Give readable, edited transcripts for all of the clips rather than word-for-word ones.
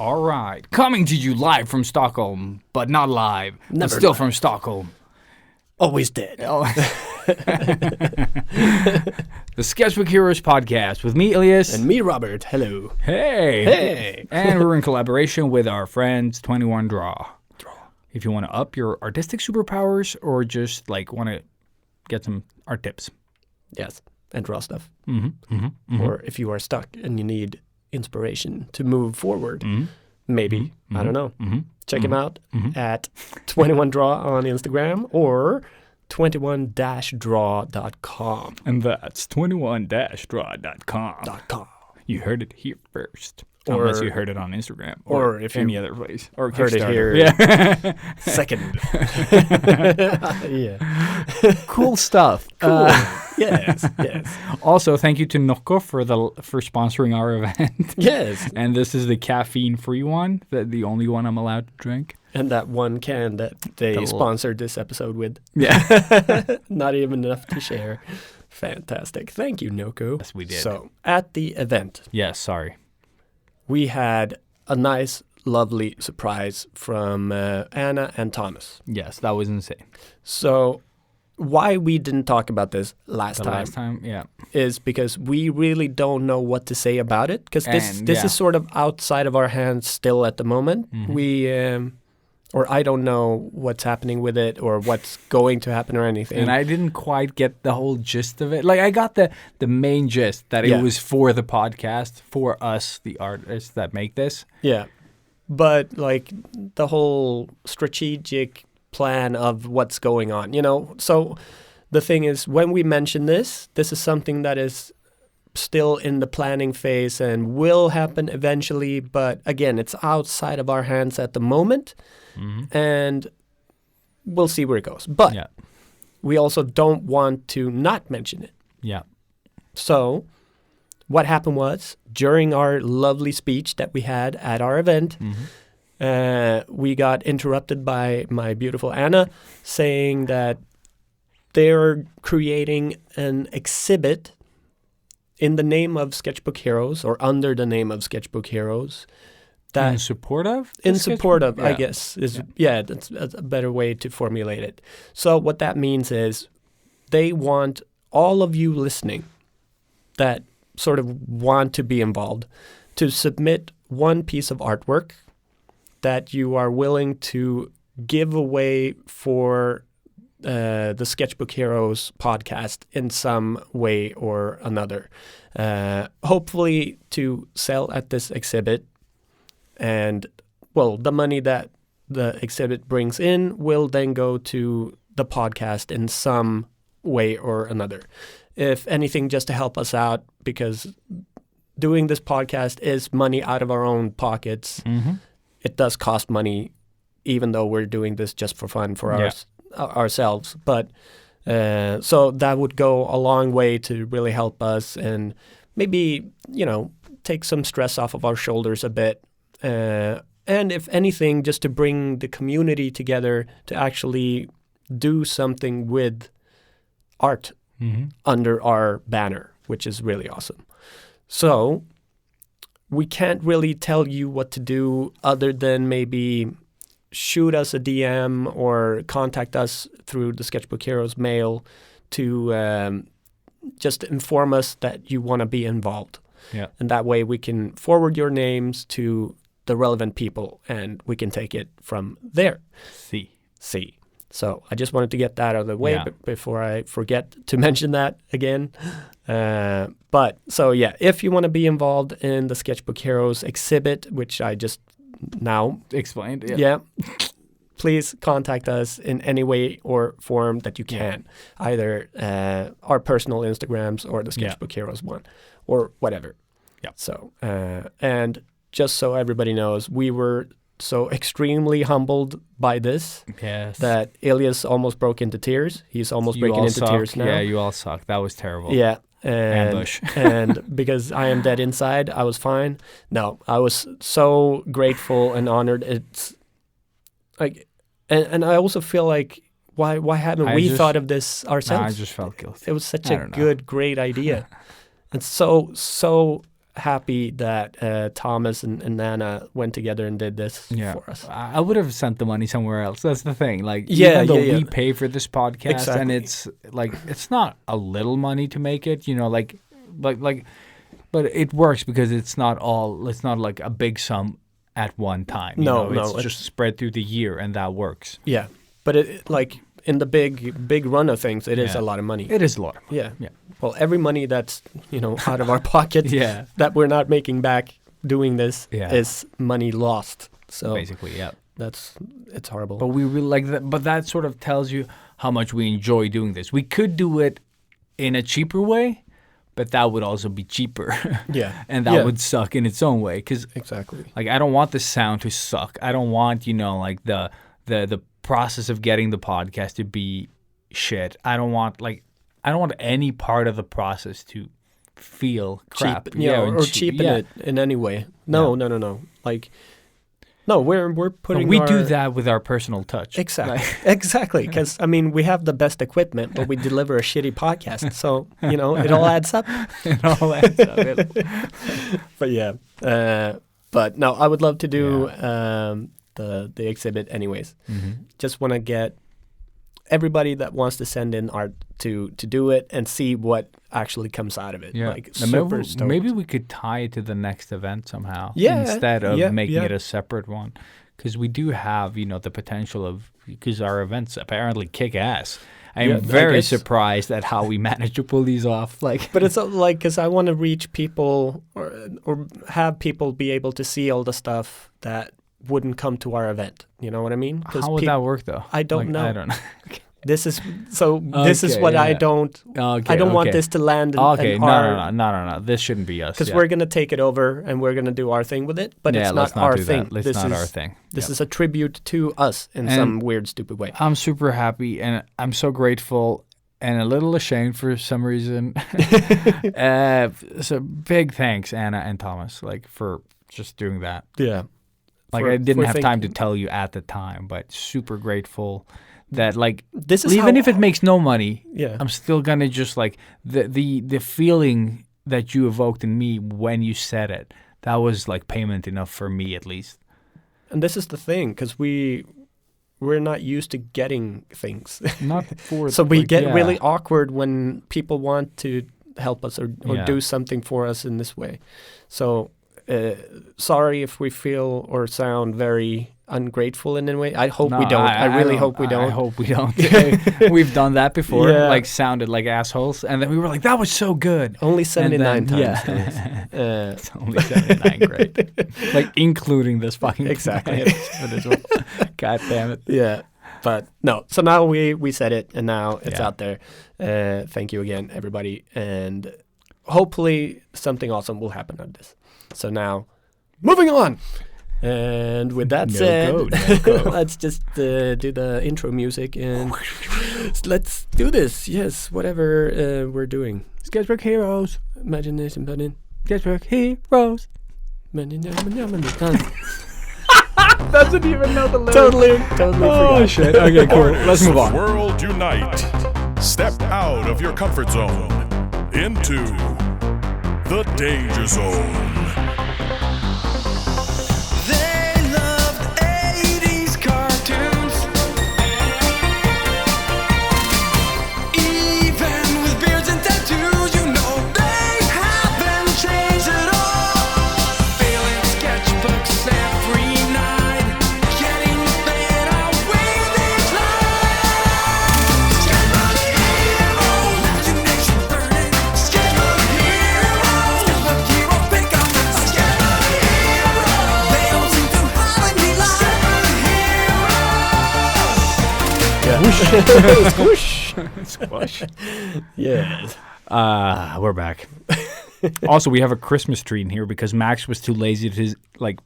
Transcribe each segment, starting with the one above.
All right. Coming to you live from Stockholm, but not live. Never but still live. from Stockholm. Always dead. Oh. The Sketchbook Heroes podcast with me, Ilias. And me, Robert. Hello. Hey. Hey. And we're in collaboration with our friends 21 Draw. If you want to up your artistic superpowers or just want to get some art tips. Yes. And draw stuff. Mm-hmm. Or if you are stuck and you need inspiration to move forward, maybe. I don't know. Check him out at 21draw on Instagram or 21-draw.com. And that's 21-draw.com. You heard it here first. Or, unless you heard it on Instagram. Or if any you other place. Or heard it here second. Yeah. Cool stuff. Cool. Yes. Also, thank you to Nocco for sponsoring our event. Yes. And this is the caffeine-free one, the only one I'm allowed to drink. And that one can that they sponsored this episode with. Yeah. Not even enough to share. Fantastic. Thank you, Noko. Yes, we did. So, at the event. Yes, sorry. We had a nice, lovely surprise from Anna and Thomas. Yes, that was insane. So, why we didn't talk about this last time, yeah, is because we really don't know what to say about it. Because this is sort of outside of our hands still at the moment. We, or I don't know what's happening with it or what's going to happen or anything. And I didn't quite get the whole gist of it. I got the main gist that it was for the podcast, for us, the artists that make this. Yeah. But the whole strategic plan of what's going on, So the thing is, when we mention this is something that is still in the planning phase and will happen eventually. But again, it's outside of our hands at the moment. And we'll see where it goes. But we also don't want to not mention it. Yeah. So what happened was, during our lovely speech that we had at our event, we got interrupted by my beautiful Anna saying that they're creating an exhibit in the name of Sketchbook Heroes, or under the name of Sketchbook Heroes. In support of? I guess. That's a better way to formulate it. So what that means is they want all of you listening that sort of want to be involved to submit one piece of artwork that you are willing to give away for the Sketchbook Heroes podcast in some way or another. Hopefully to sell at this exhibit. And, the money that the exhibit brings in will then go to the podcast in some way or another. If anything, just to help us out, because doing this podcast is money out of our own pockets. It does cost money, even though we're doing this just for fun for ourselves. But so that would go a long way to really help us and maybe, take some stress off of our shoulders a bit. And if anything, just to bring the community together to actually do something with art under our banner, which is really awesome. So we can't really tell you what to do other than maybe shoot us a DM or contact us through the Sketchbook Heroes mail to just inform us that you want to be involved. Yeah. And that way we can forward your names to the relevant people, and we can take it from there. See. So I just wanted to get that out of the way before I forget to mention that again. But if you want to be involved in the Sketchbook Heroes exhibit, which I just now explained, please contact us in any way or form that you can, either our personal Instagrams or the Sketchbook Heroes one, or whatever. Yeah. So and just so everybody knows, we were so extremely humbled by this that Ilias almost broke into tears. He's almost breaking into tears now. Yeah, you all suck. That was terrible. Yeah. Ambush. And because I am dead inside, I was fine. No, I was so grateful and honored. It's like, and I also feel like, why haven't we thought of this ourselves? I just felt guilty. It was such a great idea. And so happy that Thomas and Nana went together and did this for us. I would have sent the money somewhere else. That's the thing. Like, Yeah, even though yeah, we yeah. pay for this podcast, and Exactly. it's like it's not a little money to make it, you know, like, but it works because it's not like a big sum at one time. You No, know? no, it's it's- just spread through the year, and that works. Yeah, but it like in the big run of things, it is Yeah. a lot of money. It is a lot. Yeah. Yeah. Well, every money that's out of our pocket Yeah, that we're not making back doing this Yeah. is money lost. So basically, yeah. it's horrible. But we really like that. But that sort of tells you how much we enjoy doing this. We could do it in a cheaper way, but that would also be cheaper. yeah, And that Yeah. would suck in its own way. Because, exactly. like, I don't want the sound to suck. I don't want, like, the process of getting the podcast to be shit. I don't want any part of the process to feel crap. Cheap, or cheapen it in any way. No. Like, no, we're putting. We do that with our personal touch. Exactly, Like, exactly. Because I mean, we have the best equipment, but we deliver a shitty podcast. So it all adds up. it all adds up. But yeah, but no, I would love to do the exhibit anyways. Mm-hmm. Just want to get everybody that wants to send in art to do it and see what actually comes out of it. Yeah. Like And super stoked. maybe we could tie it to the next event somehow. Yeah, Instead of yeah, making yeah. it a separate one. Because we do have, the potential of, because our events apparently kick ass. I'm Yeah, I very guess- surprised at how we managed to pull these off. Like, But it's like because I want to reach people or have people be able to see all the stuff that wouldn't come to our event. You know what I mean? 'Cause how would that work though? I don't know. I don't know. This is This is Okay, what I yeah. don't. Okay, I don't want okay. this to land in, Okay, in no, our. no. This shouldn't be us. Because yeah. we're gonna take it over and we're gonna do our thing with it, but yeah, it's let's not our do thing. That. It's this not is our thing. this Yep. is a tribute to us in And- some weird, stupid way. I'm super happy and I'm so grateful and a little ashamed for some reason. So big thanks, Anna and Thomas, like for just doing that. Yeah. Like For- I didn't for have time to thinking. tell you at the time, but super grateful that like This is even how, if it makes no money, Yeah. I'm still gonna just like the feeling that you evoked in me when you said it. That was like payment enough for me at least. And this is the thing, because we're not used to getting things. Not for So we like, get yeah. really awkward when people want to help us or Yeah. do something for us in this way. So sorry if we feel or sound very ungrateful in any way. I hope we No, don't. I really hope we I don't. hope we don't. We've done that before. Yeah. Like sounded like assholes, and then we were like, "That was so good." Only 79 And then- times. yeah. Uh, It's only 79, great. Like including this fucking Exactly. episode as well. God damn it. yeah. But no. So now we said it, and now it's Yeah. out there. Thank you again, everybody. And hopefully something awesome will happen on this. So now, moving on. And with that No said, go, no go. let's just do the intro music and let's do this. Yes, whatever we're doing. Sketchbook heroes. Imagination button. Sketchbook heroes. Totally Doesn't even know the lyrics. forgot. Oh shit. Okay, cool. Let's move on. World unite. Step out of your comfort zone into the danger zone. They loved 80s cartoons. Even with beards and tattoos, they haven't changed at all. Filling sketchbooks every night, getting better with each line. Sketchbook hero, imagination burning. Sketchbook hero, pick up the sketchbook hero. They don't seem to have any line. Squish. Squish. Yes. We're back. Also, we have a Christmas tree in here because Max was too lazy to like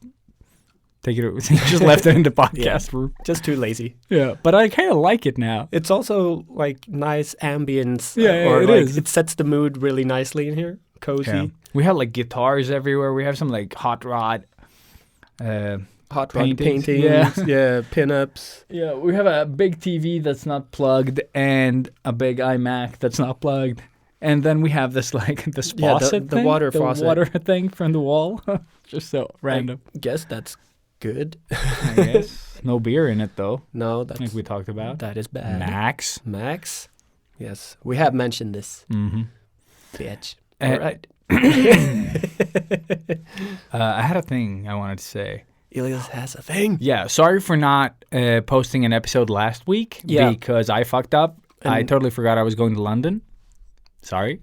take it. He just left it in the podcast room. Just too lazy. Yeah, but I kind of like it now. It's also like nice ambience. Yeah, or it like is. it sets the mood really nicely in here. Cozy. We have like guitars everywhere. We have some like hot rod. Hot rod Paintings, paintings. yeah. Yeah, pinups. Yeah, we have a big TV that's not plugged and a big iMac that's not plugged And then we have this like this faucet the thing, water the faucet. water thing from the wall. Just so random. I guess that's good. I guess no beer in it though, No, that's like we talked about. that is bad. Max. Max? Yes. We have mentioned this. Mm-hmm. Bitch. Uh, All right. I had a thing I wanted to say. Ilias has a thing. Yeah, sorry for not posting an episode last week because I fucked up. I And- totally forgot I was going to London. Sorry.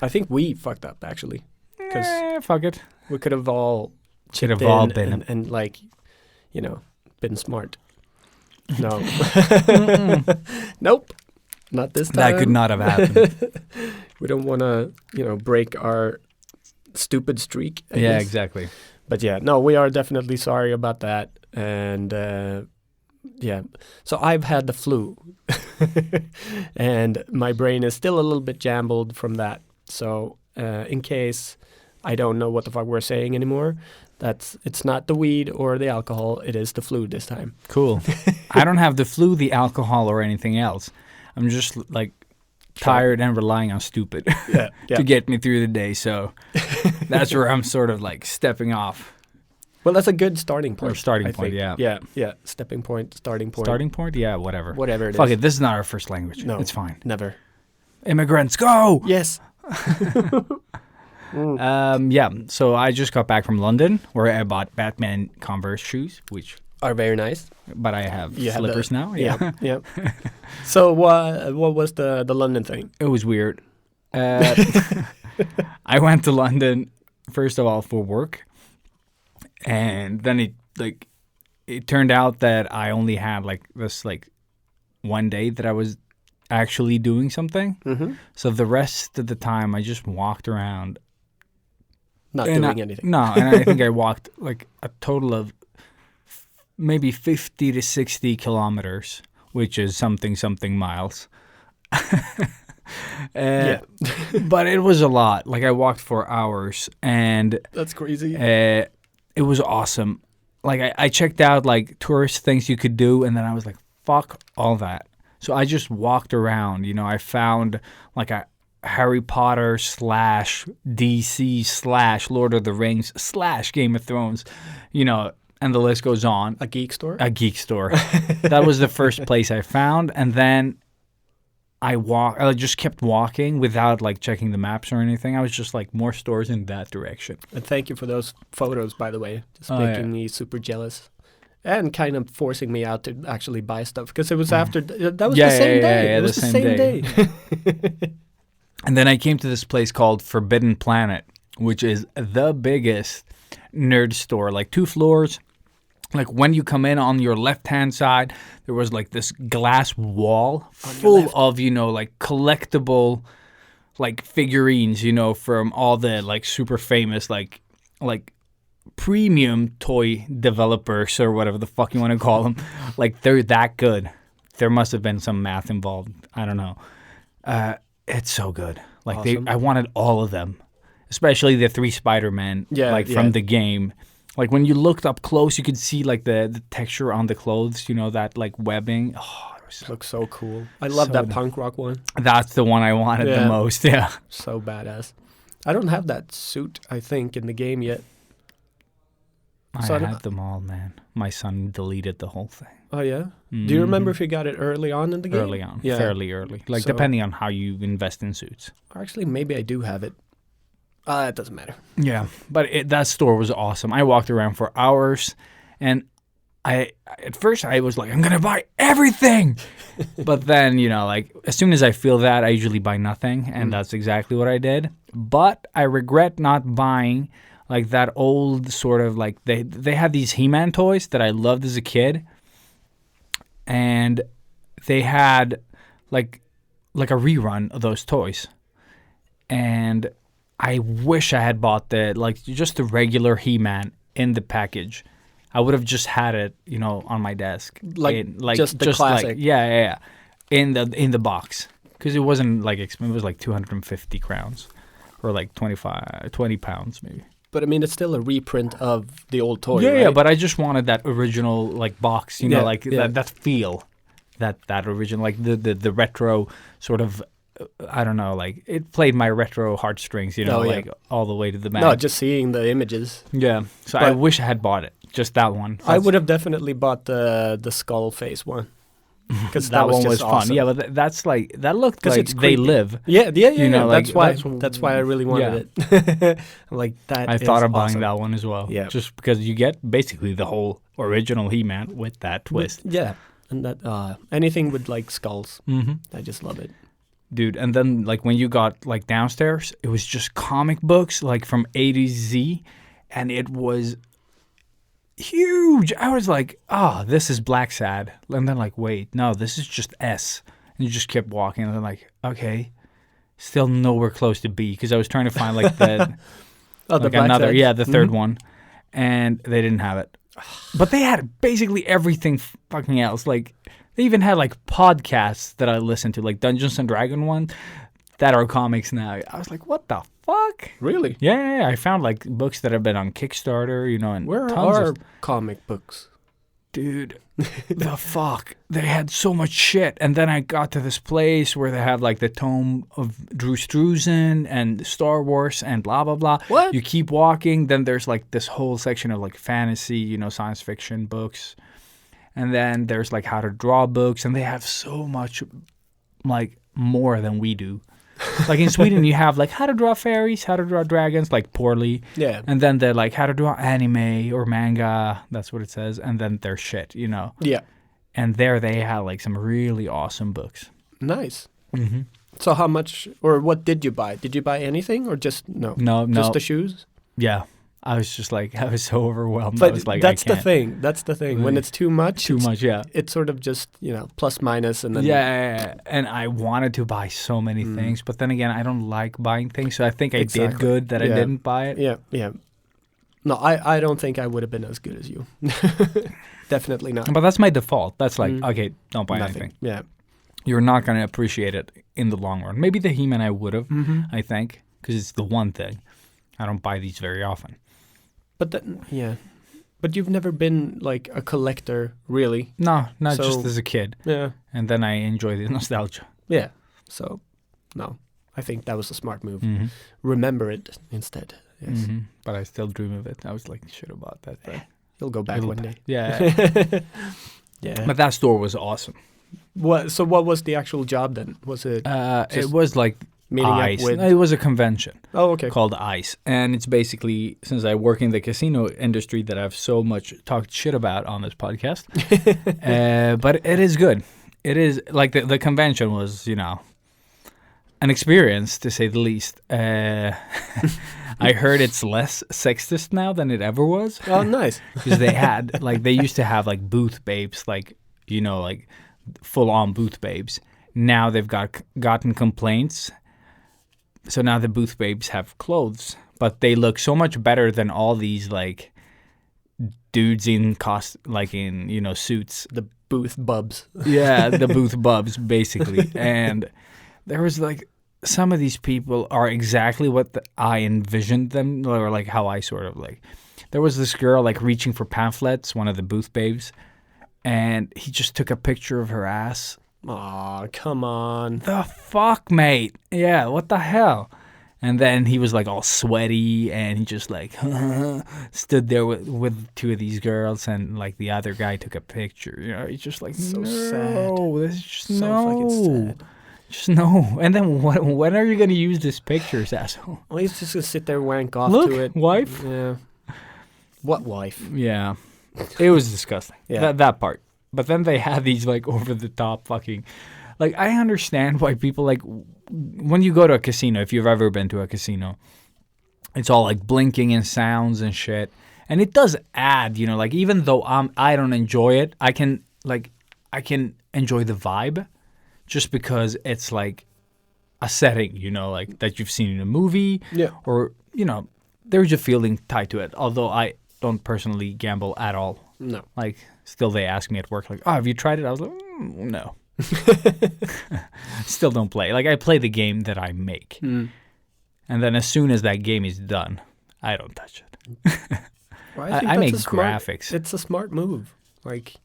I think we fucked up, actually. Because Fuck it. we could have all Should have chipped all in been. and like, you know, been smart. No. Nope. Not this time. That could not have happened. We don't want to, break our stupid streak. I Yeah, guess. exactly. But yeah, no, we are definitely sorry about that. And yeah, so I've had the flu. And my brain is still a little bit jambled from that. So in case I don't know what the fuck we're saying anymore, it's not the weed or the alcohol. It is the flu this time. Cool. I don't have the flu, the alcohol, or anything else. I'm just like tired and relying on stupid Yeah. to get me through the day. So that's where I'm sort of like stepping off. Well, that's a good starting point. Or starting I point, think. yeah. Yeah. Stepping point, starting point. Starting point? Yeah, whatever. Whatever it is. Fuck it. This is not our first language. No. It's fine. Never. Immigrants, go! Yes. Yeah, so I just got back from London where I bought Batman Converse shoes, Are very nice. but I have You have slippers now. Yeah. Yeah. So what was the London thing? It was weird. I went to London, first of all, for work. And then it turned out that I only had this one day that I was actually doing something. Mm-hmm. So the rest of the time I just walked around. Not And doing anything. No, and I think I walked a total of maybe 50 to 60 kilometers, which is something miles. Yeah. But it was a lot. I walked for hours, and That's crazy. it was awesome. I checked out tourist things you could do, and then I was like, fuck all that. So I just walked around. I found a Harry Potter / DC / Lord of the Rings / Game of Thrones, and the list goes on. A geek store? A geek store. That was the first place I found, and then I just kept walking without checking the maps or anything. I was just more stores in that direction. And thank you for those photos, by the way. Just Oh, making yeah. me super jealous. And kind of forcing me out to actually buy stuff. Because it was after... That was the same day. Yeah, it was the same day. And then I came to this place called Forbidden Planet, which is the biggest nerd store. 2 floors. When you come in on your left-hand side, there was this glass wall full of, collectible, figurines, from all the, super famous, premium toy developers or whatever the fuck you want to call them. They're that good. There must have been some math involved. I don't know. It's so good. Awesome. I wanted all of them, especially the 3 Spider-Man, from the game. When you looked up close, you could see the texture on the clothes, that webbing. Oh, it was Looks so cool. I love So that nice. punk rock one. that's the one I wanted the Yeah. most. Yeah. So badass. I don't have that suit, I think, in the game yet. I So I don't- had them all, man. My son deleted the whole thing. Oh, yeah? Do you remember if you got it early on in the game? Early on, Yeah. fairly early. So- Depending on how you invest in suits. Or actually, maybe I do have it. It doesn't matter. Yeah, but that store was awesome. I walked around for hours, and at first I was like, I'm gonna buy everything, but then as soon as I feel that, I usually buy nothing, and that's exactly what I did. But I regret not buying that old sort of they had these He-Man toys that I loved as a kid, and they had a rerun of those toys, and I wish I had bought just the regular He-Man in the package. I would have just had it, on my desk. Just the classic. Yeah. In the box. Because it wasn't expensive. It was 250 crowns. Or 20 pounds maybe. But I mean, it's still a reprint of the old toy, Yeah, right? but I just wanted that original box, Yeah, yeah. that feel. That original, the retro sort of I don't know, like it played my retro heartstrings, you know, Oh, yeah. like all the way to the back. No, just seeing the images. Yeah. So I But- wish I had bought it, just that one. I would have definitely bought the skull face one. Because That was one just was awesome. fun. Yeah, but that's like that looked 'Cause like it's They creepy. Live. Yeah, You know, like, that's why I really wanted it. I'm like that. I is thought of buying awesome. that one as well. Yeah. Just because you get basically the whole original He-Man with that twist. Yeah, and that anything with like skulls, Mm-hmm. I just love it. Dude, and then like when you got like downstairs, it was just comic books like from A to Z, and it was huge. I was like, this is Black Sad. And then like, wait, no, this is just S. And you just kept walking, and then like, okay, still nowhere close to B, because I was trying to find like the Oh, like Black another, Sad? yeah, the third Mhm. one, and they didn't have it. But they had basically everything fucking else. Like they even had like podcasts that I listened to, like Dungeons and Dragon one, that are comics now. I was like, what the fuck? Really? Yeah. I found like books that have been on Kickstarter, you know, and Where tons are of comic books? dude. The fuck, they had so much shit. And then I got to this place where they have like the tome of Drew Struzan and Star Wars and blah blah blah. What? You keep walking, then there's like this whole section of like fantasy, you know, science fiction books, and then there's like how to draw books, and they have so much like more than we do. Like in Sweden, you have like how to draw fairies, how to draw dragons, like poorly. Yeah. And then they're like how to draw anime or manga. That's what it says. And then there's shit, you know. Yeah. And there they had like some really awesome books. Nice. Mm-hmm. So how much or what did you buy? Did you buy anything or just no? No. Just the shoes? Yeah. I was just like, I was so overwhelmed. I But was like, that's I can't. the thing. That's the thing. When Really? it's too much, Too much, yeah. it's sort of just, plus minus and then Yeah. And I wanted to buy so many things. But then again, I don't like buying things. So I think I did Exactly. good that I Yeah. didn't buy it. Yeah. No, I don't think I would have been as good as you. Definitely not. But that's my default. That's like, Mm. okay, don't buy Nothing. anything. Yeah. You're not going to appreciate it in the long run. Maybe the He-Man I would have, Mm-hmm. I think, because it's the one thing. I don't buy these very often. But yeah. But you've never been like a collector, really. No, not So- just as a kid. Yeah. And then I enjoy the nostalgia. Yeah. So, no. I think that was a smart move. Mm-hmm. Remember it instead. Yes. Mm-hmm. But I still dream of it. I was like, shit about that thing. You'll go back It'll- one day. Yeah. Yeah. But that store was awesome. What was the actual job then? Was it It Just was like meeting ICE. up with? It was a convention Oh, okay. called ICE. And it's basically, since I work in the casino industry that I've so much talked shit about on this podcast, but it is good. It is, like the convention was, an experience, to say the least. I heard it's less sexist now than it ever was. Oh, nice. Because they had, like, they used to have, like, booth babes, like, like, full-on booth babes. Now they've gotten complaints. So now the booth babes have clothes, but they look so much better than all these, like, dudes in suits. The booth bubs. Yeah, the booth bubs, basically. And there was, like, some of these people are exactly what I envisioned them, or, like, how I sort of, like... There was this girl, like, reaching for pamphlets, one of the booth babes, and he just took a picture of her ass. Aw, come on. The fuck, mate? Yeah, what the hell? And then he was, like, all sweaty, and he just, like, stood there with two of these girls, and, like, the other guy took a picture. He's just like, So no, sad. this is just So no. fucking sad. Just no. And then when are you going to use this pictures, asshole? Well, he's just gonna sit there, wank off Look, to it. wife. Yeah. What wife? Yeah. It was disgusting. Yeah. That part. But then they had these, like, over-the-top fucking... Like, I understand why people, like... When you go to a casino, if you've ever been to a casino, it's all, like, blinking and sounds and shit. And it does add, like, even though I don't enjoy it, I can enjoy the vibe just because it's, like, a setting, like, that you've seen in a movie. Yeah. Or, there's a feeling tied to it. Although I don't personally gamble at all. No. Like, still they ask me at work, like, oh, have you tried it? I was like, no. Still don't play. Like, I play the game that I make. Mm. And then as soon as that game is done, I don't touch it. Well, I think make that's a smart- graphics. It's a smart move. Like,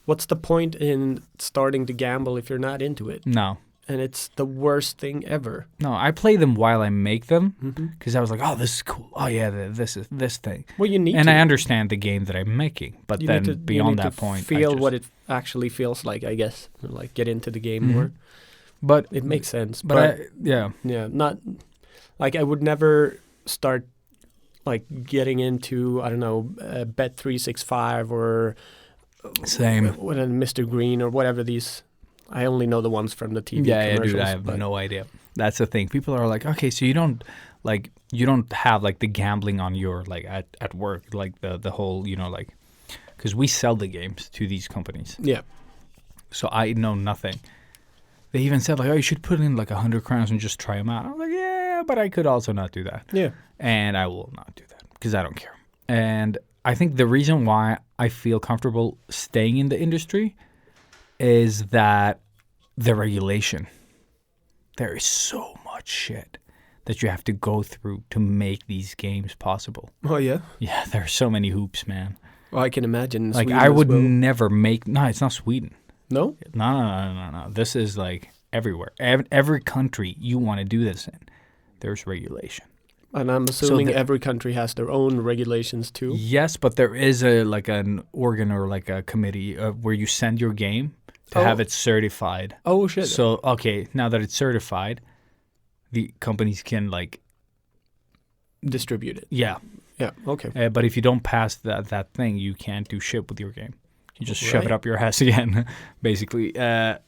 what's the point in starting to gamble if you're not into it? No. and it's the worst thing ever. No, I play them while I make them Mm-hmm. because I was like, oh, this is cool. Oh yeah, this is this thing. Well, you need And to. I understand the game that I'm making, but You then need to, beyond you need that to point, feel what it actually feels like, I guess. Like get into the game Mhm. more. But It makes sense. but yeah, not like I would never start like getting into, I don't know, Bet365 or same. what Mr. Green or whatever these. I only know the ones from the TV Yeah, commercials. dude, I have but no idea. That's the thing. People are like, okay, so you don't have like the gambling on your like at work, like the whole, like, because we sell the games to these companies. Yeah. So I know nothing. They even said like, oh, you should put in like 100 crowns and just try them out. I was like, yeah, but I could also not do that. Yeah. And I will not do that because I don't care. And I think the reason why I feel comfortable staying in the industry is that the regulation. There is so much shit that you have to go through to make these games possible. Oh yeah. Yeah, there are so many hoops, man. Well, I can imagine. Like Sweden I as would well. never make. No, it's not Sweden. No. No. This is like everywhere. Every country you want to do this in, there's regulation. And I'm assuming the- every country has their own regulations too. Yes, but there is an organ or like a committee where you send your game to Oh. have it certified. Oh shit. So okay, now that it's certified, the companies can like Distribute it. yeah. Yeah. Okay. But if you don't pass that thing, you can't do shit with your game. You just shove it Right. up your ass again, basically.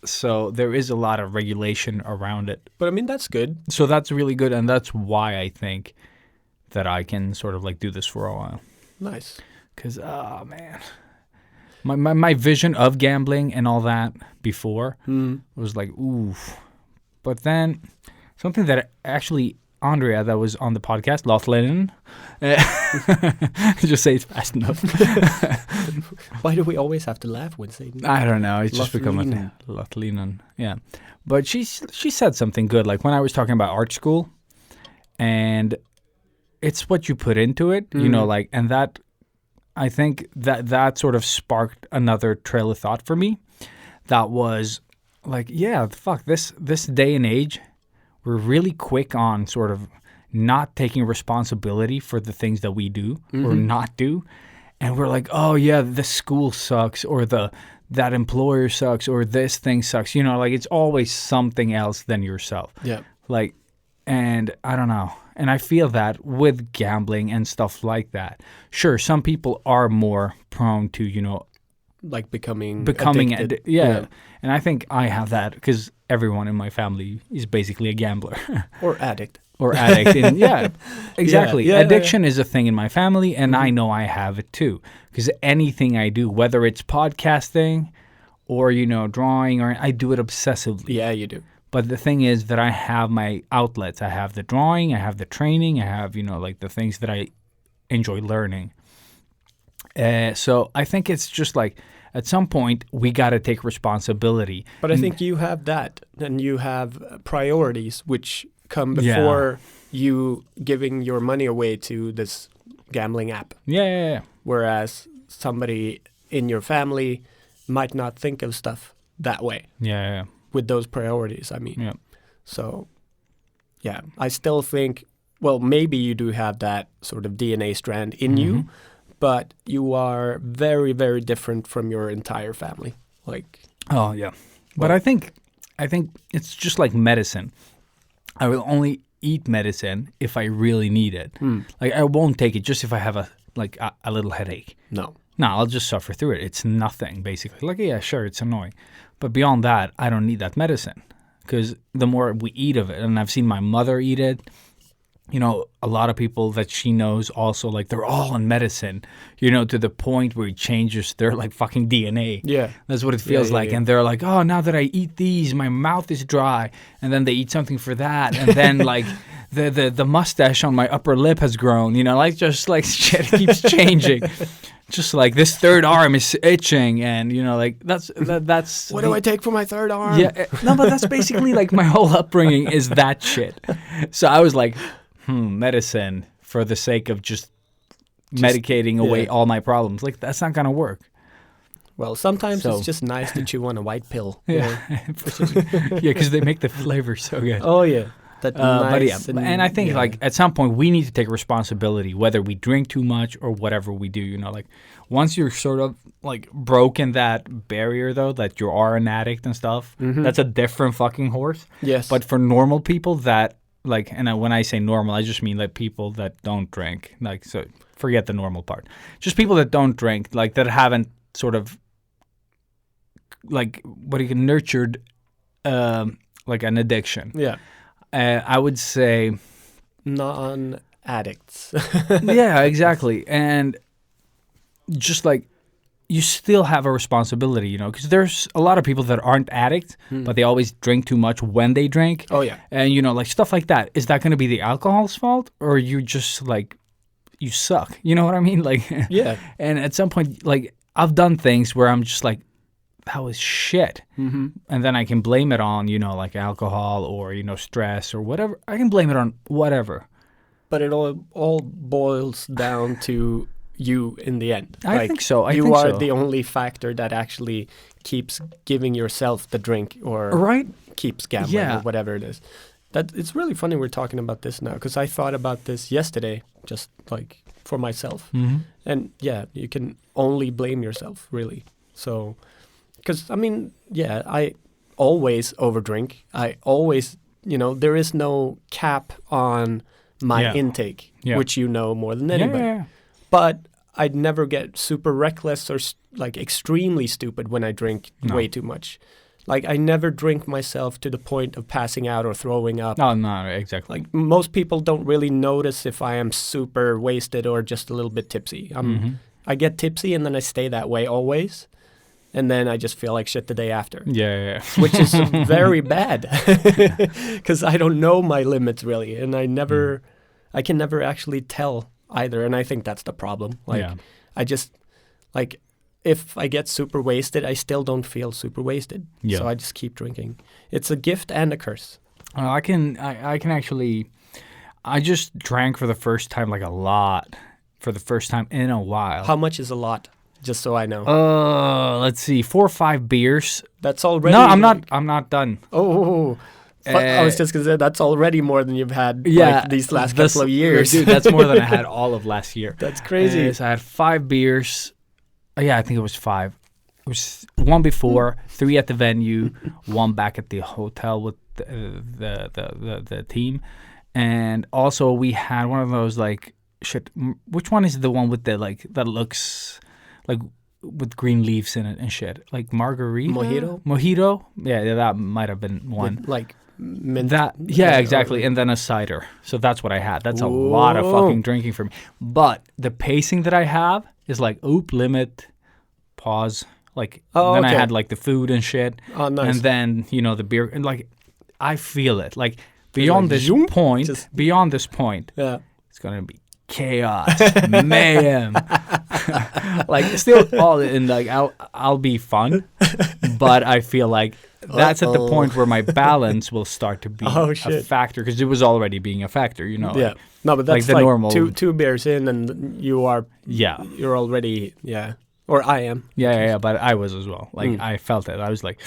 So there is a lot of regulation around it. But I mean that's good. So that's really good, and that's why I think that I can sort of like do this for a while. Nice. Because, oh, man. My vision of gambling and all that before was like, oof. But then something that actually Andrea that was on the podcast, Lothlinen, just say it fast enough. Why do we always have to laugh when saying I don't know. It's just become a thing. Lothlinen. Yeah. But she said something good. Like when I was talking about art school, and it's what you put into it, like, and that, I think that sort of sparked another trail of thought for me. That was like, yeah, fuck, this day and age, we're really quick on sort of not taking responsibility for the things that we do or not do. And we're like, oh yeah, this school sucks, or that employer sucks, or this thing sucks. Like it's always something else than yourself. Yeah. Like, and I don't know. And I feel that with gambling and stuff like that. Sure, some people are more prone to, Like becoming addicted. Yeah. Yeah. And I think I have that because everyone in my family is basically a gambler. or addict. Or addict. Yeah, exactly. Yeah, Addiction is a thing in my family, and I know I have it too. Because anything I do, whether it's podcasting or, drawing, or I do it obsessively. Yeah, you do. But the thing is that I have my outlets. I have the drawing, I have the training, I have, like the things that I enjoy learning. So I think it's just like at some point we got to take responsibility. But I think you have that, and you have priorities which come before you giving your money away to this gambling app. Yeah. Whereas somebody in your family might not think of stuff that way. Yeah. With those priorities, I mean. Yeah. So, yeah, I still think, well, maybe you do have that sort of DNA strand in you, but you are very, very different from your entire family. Like, oh yeah, but I think it's just like medicine. I will only eat medicine if I really need it. Like I won't take it just if I have a little headache. no. No, I'll just suffer through it. It's nothing, basically. Like, yeah, sure, it's annoying. But beyond that, I don't need that medicine. Because the more we eat of it, and I've seen my mother eat it, a lot of people that she knows also, like, they're all on medicine, to the point where it changes their, like, fucking DNA. Yeah. That's what it feels like. yeah. And they're like, oh, now that I eat these, my mouth is dry. And then they eat something for that. And then, like, the mustache on my upper lip has grown, just like shit keeps changing. Just like this third arm is itching, and like that's What do I take for my third arm? yeah. No, but that's basically like my whole upbringing is that shit. So I was like, medicine for the sake of just medicating away all my problems. Like that's not gonna work. Well, sometimes So- it's just nice to chew on a white pill. Yeah, because they make the flavor so good. Oh yeah. That But yeah, nice and I think yeah. like at some point we need to take responsibility, whether we drink too much or whatever we do. You know, like once you're sort of like broken that barrier though, that you are an addict and stuff, that's a different fucking horse. Yes. But for normal people that like, and when I say normal, I just mean like people that don't drink. Like, so forget the normal part. Just people that don't drink, like that haven't sort of like what you can nurtured like an addiction. Yeah. I would say, Non-addicts. yeah, exactly. And just like you still have a responsibility, you know, because there's a lot of people that aren't addicts, but they always drink too much when they drink. Oh yeah. And, you know, like stuff like that. Is that going to be the alcohol's fault or you just like, you suck? You know what I mean? Like, Yeah. and at some point, like, I've done things where I'm just like, that was shit. Mm-hmm. And then I can blame it on, you know, like alcohol or, you know, stress or whatever. I can blame it on whatever. But it all boils down to you in the end. I think so. You are the only factor that actually keeps giving yourself the drink or Right? keeps gambling Yeah. or whatever it is. That it's really funny we're talking about this now because I thought about this yesterday, just like for myself. Mm-hmm. And yeah, you can only blame yourself, really. So, because I mean, yeah, I always overdrink. I always, you know, there is no cap on my Yeah. intake, Yeah. which you know more than Yeah, anybody. yeah, yeah. But I'd never get super reckless or like extremely stupid when I drink No. way too much. Like I never drink myself to the point of passing out or throwing up. No, no, exactly. Like most people don't really notice if I am super wasted or just a little bit tipsy. Mhm. I get tipsy and then I stay that way always. And then I just feel like shit the day after, Yeah, yeah, yeah. which is very bad because I don't know my limits really. And I can never actually tell either. And I think that's the problem. Like Yeah. I just like if I get super wasted, I still don't feel super wasted. Yeah. So I just keep drinking. It's a gift and a curse. I can actually. I just drank for the first time like a lot, for the first time in a while. How much is a lot? Just so I know. Let's see, 4 or 5 beers. That's already. No, I'm not. like- I'm not done. Oh, I was just gonna say that's already more than you've had like, these last this- couple of years. Dude, that's more than I had all of last year. That's crazy. So I had 5 beers. Yeah, I think it was 5. It was 1 before, 3 at the venue, 1 back at the hotel with the team, and also we had one of those like shit. Which one is the one with the like that looks like with green leaves in it and shit? Like margarita, mojito. Yeah, that might have been one. With, like mint. That exactly, and then a cider. So that's what I had. That's a lot of Whoa. fucking drinking for me. But the pacing that I have is like limit, pause. Like then I okay. had like the food and shit, Oh, nice. and then you know the beer and like I feel it like beyond like, this zoom, point. just- Beyond this point, Yeah. it's gonna be chaos, mayhem. Like still all in like I'll be fun, but I feel like that's at the Uh-oh. point where my balance will start to be Oh, a shit. factor because it was already being a factor, you know. Yeah. like- No, but like that's the like, normal- two beers in, and you're already or I am. yeah. But I was as well. Like Mm. I felt it. I was like,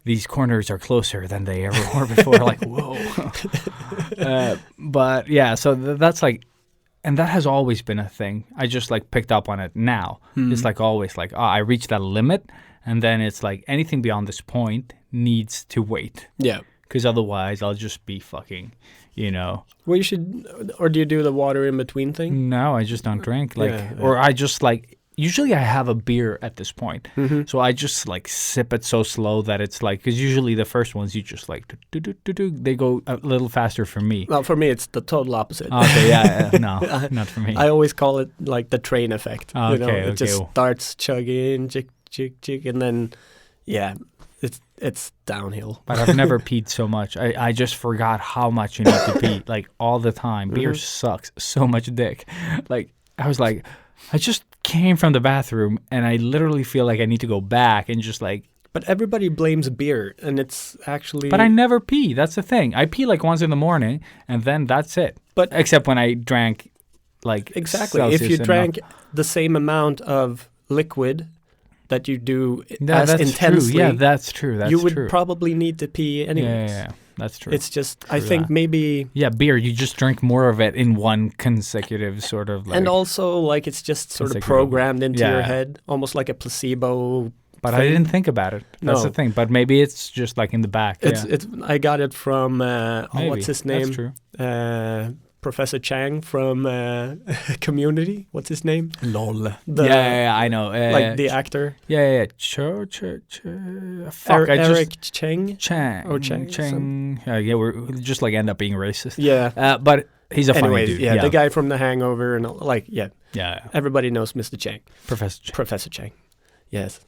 these corners are closer than they ever were before. Like whoa. But yeah, so that's like. And that has always been a thing. I just like picked up on it now. It's like always like, I reached that limit. And then it's like anything beyond this point needs to wait. Yeah. Because otherwise I'll just be fucking, you know. Well, you should, or do you do the water in between thing? No, I just don't drink. Like, Yeah. or I just like, usually I have a beer at this point. Mm-hmm. So I just like sip it so slow that it's like, because usually the first ones you just like, they go a little faster for me. Well, for me, it's the total opposite. Okay, yeah, no, not for me. I always call it like the train effect. Okay, you know, it just okay. starts chugging, chick, and then, yeah, it's downhill. But I've never peed so much. I just forgot how much you need to pee, like all the time. Beer sucks so much dick. Like I was like, I just came from the bathroom and I literally feel like I need to go back and just like. But everybody blames beer, and it's actually. But I never pee. That's the thing. I pee like once in the morning and then that's it. But except when I drank, like exactly, Celsius if you and drank the same amount of liquid that you do that's as intensely, true. Yeah, that's true. That's you would true. probably need to pee anyways. Yeah, that's true. It's just, I True think that. maybe, Yeah, beer. You just drink more of it in one consecutive sort of. Like, and also like it's just sort of consecutive. programmed into your Yeah. head, almost like a placebo. but I thing. didn't think about it. That's No. the thing. But maybe it's just like in the back. It's I got it from Maybe. what's his name? That's true. Professor Chang from Community. What's his name? Lol. The- yeah, I know. Like the actor. Yeah. Fuck, Eric Chang. Chang. Or Chang, Chang. Yeah, we're just like end up being racist. Yeah. But he's a funny Anyways, dude. yeah, the guy from The Hangover and like, yeah, Yeah. everybody knows Mr. Chang. Professor Chang. Professor Chang. Yes.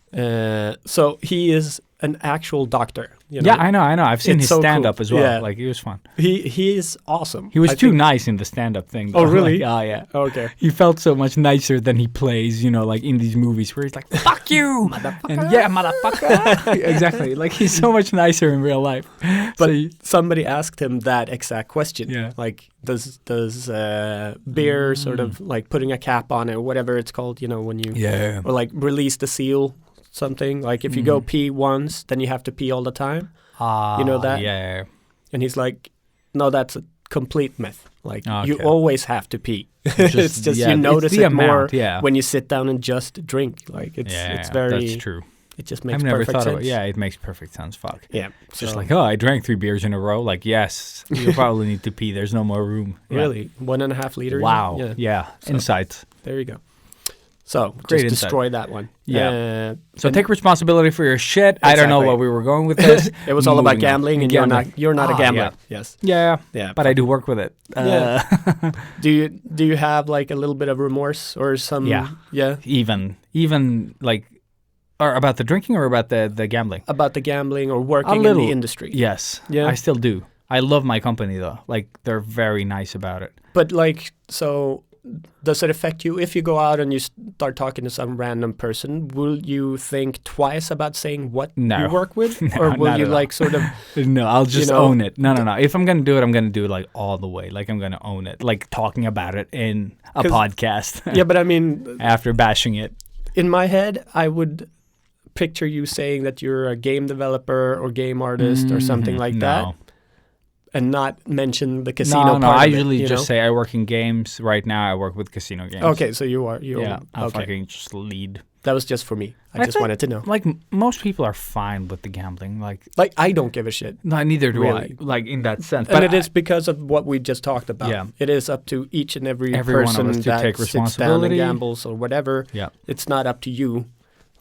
So he is an actual doctor. You know? Yeah, I know. I've seen It's his so stand-up cool. as well. Yeah. Like, he was fun. He is awesome. He was I too think- nice in the stand-up thing. Oh, though. really? Like, oh, yeah. Okay. He felt so much nicer than he plays, like in these movies where he's like, fuck you! And yeah, motherfucker! Exactly. Like, he's so much nicer in real life. But So somebody asked him that exact question. Yeah. Like, does beer sort of like putting a cap on it or whatever it's called, when you yeah. or like release the seal, something like if you go pee once, then you have to pee all the time. You know that? Yeah. And he's like, no, that's a complete myth. Like you Okay. always have to pee. Just- it's just yeah, you it's notice the it more amount, yeah. when you sit down and just drink. Like it's very. That's true. It just makes I've never perfect thought sense. about it. Yeah, it makes perfect sense. Fuck. Yeah. It's just like, oh, I drank 3 beers in a row. Like, yes, you probably need to pee. There's no more room. Yeah. Really, 1.5 liters. Wow. Yeah. Yeah. So- Insights. There you go. So Great just insight. destroy that one. Yeah. So and take responsibility for your shit. I don't know Exactly. where we were going with this. it was all about Moving on. gambling, and Gambling. you're not a Ah, gambler. Yes. Yeah. Yeah. But I do work with it. Yeah. Do you have like a little bit of remorse or some? Yeah. Yeah. Even like, or about the drinking or about the gambling? About the gambling or working in little. the industry. Yes. Yeah. I still do. I love my company though. Like, they're very nice about it. But like, so does it affect you if you go out and you start talking to some random person? Will you think twice about saying what No. you work with, No, or will not you at all. like sort of? No, I'll just know, own it. No. If I'm gonna do it, I'm gonna do it like all the way. Like, I'm gonna own it. Like, talking about it in a 'Cause- podcast. Yeah, but I mean, After bashing it. in my head, I would picture you saying that you're a game developer or game artist or something like that, No. and not mention the casino No. part I of it, usually you just know? say I work in games. Right now, I work with casino games. Okay, so you are. Yeah, I'll okay. fucking just lead. That was just for me. I I just think- wanted to know. Like, most people are fine with the gambling. Like, I don't give a shit. no, neither do Really. I. Like, in that sense. And But it is because of what we just talked about. Yeah. It is up to each and every Every one of person us to that take sits down and responsibility. gambles or whatever. Yeah. It's not up to you.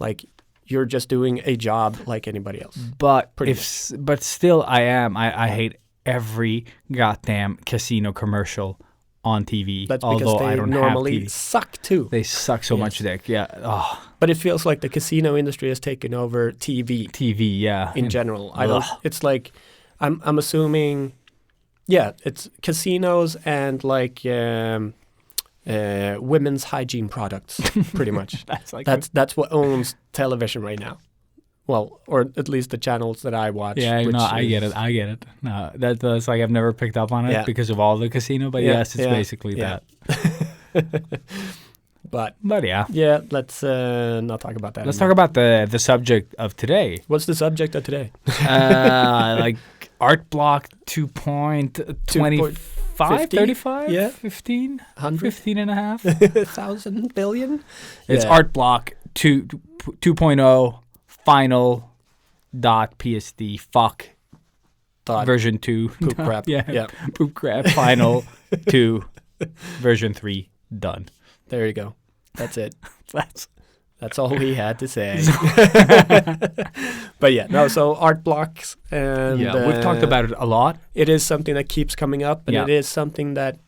Like, you're just doing a job like anybody else. But Pretty but still, I hate every goddamn casino commercial on TV. That's although because I they don't normally have TV. suck too. They suck so Yes. much dick. Yeah. Oh, But it feels like the casino industry has taken over TV TV. Yeah. in general. I don't. Ugh. It's like I'm assuming. Yeah, it's casinos and like women's hygiene products, pretty much. That's like That's what owns television right now. Well, or at least the channels that I watch. yeah. which No, I get is- it. I get it. No, that's like I've never picked up on it Yeah. because of all the casino. But Yeah, yes, it's yeah, basically yeah. that. But But yeah. yeah, let's not talk about that. Let's talk about the subject of today. What's the subject of today? Like Artblock 2.25, 50? 35, Yeah. 15, 100? 15 and a half. 1,000 billion? It's Yeah. Artblock 2.0 final.psd fuck Thought version 2. poop crap. yeah. Yeah. Poop crap final 2 version 3 done. There you go. That's it. That's All we had to say. But yeah, no, so art blocks and yeah, we've talked about it a lot. it is something that keeps coming up and Yeah. it is something that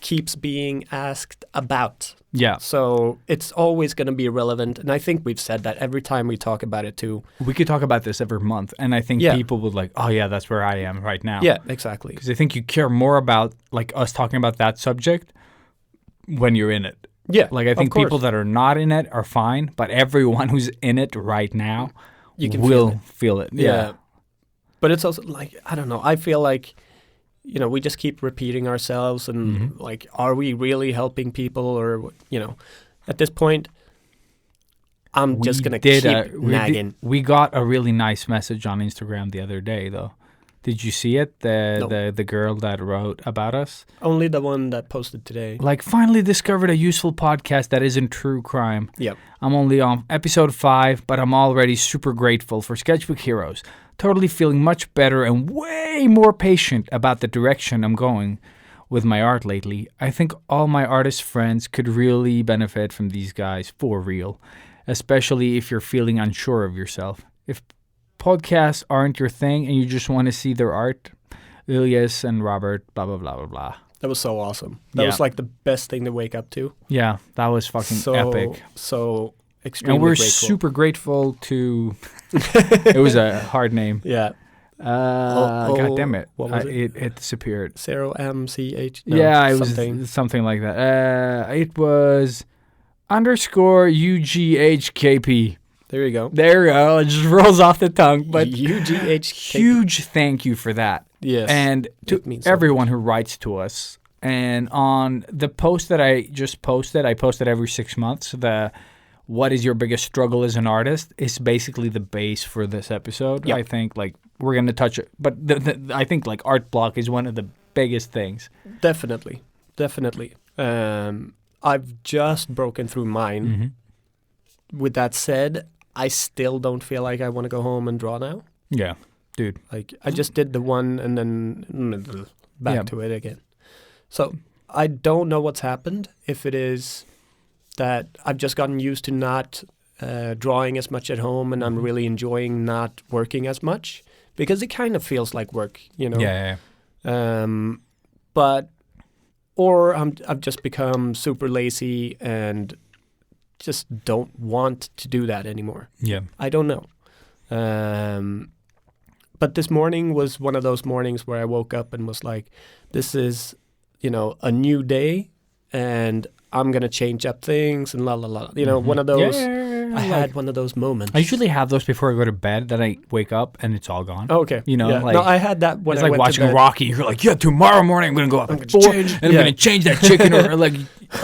keeps being asked about. Yeah. So it's always going to be relevant. And I think we've said that every time we talk about it too. We could talk about this every month and I think Yeah. people would like, oh yeah, that's where I am right now. Yeah, exactly. Because I think you care more about like us talking about that subject when you're in it. Yeah, Like I of think course. people that are not in it are fine, but everyone who's in it right now You can will feel it. Yeah. But it's also like, I don't know, I feel like, you know, we just keep repeating ourselves and Mm-hmm. like, are we really helping people or, you know, at this point, I'm just going to keep nagging. We got a really nice message on Instagram the other day, though. Did you see it? The girl that wrote about us? Only the one that posted today. Like, finally discovered a useful podcast that isn't true crime. Yep. I'm only on episode 5, but I'm already super grateful for Sketchbook Heroes. Totally feeling much better and way more patient about the direction I'm going with my art lately. I think all my artist friends could really benefit from these guys, for real. Especially if you're feeling unsure of yourself. If podcasts aren't your thing and you just want to see their art, Ilias and Robert, blah, blah, blah, blah, blah. That was so awesome. That was like the best thing to wake up to. Yeah, that was fucking epic. So extremely And we're grateful. super grateful to... It was a hard name. Yeah. God damn it. What was it? It disappeared. 0MCH. Yeah, it something. was something like that. It was _UGHKP. There you go. There you go. It just rolls off the tongue. But UGHK. huge thank you for that. Yes. And to It means so everyone who writes to us. And on the post that I just posted, I post it every 6 months. The what is your biggest struggle as an artist is basically the base for this episode. Yep. I think like we're going to touch it. But I think like Artblock is one of the biggest things. Definitely. I've just broken through mine. Mm-hmm. With that said, I still don't feel like I want to go home and draw now. Yeah, dude. Like I just did the one and then back to it again. So I don't know what's happened. If it is that I've just gotten used to not drawing as much at home and I'm really enjoying not working as much because it kind of feels like work, you know? Yeah. Or I've just become super lazy and just don't want to do that anymore. Yeah. I don't know. But this morning was one of those mornings where I woke up and was like, this is, a new day and I'm going to change up things and la la la. One of those. I had one of those moments. I usually have those before I go to bed. Then I wake up and it's all gone. Oh, okay. Like, no, I had that when it's I like went watching to bed. Rocky. You're like, yeah, tomorrow morning I'm gonna go up I'm at gonna 4 change. and I'm gonna change that chicken or like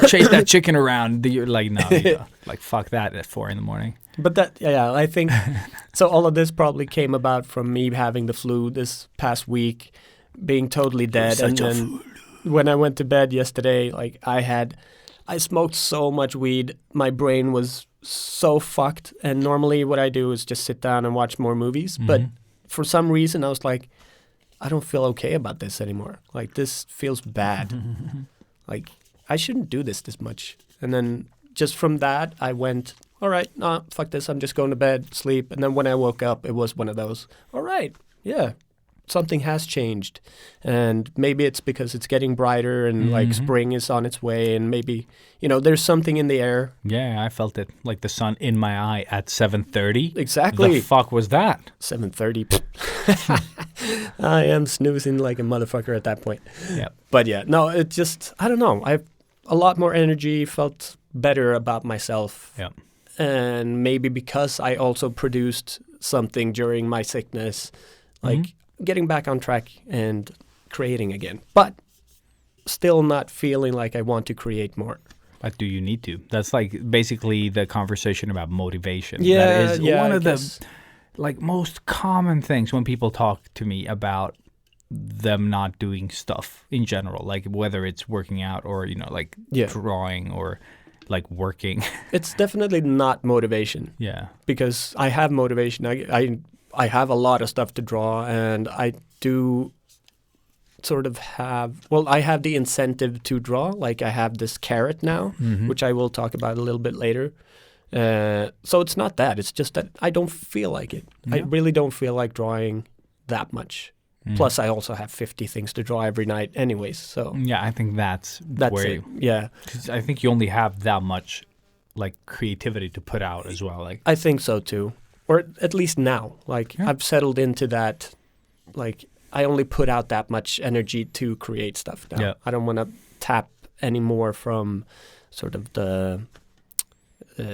chase that chicken around. You're like, no, like fuck that at 4 a.m. But that, I think so. All of this probably came about from me having the flu this past week, being totally dead, and then when I went to bed yesterday, like I smoked so much weed, my brain was so fucked. And normally what I do is just sit down and watch more movies. But for some reason, I was like, I don't feel okay about this anymore. Like, this feels bad. Like, I shouldn't do this much. And then just from that, I went, all right, no, fuck this. I'm just going to bed, sleep. And then when I woke up, it was one of those, all right, yeah, something has changed. And maybe it's because it's getting brighter and like spring is on its way. And maybe, there's something in the air. Yeah, I felt it. Like the sun in my eye at 7:30. Exactly. The fuck was that? 7:30. I am snoozing like a motherfucker at that point. Yeah. But yeah, no, it just, I don't know. I've a lot more energy, felt better about myself. Yeah. And maybe because I also produced something during my sickness, like getting back on track and creating again. But still not feeling like I want to create more. But do you need to? That's like basically the conversation about motivation. Yeah, that is one I of guess. the like most common things when people talk to me about them not doing stuff in general, like whether it's working out or like drawing or like working. It's definitely not motivation. Yeah, because I have motivation. I have a lot of stuff to draw, and I do sort of have, I have the incentive to draw. Like I have this carrot now, which I will talk about a little bit later. So it's not that. It's just that I don't feel like it. Yeah. I really don't feel like drawing that much. Plus, I also have 50 things to draw every night anyways. So yeah, I think that's where it. Yeah. 'Cause I think you only have that much like creativity to put out as well. Like I think so too. Or at least now. Like I've settled into that. Like I only put out that much energy to create stuff now. Yeah. I don't want to tap any more from sort of the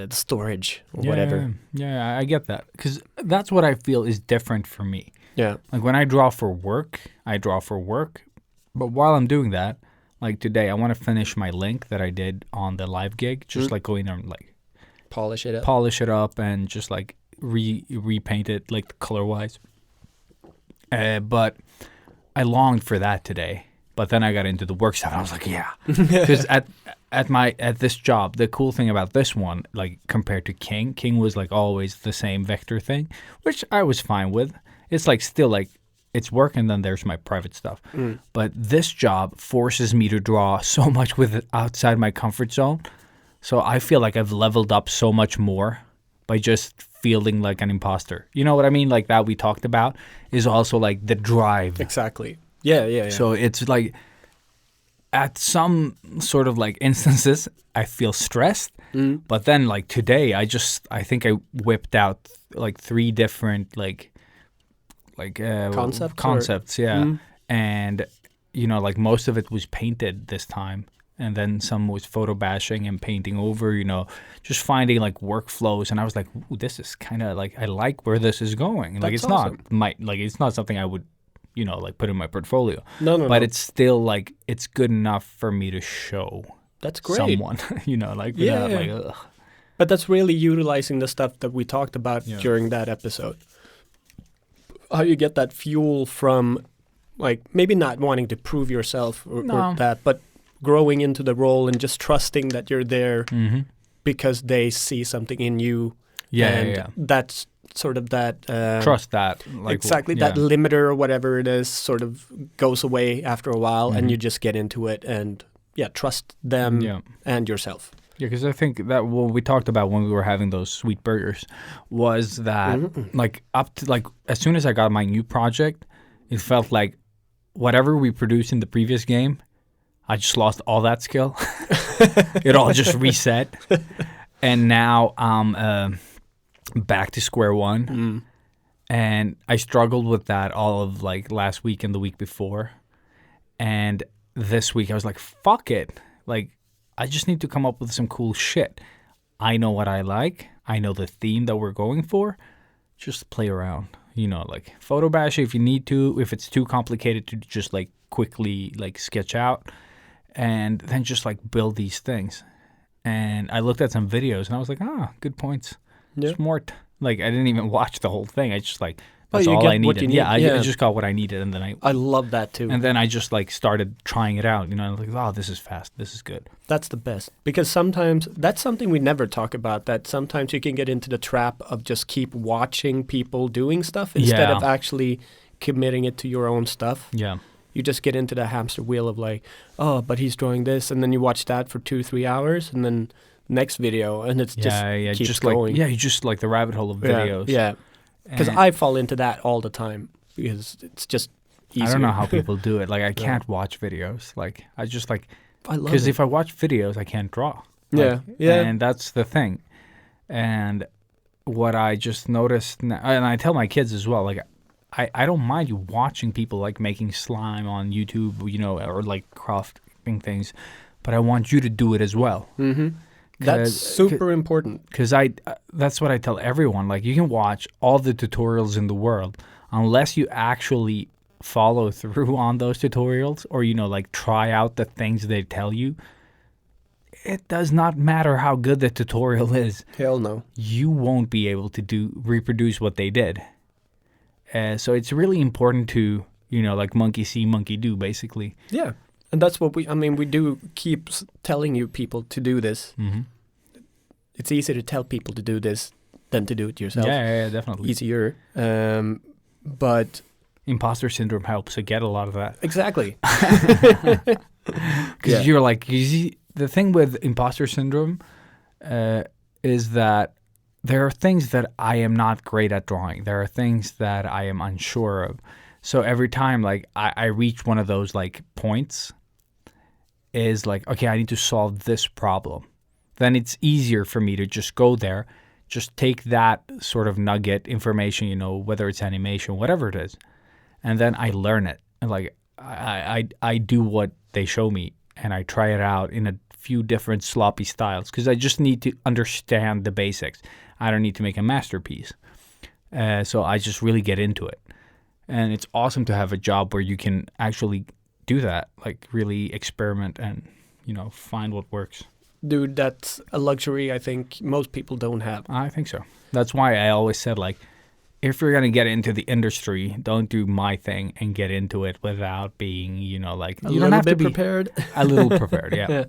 storage or whatever. Yeah, I get that. Because that's what I feel is different for me. Yeah. Like when I draw for work, I draw for work. But while I'm doing that, like today, I want to finish my link that I did on the live gig. Just like going there and like polish it up. polish it up, and just like repaint it like color wise. But I longed for that today. But then I got into the work stuff, and I was like, yeah, because at this job, the cool thing about this one, like compared to King was like always the same vector thing, which I was fine with. It's like still like it's work, and then there's my private stuff. But this job forces me to draw so much with it outside my comfort zone. So I feel like I've leveled up so much more by just feeling like an imposter. You know what I mean? Like that we talked about is also like the drive. Exactly. Yeah. So it's like at some sort of like instances I feel stressed, but then like today I think I whipped out like 3 different concepts, yeah. And you know, like most of it was painted this time, and then some was photo bashing and painting over, you know, just finding like workflows. And I was like, ooh, this is kind of like, I like where this is going. Like, That's it's awesome. it's not something I would, you know, like put in my portfolio. No. But it's still like, it's good enough for me to show That's great. someone, you know, like, without, like, ugh. But that's really utilizing the stuff that we talked about during that episode. How you get that fuel from, like, maybe not wanting to prove yourself or that, but growing into the role and just trusting that you're there because they see something in you. Yeah. That's sort of that... Trust that. Like, exactly. That limiter or whatever it is sort of goes away after a while, and you just get into it and, trust them and yourself. Yeah, because I think that what we talked about when we were having those sweet burgers was that, like, up to, like, as soon as I got my new project, it felt like whatever we produced in the previous game, I just lost all that skill. It all just reset. And now I'm back to square one. And I struggled with that all of, like, last week and the week before. And this week I was like, fuck it. Like, I just need to come up with some cool shit. I know what I like. I know the theme that we're going for. Just play around. You know, like photo bash if you need to. If it's too complicated to just like quickly like sketch out. And then just like build these things. And I looked at some videos and I was like, good points. Smart. Like I didn't even watch the whole thing. I just like, that's all I needed. I just got what I needed, and then I love that too. And then I just like started trying it out. You know, like, oh, this is fast. This is good. That's the best, because sometimes that's something we never talk about. That sometimes you can get into the trap of just keep watching people doing stuff instead of actually committing it to your own stuff. Yeah. You just get into the hamster wheel of like, oh, but he's drawing this, and then you watch that for 2-3 hours, and then next video, and it's keeps just going. Like, you just like the rabbit hole of videos. Yeah. Because I fall into that all the time because it's just easier. I don't know how people do it. Like, I can't watch videos. Like, I just like... I love it. Because if I watch videos, I can't draw. Like, and that's the thing. And what I just noticed... Now, and I tell my kids as well, like, I don't mind you watching people, like, making slime on YouTube, you know, or, like, crafting things. But I want you to do it as well. That's super important. Because that's what I tell everyone. Like, you can watch all the tutorials in the world. Unless you actually follow through on those tutorials or, you know, like try out the things they tell you, it does not matter how good the tutorial is. Hell no. You won't be able to reproduce what they did. So it's really important to, you know, like monkey see, monkey do, basically. Yeah. And that's what we do keep telling you people to do this. It's easier to tell people to do this than to do it yourself. Yeah, definitely. Easier. But imposter syndrome helps to get a lot of that. Exactly. Because you're like, you see, the thing with imposter syndrome is that there are things that I am not great at drawing. There are things that I am unsure of. So every time, like, I reach one of those, like, points is like, okay, I need to solve this problem. Then it's easier for me to just go there, just take that sort of nugget information, you know, whether it's animation, whatever it is, and then I learn it. And, like, I do what they show me, and I try it out in a few different sloppy styles because I just need to understand the basics. I don't need to make a masterpiece. So I just really get into it. And it's awesome to have a job where you can actually do that, like really experiment and, you know, find what works. dude, that's a luxury I think most people don't have. I think so. That's why I always said, like, if you're going to get into the industry, don't do my thing and get into it without being, you know, like, A you don't little have to bit be prepared. a little prepared, yeah. Yeah.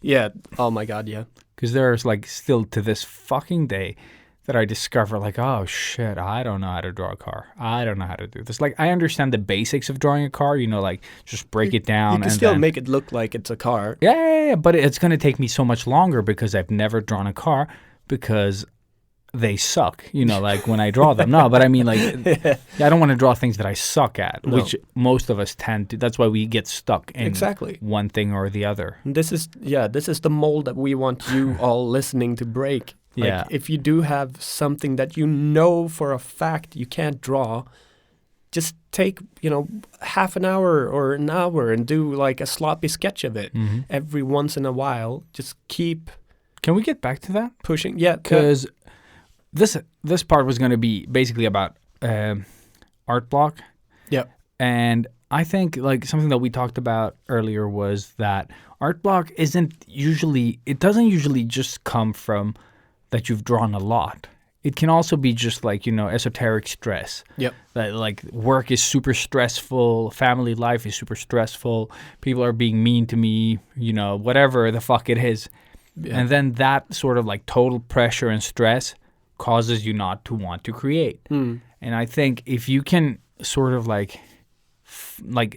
Yeah. Oh my God. Yeah. Because there's, like, still to this fucking day that I discover, like, oh, shit, I don't know how to draw a car. I don't know how to do this. Like, I understand the basics of drawing a car, you know, like, just break it down. You can and still then, make it look like it's a car. yeah, but it's going to take me so much longer because I've never drawn a car because they suck, you know, like when I draw them. No, but I mean, like, I don't want to draw things that I suck at, No. which most of us tend to. That's why we get stuck in Exactly. one thing or the other. This is the mold that we want you all listening to break. Like, Yeah. if you do have something that you know for a fact you can't draw, just take, you know, half an hour or an hour and do like a sloppy sketch of it every once in a while. Just keep Can we get back to that? pushing. Yeah. Because this part was going to be basically about Artblock. Yeah. And I think like something that we talked about earlier was that Artblock doesn't usually just come from that you've drawn a lot. It can also be just like, you know, esoteric stress. Yep. That like work is super stressful, family life is super stressful, people are being mean to me, you know, whatever the fuck it is. Yeah. And then that sort of like total pressure and stress causes you not to want to create. And I think if you can sort of like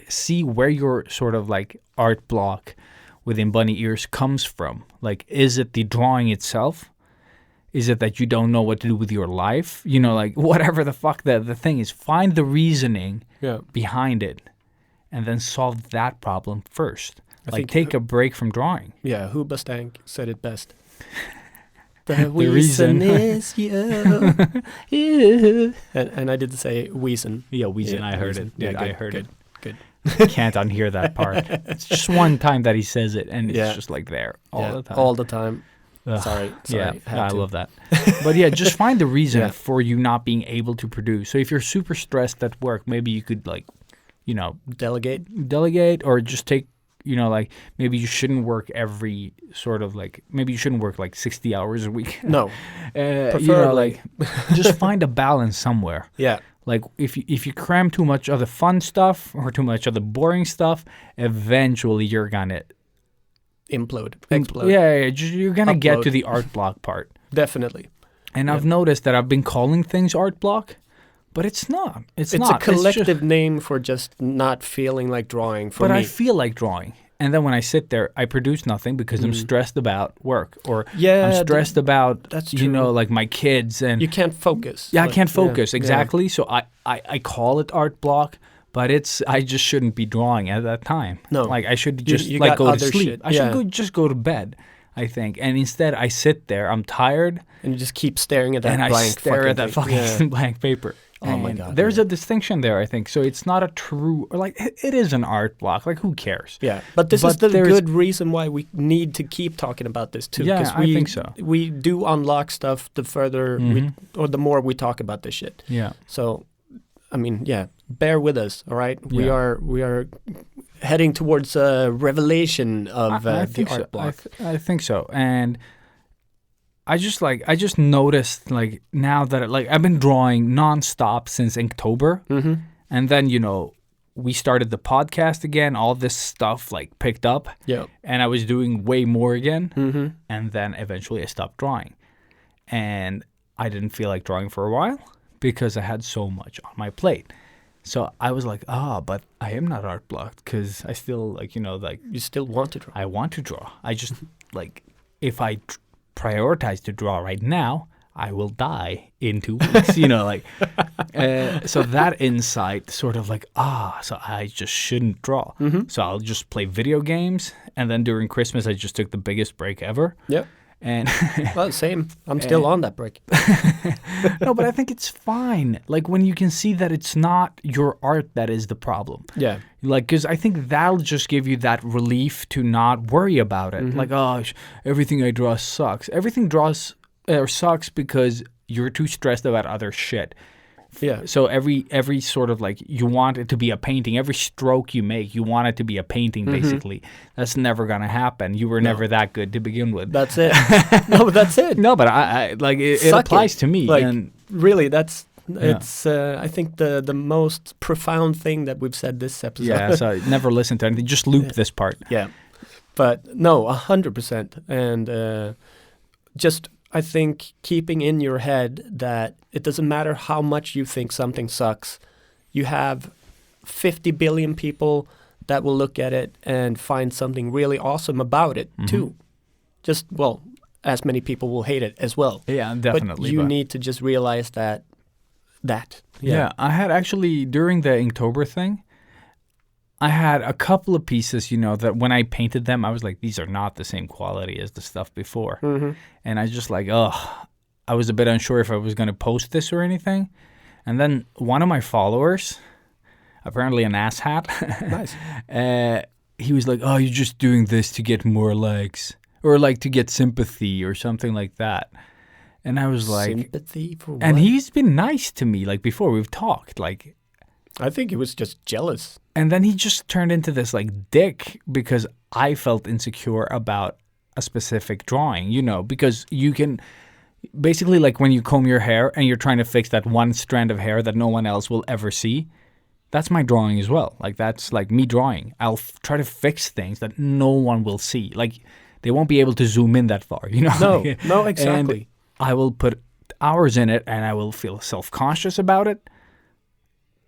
see where your sort of like art block within bunny ears comes from, like, is it the drawing itself? Is it that you don't know what to do with your life? You know, like whatever the fuck the thing is, find the reasoning behind it and then solve that problem first. I Like think take a break from drawing. Yeah, Hoobastank said it best. The reason. reason is you. And I didn't say Weason. Yeah, Weezen, I heard Weason. it. Dude, Yeah, I good, heard good, it. Good. Can't unhear that part. It's just one time that he says it and it's Yeah. just like there all the time. All the time. Ugh. Sorry. Yeah, had I to. love that. But yeah, just find the reason Yeah. for you not being able to produce. So if you're super stressed at work, maybe you could like, you know, delegate or just take, you know, like maybe you shouldn't work maybe you shouldn't work like 60 hours a week. No. You know, like just find a balance somewhere. Yeah. Like if you cram too much of the fun stuff or too much of the boring stuff, eventually you're gonna Explode. Yeah, you're gonna get Upload. to the art block part. Definitely. And I've noticed that I've been calling things art block, but it's not. It's not. a It's collective just- name for just not feeling like drawing for but me. I feel like drawing. And then when I sit there, I produce nothing because I'm stressed about work or Yeah, I'm stressed about, that's you know, true. like my kids and You can't focus. yeah, I Like, can't focus. yeah, Exactly. So I call it art block, but I just shouldn't be drawing at that time. No. Like I should just you like got go to other sleep. shit. I should Yeah. just go to bed, I think. And instead I sit there, I'm tired, And you just keep staring at that and I blank stare at that thing. fucking Yeah. blank paper. Oh my And God, There's yeah. a distinction there, I think. So it's not a true, or like it is an art block. Like who cares? Yeah, but this is But the there's- good reason why we need to keep talking about this too. Yeah, 'cause I think so. We do unlock stuff the further or the more we talk about this shit. Yeah. So, I mean, yeah, bear with us, all right? Yeah. We are heading towards a revelation of I the think so. art block. I think so. And I just noticed like now that like I've been drawing nonstop since October, and then you know we started the podcast again. All this stuff like picked up, Yeah. and I was doing way more again, and then eventually I stopped drawing, and I didn't feel like drawing for a while because I had so much on my plate. So I was like, but I am not art blocked because I still like, you know, like You still want to draw. I want to draw. I just like if I prioritize to draw right now, I will die in 2 weeks. You know, like so that insight sort of like so I just shouldn't draw. So I'll just play video games, and then during Christmas I just took the biggest break ever. Yeah. And Well, same. I'm still on that break. no, but I think it's fine. Like when you can see that it's not your art that is the problem. Yeah. Like, because I think that'll just give you that relief to not worry about it. Like, everything I draw sucks. Everything sucks because you're too stressed about other shit. Yeah. So every sort of like, you want it to be a painting. Every stroke you make, you want it to be a painting, basically. That's never going to happen. You were never that good to begin with. That's it. No, that's it. No, but I like, it applies to me. Like, and really, that's... It's, I think, the most profound thing that we've said this episode. yeah, so never listen to anything. Just loop this part. Yeah. But no, 100%. And just, I think, keeping in your head that it doesn't matter how much you think something sucks. You have 50 billion people that will look at it and find something really awesome about it, too. Just, well, as many people will hate it as well. Yeah, definitely. But you need to just realize that. Yeah, I had actually, during the Inktober thing, I had a couple of pieces, that when I painted them, I was like, these are not the same quality as the stuff before. And I just like, I was a bit unsure if I was going to post this or anything. And then one of my followers, apparently an asshat, nice. He was like, oh, you're just doing this to get more likes or like to get sympathy or something like that. And I was like... Sympathy for what? And he's been nice to me, like, before we've talked, like... I think he was just jealous. And then he just turned into this, like, dick because I felt insecure about a specific drawing, because you can... Basically, like, when you comb your hair and you're trying to fix that one strand of hair that no one else will ever see, that's my drawing as well. Like, that's, like, me drawing. I'll try to fix things that no one will see. Like, they won't be able to zoom in that far, No, exactly. And I will put hours in it and I will feel self-conscious about it.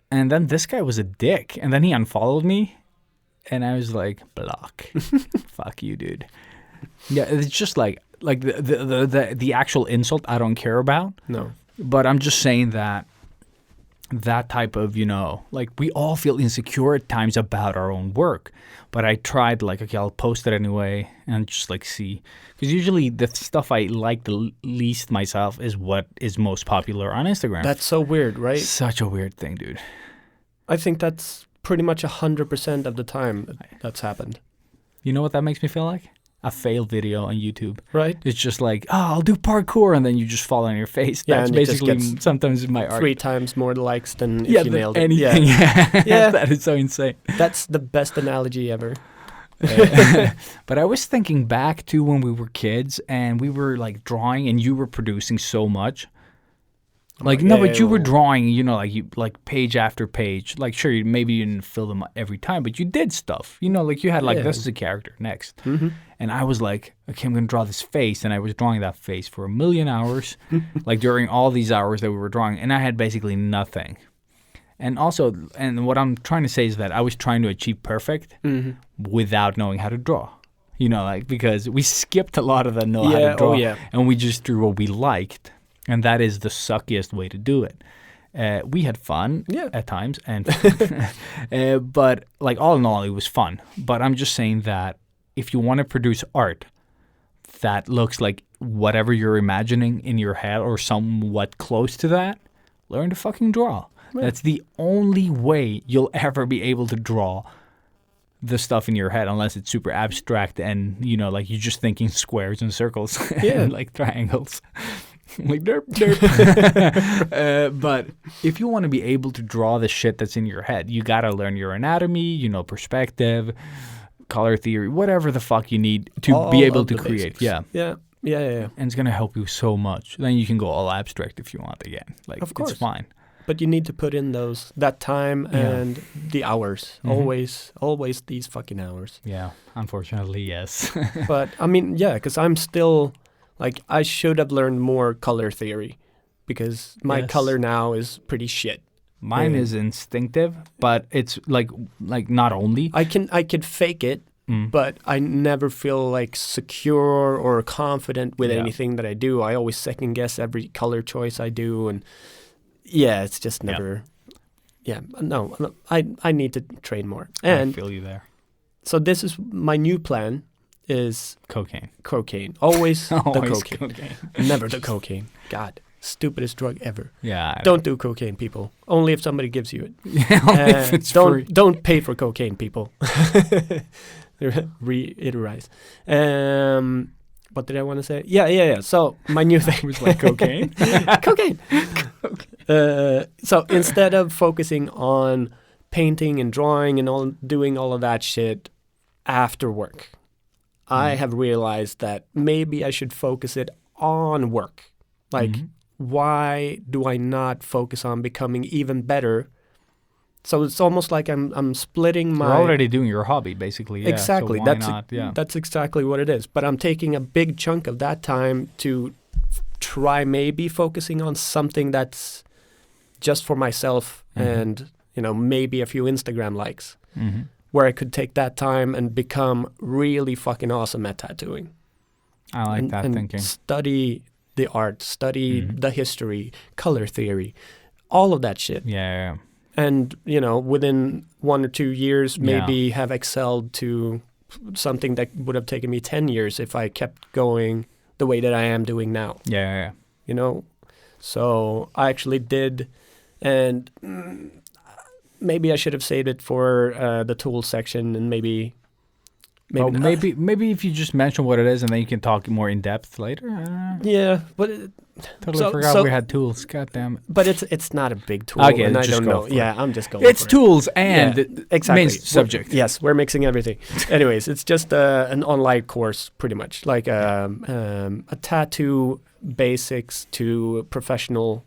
And then this guy was a dick. And then he unfollowed me. And I was like, block. Fuck you, dude. Yeah, it's just like the actual insult I don't care about. No. But I'm just saying that type of, like we all feel insecure at times about our own work. But I tried like, okay, I'll post it anyway and just like see. Because usually the stuff I like the least myself is what is most popular on Instagram. That's so weird, right? Such a weird thing, dude. I think that's pretty much 100% of the time that's happened. You know what that makes me feel like? A fail video on YouTube. Right. It's just like, I'll do parkour, and then you just fall on your face. Yeah, That's and it just basically gets sometimes my art. 3 times more likes than if you nailed it. Anything. Yeah. Yeah. That is so insane. That's the best analogy ever. But I was thinking back to when we were kids and we were like drawing and you were producing so much. Like, but you were drawing, like page after page. Like, sure, maybe you didn't fill them every time, but you did stuff. Like you had like, this is a character, next. Mm-hmm. And I was like, okay, I'm going to draw this face. And I was drawing that face for 1,000,000 hours, like during all these hours that we were drawing. And I had basically nothing. And also, and what I'm trying to say is that I was trying to achieve perfect without knowing how to draw. Because we skipped a lot of the how to draw. And we just drew what we liked. And that is the suckiest way to do it. We had fun at times, and but like all in all, it was fun. But I'm just saying that if you want to produce art that looks like whatever you're imagining in your head or somewhat close to that, learn to fucking draw. Right. That's the only way you'll ever be able to draw the stuff in your head, unless it's super abstract and like you're just thinking squares and circles and like triangles. Like derp. But if you want to be able to draw the shit that's in your head, you got to learn your anatomy, perspective, color theory, whatever the fuck you need to be able to create. Basics. Yeah. And it's going to help you so much. Then you can go all abstract if you want again. Like, of course. It's fine. But you need to put in that time and the hours. Always these fucking hours. Yeah, unfortunately, yes. But I mean, because I'm still... Like, I should have learned more color theory because my color now is pretty shit. Mine is instinctive, but it's like not only. I could fake it, but I never feel like secure or confident with anything that I do. I always second guess every color choice I do, and it's just never. No, I need to train more. And I feel you there. So this is my new plan. Is cocaine. Always the cocaine. Never the cocaine. God, stupidest drug ever. Yeah. Don't do cocaine, people. Only if somebody gives you it. If it's free. Don't pay for cocaine, people. Reiterate. What did I want to say? Yeah. So my new thing was like cocaine. Cocaine. So instead of focusing on painting and drawing and doing all of that shit after work, I have realized that maybe I should focus it on work. Like, why do I not focus on becoming even better? So it's almost like I'm splitting my... You're already doing your hobby, basically. Yeah, Exactly. So why not? Yeah. That's exactly what it is. But I'm taking a big chunk of that time to try maybe focusing on something that's just for myself and, maybe a few Instagram likes, where I could take that time and become really fucking awesome at tattooing. I like that and thinking. Study the art, study the history, color theory, all of that shit. Yeah. And, within 1 or 2 years, maybe have excelled to something that would have taken me 10 years if I kept going the way that I am doing now. Yeah. So I actually did, and maybe I should have saved it for the tools section, and maybe if you just mention what it is and then you can talk more in depth later. I don't know. Yeah, but Totally forgot we had tools. God damn it. But it's not a big tool. Okay, and I just don't go know. for it. Yeah, I'm just going. It's for tools and exactly. main subject. Yes, we're mixing everything. Anyways, it's just an online course, pretty much like a tattoo basics to professional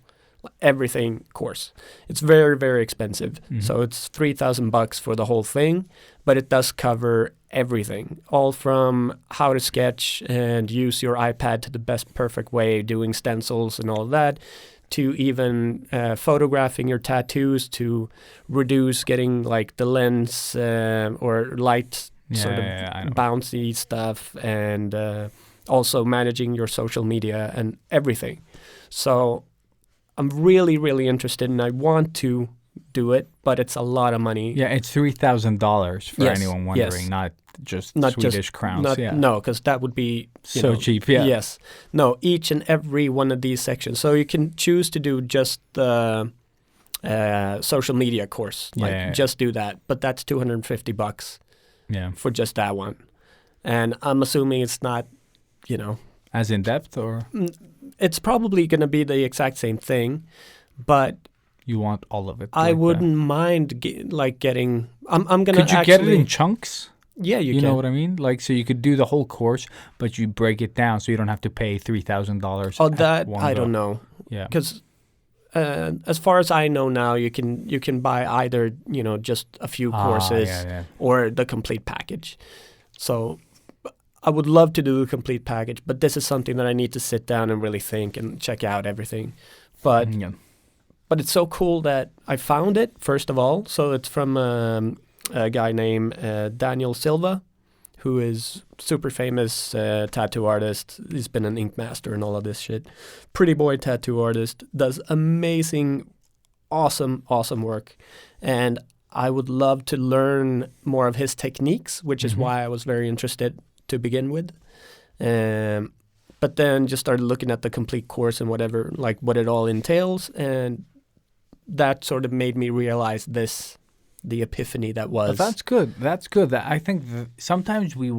everything course. It's very, very expensive. So it's $3,000 for the whole thing, but it does cover everything, all from how to sketch and use your iPad to the best perfect way, doing stencils and all of that, to even photographing your tattoos to reduce getting like the lens or light bouncy stuff, and also managing your social media and everything. So I'm really, really interested, and I want to do it, but it's a lot of money. Yeah, it's $3,000 for anyone wondering, not just Swedish crowns. No, because that would be so cheap. Yeah. Yes. No, each and every one of these sections. So you can choose to do just the social media course, just do that, but that's $250. Yeah. For just that one, and I'm assuming it's not, as in depth, or it's probably going to be the exact same thing, but you want all of it. I wouldn't mind getting. I'm going to. Could you get it in chunks? Yeah, you can. You know what I mean? Like, so you could do the whole course, but you break it down so you don't have to pay $3,000. Oh, that I don't know. Yeah. Because as far as I know now, you can buy either just a few courses or the complete package. So I would love to do the complete package, but this is something that I need to sit down and really think and check out everything. But it's so cool that I found it, first of all. So it's from a guy named Daniel Silva, who is super famous tattoo artist. He's been an ink master and all of this shit. Pretty boy tattoo artist, does amazing, awesome work. And I would love to learn more of his techniques, which is why I was very interested to begin with. But then just started looking at the complete course and whatever, like what it all entails. And that sort of made me realize the epiphany that was. But that's good. That's good. I think sometimes we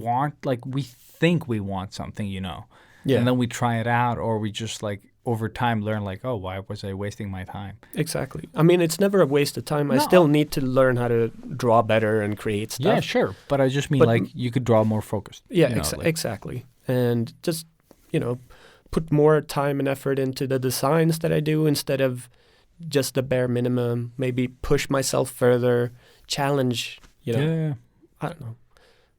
think we want something, and then we try it out, or we just over time learn oh, why was I wasting my time? Exactly. I mean, it's never a waste of time. I still need to learn how to draw better and create stuff. Yeah, sure. But I just mean you could draw more focused. Yeah, exactly. And just, put more time and effort into the designs that I do instead of just the bare minimum, maybe push myself further, challenge, Yeah. I don't know.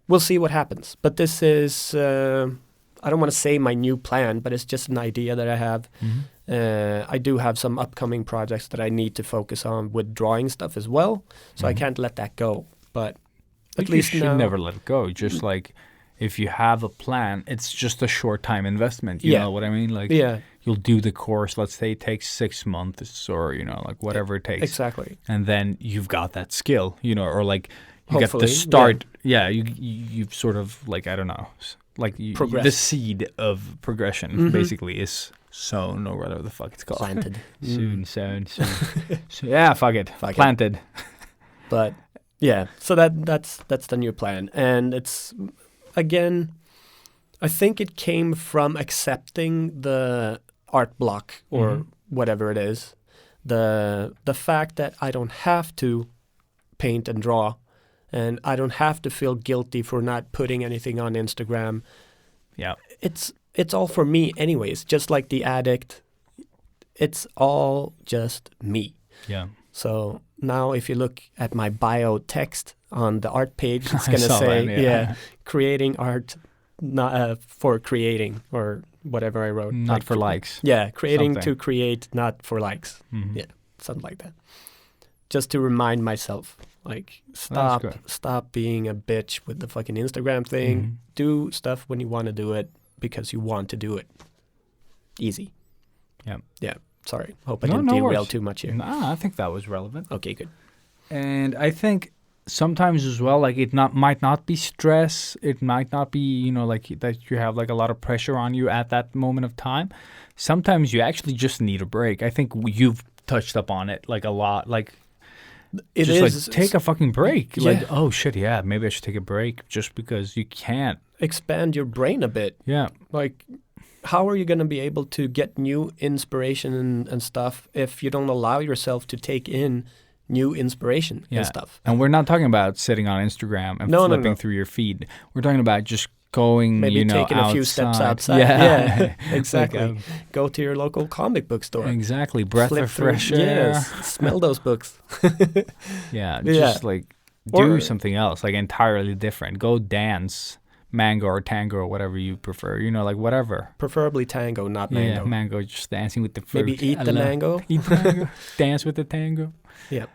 We'll see what happens. But this is, I don't want to say my new plan, but it's just an idea that I have. I do have some upcoming projects that I need to focus on with drawing stuff as well. So I can't let that go. But at least you should never let it go. Just if you have a plan, it's just a short time investment. You know what I mean? You'll do the course. Let's say it takes 6 months or, whatever it takes. Exactly. And then you've got that skill, or you get Hopefully, the start. Yeah, you've sort of I don't know, the seed of progression basically is sown, or whatever the fuck it's called. Planted. soon. So, yeah, fuck it. Planted. But yeah, so that's the new plan. And it's, again, I think it came from accepting the Artblock or whatever it is, the fact that I don't have to paint and draw, and I don't have to feel guilty for not putting anything on Instagram. Yeah. It's all for me anyways, just like the addict. It's all just me. Yeah. So now if you look at my bio text on the art page, it's I going to saw say, that, creating art not for creating, or whatever I wrote. Not for likes. Yeah, creating Something. to create, not for likes. Mhm. Yeah, something like that. Just to remind myself, like, good. stop being a bitch with the fucking Instagram thing. Mhm. Do stuff when you want to do it because you want to do it. Easy. Yeah. Yeah. Sorry. Hope I No, didn't no derail worries. too much here. Nah, I think that was relevant. Okay, good. And I think sometimes as well, like it might not be stress. It might not be, like that you have like a lot of pressure on you at that moment of time. Sometimes you actually just need a break. I think you've touched up on it like a lot. Like It just is like take a fucking break. Yeah. Like, oh shit, yeah, maybe I should take a break just because you can't. expand your brain a bit. Yeah. Like, how are you going to be able to get new inspiration and stuff if you don't allow yourself to take in new inspiration Yeah. and stuff? And we're not talking about sitting on Instagram and No, no, flipping no. through your feed. We're talking about just going, Maybe taking outside. a few steps outside. Yeah, exactly. Like, Go to your local comic book store. exactly. Breath Flip of through- fresh air. Yes, smell those books. Yeah, Yeah. just like do Or- something else, like entirely different. Go dance, mango or tango or whatever you prefer. Like whatever. Preferably tango, not mango. Yeah, mango. Just dancing with the fruit. Maybe eat I the love- mango. Eat the mango. Dance with the tango. Yeah.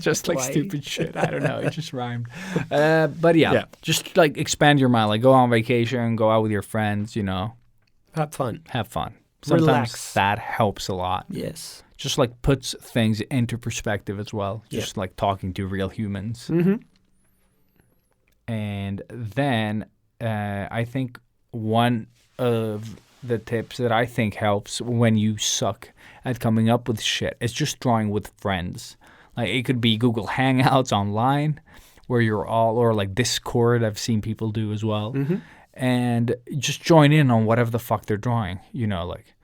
Just like Why? stupid shit. I don't know. It just rhymed. But yeah, Yeah. just like expand your mind. Like go on vacation, go out with your friends. Have fun. Have fun. Sometimes Relax. that helps a lot. Yes. Just like puts things into perspective as well. Yeah. Just like talking to real humans. Mm-hmm. And then I think one of the tips that I think helps when you suck at coming up with shit is just drawing with friends. Like it could be Google Hangouts online where you're all, or like Discord, I've seen people do as well. Mm-hmm. And just join in on whatever the fuck they're drawing, like.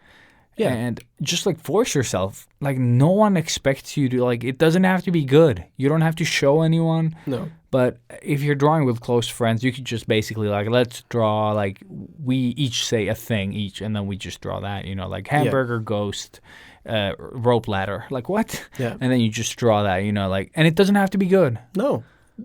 Yeah. And just like force yourself. Like no one expects you to, like, it doesn't have to be good. You don't have to show anyone. No. But if you're drawing with close friends, you could just basically like, let's draw, like we each say a thing each, and then we just draw that, like hamburger, ghost, rope ladder. Like what? Yeah. And then you just draw that, like, and it doesn't have to be good. No.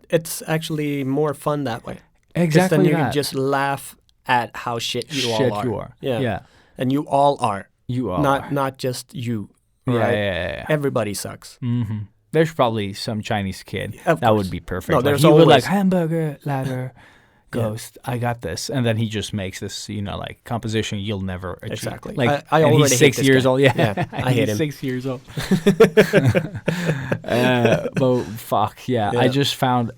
It's actually more fun that way. 'Cause Exactly then you that. can just laugh at how shit you Shit all are. you are. Yeah. Yeah. And you all are. You are. Not just you. Yeah, Right? yeah. Everybody sucks. Mm-hmm. There's probably some Chinese kid Of that course. would be perfect. No, Like, there's he would like always- hamburger, ladder, ghost. I got this, and then he just makes this, like composition you'll never achieve. Exactly. Like I and already he's hate 6 this years guy. old. Yeah, Yeah, I hate he's him. 6 years old. But fuck yeah. I Yeah. just found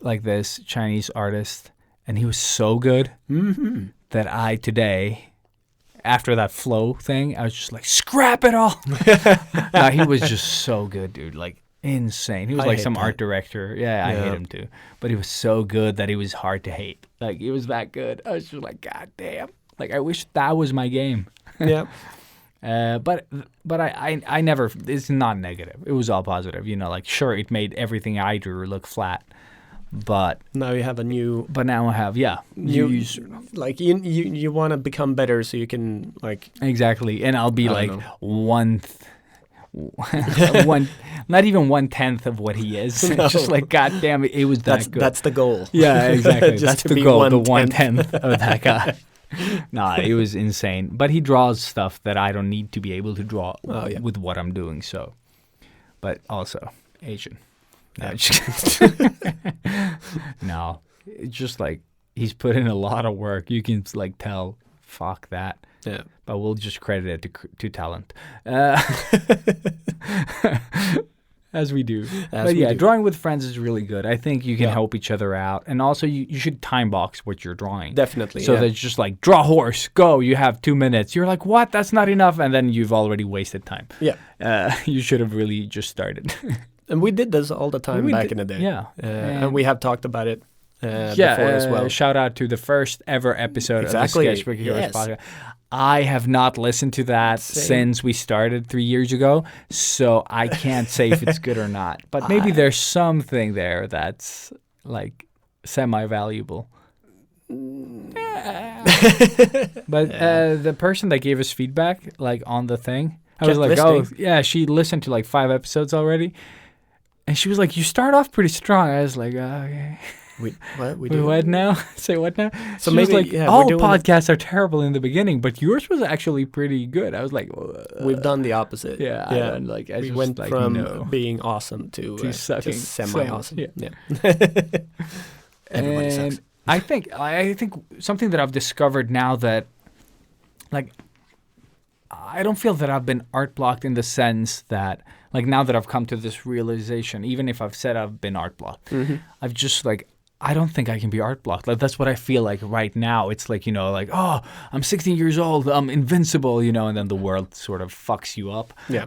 like this Chinese artist, and he was so good that I today. After that flow thing, I was just like, scrap it all. No, he was just so good, dude. Like, insane. He was I like hate some that. art director. Yeah, I Yeah. hate him too. But he was so good that he was hard to hate. Like, he was that good. I was just like, God damn. Like, I wish that was my game. Yeah. But I never, it's not negative. It was all positive. Like, sure, it made everything I drew look flat. But Now you have a new now I have, yeah. you use- like you want to become better so you can like Exactly. And I'll be I like don't one, not even 1/10 of what he is. No. Just like, God damn it, it was that good. that's the goal. Yeah, exactly. Just That's to the be goal, the 1/10. 1/10 of that guy. Nah, it was insane. But he draws stuff that I don't need to be able to draw Oh, yeah. with what I'm doing. So, but also Asian. No, Yeah. just no, it's just like he's put in a lot of work. You can like tell. Fuck that. Yeah. But we'll just credit it to talent, as we do. But we yeah, do. drawing with friends is really good. I think you can Yeah. help each other out, and also you should time box what you're drawing. Definitely. So yeah. that's just like draw horse, go. You have 2 minutes. You're like, what? That's not enough, and then you've already wasted time. Yeah. You should have really just started. And we did this all the time We back did- in the day. yeah. And we have talked about it before as well. Shout out to the first ever episode Exactly, of the Sketchbook Heroes yes. podcast. I have not listened to that Same. since we started 3 years ago, so I can't say if it's good or not. But maybe there's something there that's like semi-valuable. But the person that gave us feedback, like on the thing, I was Kept like, listening. oh yeah, she listened to like 5 episodes already, and she was like, you start off pretty strong. I was like, oh, okay. What? We Wait, what now? Say what now? So She was maybe, like, yeah, all we're doing podcasts are terrible in the beginning, but yours was actually pretty good. I was like, We've done the opposite. yeah, I don't, like I we just went like from no. being awesome to sucking just semi-awesome. so much, Everybody And sucks. I think something that I've discovered now that, like, I don't feel that I've been art blocked in the sense that, like, now that I've come to this realization, even if I've said I've been art blocked, I've just like, I don't think I can be art blocked. Like, that's what I feel like right now. It's like, you know, like, oh, I'm 16 years old, I'm invincible, you know, and then the world sort of fucks you up. Yeah.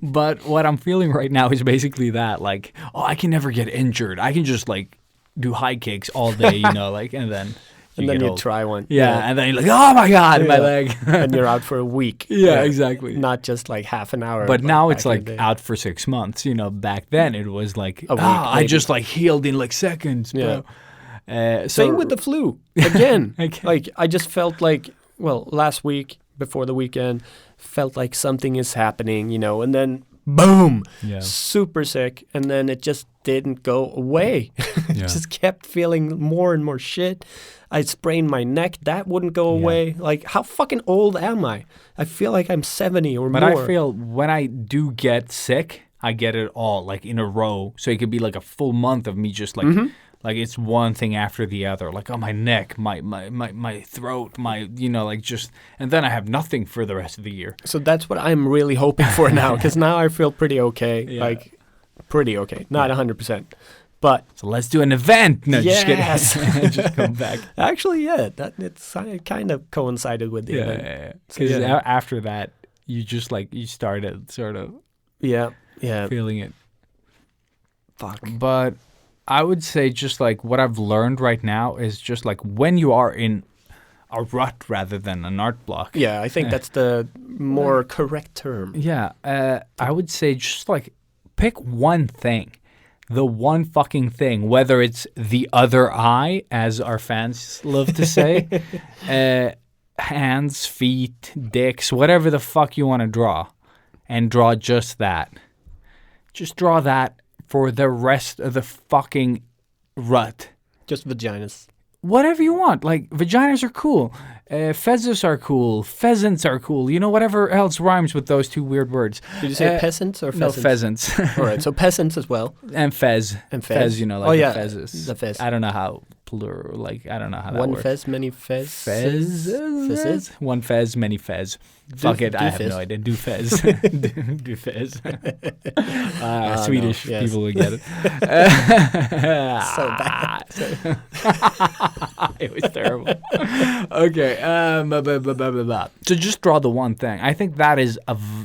But what I'm feeling right now is basically that, like, oh, I can never get injured. I can just like do high kicks all day, you know, like, and then And then get you old. try one. Yeah, and then you're like, oh my god, my Yeah. leg. And you're out for a week. Yeah, exactly. Not just like half an hour. But now it's back in like the day. out for 6 months. You know, back then it was like, A week, I maybe. just like healed in like seconds, bro. So Same with the flu. Again. Okay. Like I just felt like, well, last week before the weekend, felt like something is happening, you know, and then boom, Yeah. super sick, and then it just didn't go away. Yeah. Just kept feeling more and more shit. I sprained my neck. That wouldn't go away. Like, how fucking old am I? I feel like I'm 70 or But more. I feel when I do get sick, I get it all like in a row. So it could be like a full month of me just like, like it's one thing after the other. Like, oh, my neck, my throat, you know, like just, and then I have nothing for the rest of the year. So that's what I'm really hoping for now, because now I feel pretty okay. Yeah. Like, pretty okay. Not 100%. But So let's do an event. No, Yes. just kidding. Just come back. actually, yeah, it kind of coincided with the event. Yeah. So, Because yeah. after that, you just like, you started sort of Yeah. feeling it. Fuck. But I would say just like what I've learned right now is just like when you are in a rut rather than an art block. Yeah, I think that's the more correct term. Yeah. I would say just like pick one thing. The one fucking thing, whether it's the other eye, as our fans love to say, hands, feet, dicks, whatever the fuck you want to draw, and draw just that. Just draw that for the rest of the fucking rut. Just vaginas. Whatever you want. Like, vaginas are cool. Fezzes are cool. Pheasants are cool. You know, whatever else rhymes with those two weird words. Did you say peasants or No, pheasants? pheasants. All right, so peasants as well. And fez. And fez. You know, like Oh, the yeah, fezzes. the fez. I don't know how plural, like, I don't know how that One works. fez, many fez. Fez? One fez, many fez. Fuck it, do I have fez. no idea. Do fez. do fez. Swedish no, yes. people will get it. So bad. It was terrible. Okay. Blah, blah, blah. So just draw the one thing. I think that is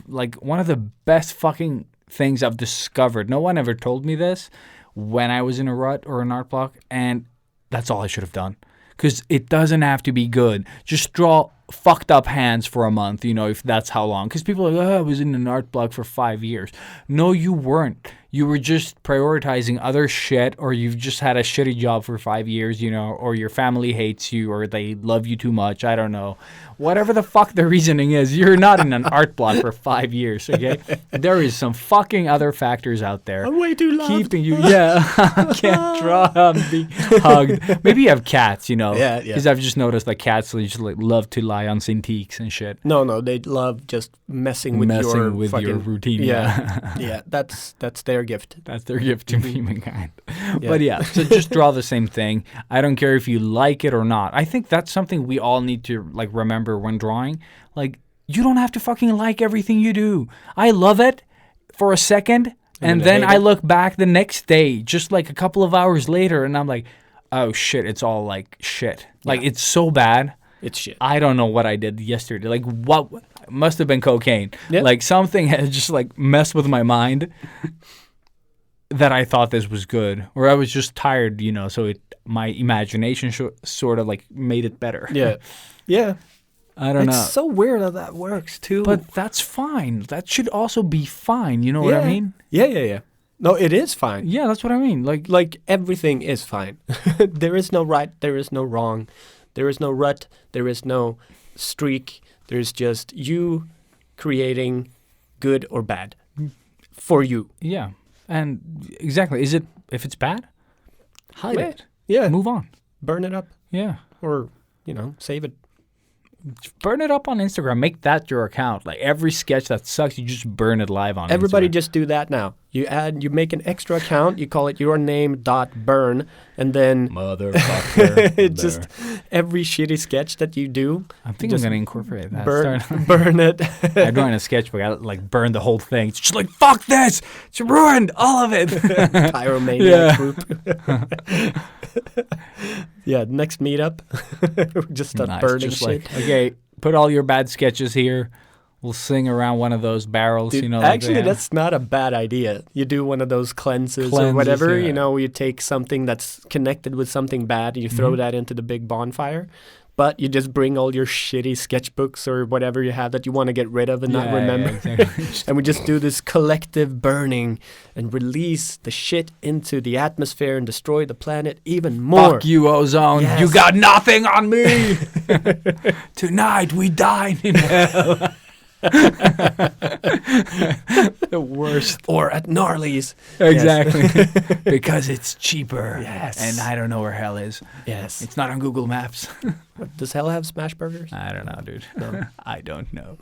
like one of the best fucking things I've discovered. No one ever told me this when I was in a rut or an art block, and that's all I should have done. Because it doesn't have to be good. Just draw fucked up hands for a month, you know, if that's how long. Because people are like, oh, I was in an art block for 5 years. No, you weren't. You were just prioritizing other shit, or you've just had a shitty job for 5 years, you know, or your family hates you, or they love you too much. I don't know. Whatever the fuck the reasoning is, you're not in an art block for 5 years, okay? There is some fucking other factors out there. I'm way too loved. Keeping you, I can't draw and be hugged. Maybe you have cats, you know. Yeah. Because I've just noticed like cats just like love to lie on Cintiqs and shit. No, they love just messing with your fucking routine. Yeah, yeah, that's their gift. That's their gift to humankind. Yeah. But yeah, so just draw the same thing. I don't care if you like it or not. I think that's something we all need to like remember when drawing. Like, you don't have to fucking like everything you do. I love it for a second, and then hate I it. look back the next day, just like a couple of hours later, and I'm like, oh shit, it's all like shit. Like, it's so bad. It's shit. I don't know what I did yesterday. Like, what must have been cocaine. Yeah. Like, something had just like messed with my mind that I thought this was good, or I was just tired, you know. So my imagination sort of like made it better. Yeah. I don't know. It's so weird how that works too. But that's fine. That should also be fine. You know what I mean? Yeah. No, it is fine. Yeah, that's what I mean. Like everything is fine. There is no right, there is no wrong, there is no rut, there is no streak. There's just you creating good or bad for you. Yeah. And exactly. If it's bad, hide it. Yeah. Move on. Burn it up Yeah. or, save it. Burn it up on Instagram. Make that your account. Like every sketch that sucks, you just burn it live on Everybody Instagram. just do that now. You make an extra account, you call it yourname.burn, and then Motherfucker. just every shitty sketch that you do, I think I'm just going to incorporate that. burn it. I draw in a sketchbook. I burn the whole thing. It's just like, fuck this. It's ruined. All of it. Pyromaniac group. Yeah, next meetup, just start Nice. burning Just shit. okay, put all your bad sketches here. We'll sing around one of those barrels. Dude, like actually, they have. that's not a bad idea. You do one of those cleanses or Cleanses, whatever, yeah. you take something that's connected with something bad and you throw that into the big bonfire. But you just bring all your shitty sketchbooks or whatever you have that you want to get rid of and not remember. Yeah, exactly. And we just do this collective burning and release the shit into the atmosphere and destroy the planet even more. Fuck you, ozone. Yes. You got nothing on me. Tonight we dine in hell. The worst. Or at Gnarly's. Exactly. Because it's cheaper. Yes. And I don't know where hell is. Yes. It's not on Google Maps. Does hell have smash burgers? I don't know, dude. No. I don't know.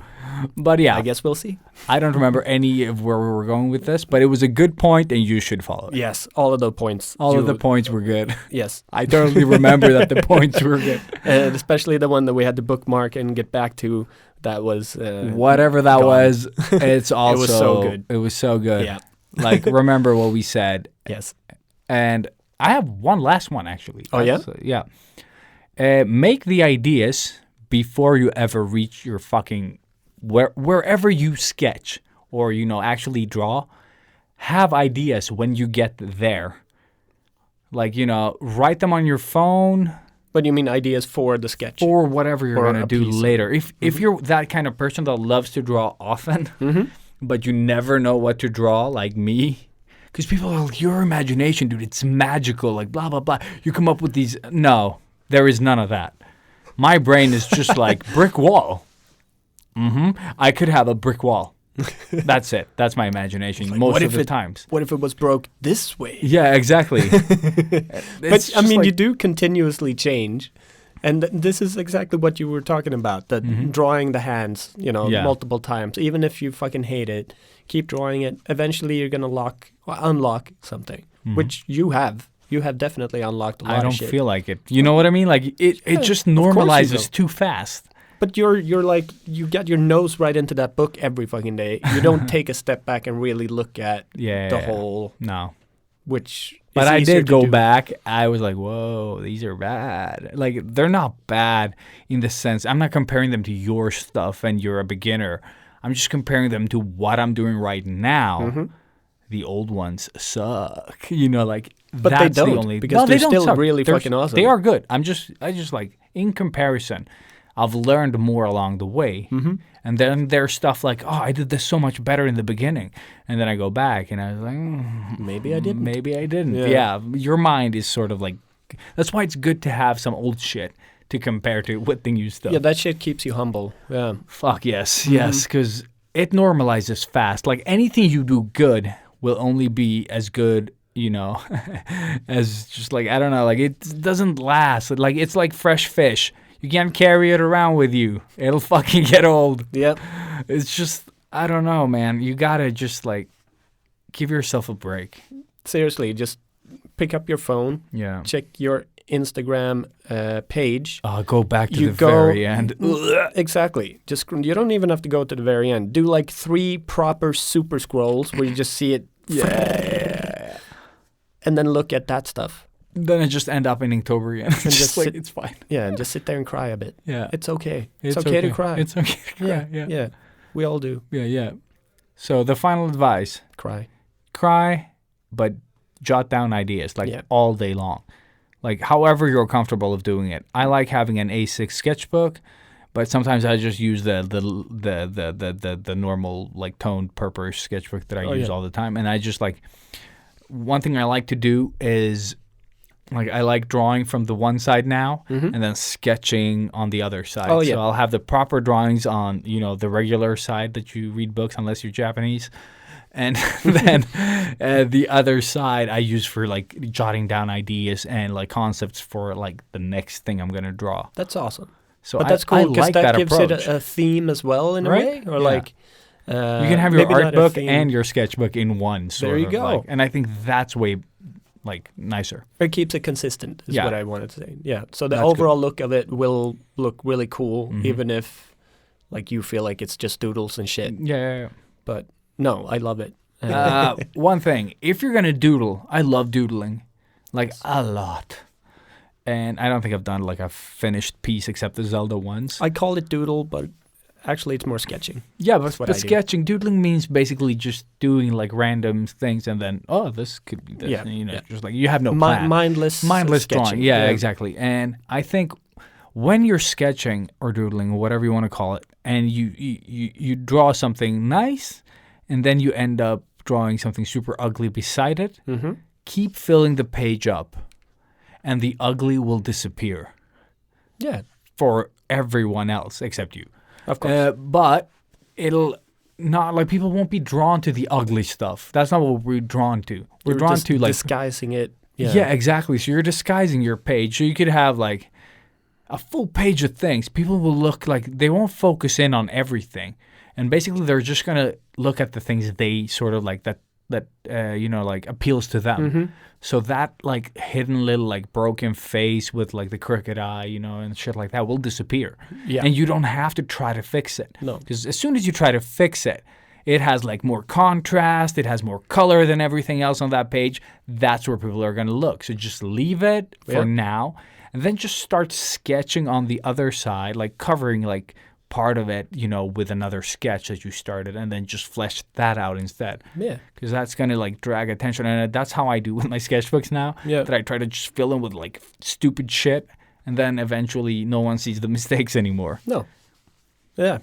But yeah, I guess we'll see. I don't remember any of where we were going with this, but it was a good point and you should follow it. Yes, all of the points. All of the points were good. Yes. I totally remember that the points were good. And especially the one that we had to bookmark and get back to. That was Whatever that gone. was, it's also was so good. It was so good. Yeah. Remember what we said. Yes. And I have one last one actually. Oh, yeah? Yeah. Make the ideas before you ever reach your fucking wherever you sketch or actually draw. Have ideas when you get there. Write them on your phone. But you mean ideas for the sketch? Or whatever you're Or going to a do piece. later. If you're that kind of person that loves to draw often, but you never know what to draw, like me, because people are like, your imagination, dude, it's magical, like blah, blah, blah. You come up with these. No, there is none of that. My brain is just like brick wall. I could have a brick wall. That's it. That's my imagination most of the times. What if it was broke this way? Yeah, exactly. But I mean, you do continuously change. And this is exactly what you were talking about, that drawing the hands, multiple times. Even if you fucking hate it, keep drawing it. Eventually, you're going to unlock something, which you have. You have definitely unlocked a lot I of don't shit. feel like it. You know what I mean? Like it just normalizes too fast. But you're like, you got your nose right into that book every fucking day. You don't take a step back and really look at the whole, No. which But is I easier did to go do. back. I was like, whoa, these are bad. Like, they're not bad in the sense, I'm not comparing them to your stuff and you're a beginner. I'm just comparing them to what I'm doing right now. The old ones suck. But that's they don't, the only, because they're they don't still suck. really fucking awesome. They are good. I just like, in comparison, I've learned more along the way. And then there's stuff like, oh, I did this so much better in the beginning. And then I go back and I was like, Maybe I didn't. Maybe I didn't. Yeah. Yeah. Your mind is sort of like, that's why it's good to have some old shit to compare to with the new stuff. Yeah, that shit keeps you humble. Yeah. Fuck yes. Yes. Because it normalizes fast. Like anything you do good will only be as good, as just like, I don't know, like it doesn't last. Like it's like fresh fish. You can't carry it around with you. It'll fucking get old. Yep. It's just, I don't know, man. You gotta just like give yourself a break. Seriously, just pick up your phone, Yeah. check your Instagram page. Go back to You the go- very end. Exactly. Just you don't even have to go to the very end. Do like 3 proper super scrolls where you just see it. Yeah. And then look at that stuff. Then it just end up in October again. It's just just like, sit- it's fine. Yeah, and just sit there and cry a bit. Yeah. It's okay. It's okay to cry. It's okay to cry. Yeah. Yeah. We all do. Yeah. So the final advice, Cry. but jot down ideas like Yeah. all day long. Like however you're comfortable of doing it. I like having an A6 sketchbook, But sometimes I just use the normal like toned purple sketchbook that I use all the time. And I just like, one thing I like to do is like I like drawing from the one side now and then sketching on the other side. Oh, yeah. So I'll have the proper drawings on, you know, the regular side that you read books unless you're Japanese. And then the other side I use for like jotting down ideas and like concepts for like the next thing I'm going to draw. That's awesome. So But that's I cool because like that that gives approach. it a theme as well in a Right? way. Or Yeah. like You can have your maybe art not a book theme. and your sketchbook in one. Sort There you of, go. like, and I think that's way like nicer. It keeps it consistent is Yeah. what I wanted to say. Yeah. So the That's good. overall look of it will look really cool even if like you feel like it's just doodles and shit. Yeah. But no, I love it. One thing, if you're gonna doodle, I love doodling, like a lot. And I don't think I've done like a finished piece except the Zelda ones. I call it doodle, but actually it's more sketching. Yeah, but what the I do. sketching, doodling means basically just doing like random things and then, oh, this could be this. Yeah, And, you know, yeah. just like you have no plan. Mindless Drawing. sketching. Yeah, exactly. And I think when you're sketching or doodling or whatever you want to call it, and you draw something nice, and then you end up drawing something super ugly beside it, keep filling the page up, and the ugly will disappear Yeah, for everyone else except you. of course. But it'll not like people won't be drawn to the ugly stuff. That's not what we're drawn to. We're You're drawn just to like disguising it. yeah, exactly. So you're disguising your page. So you could have like a full page of things. People will look like they won't focus in on everything, and basically they're just gonna look at the things they sort of like that you know, like appeals to them. So that like hidden little like broken face with like the crooked eye, you know, and shit like that will disappear. Yeah. And you don't have to try to fix it. No. Because as soon as you try to fix it, it has like more contrast, it has more color than everything else on that page. That's where people are going to look. So just leave it for now and then just start sketching on the other side, like covering like part of it, you know, with another sketch that you started and then just flesh that out instead. Yeah. Because that's going to like drag attention. And that's how I do with my sketchbooks now. Yeah. That I try to just fill in with like stupid shit. And then eventually no one sees the mistakes anymore. No. Yeah.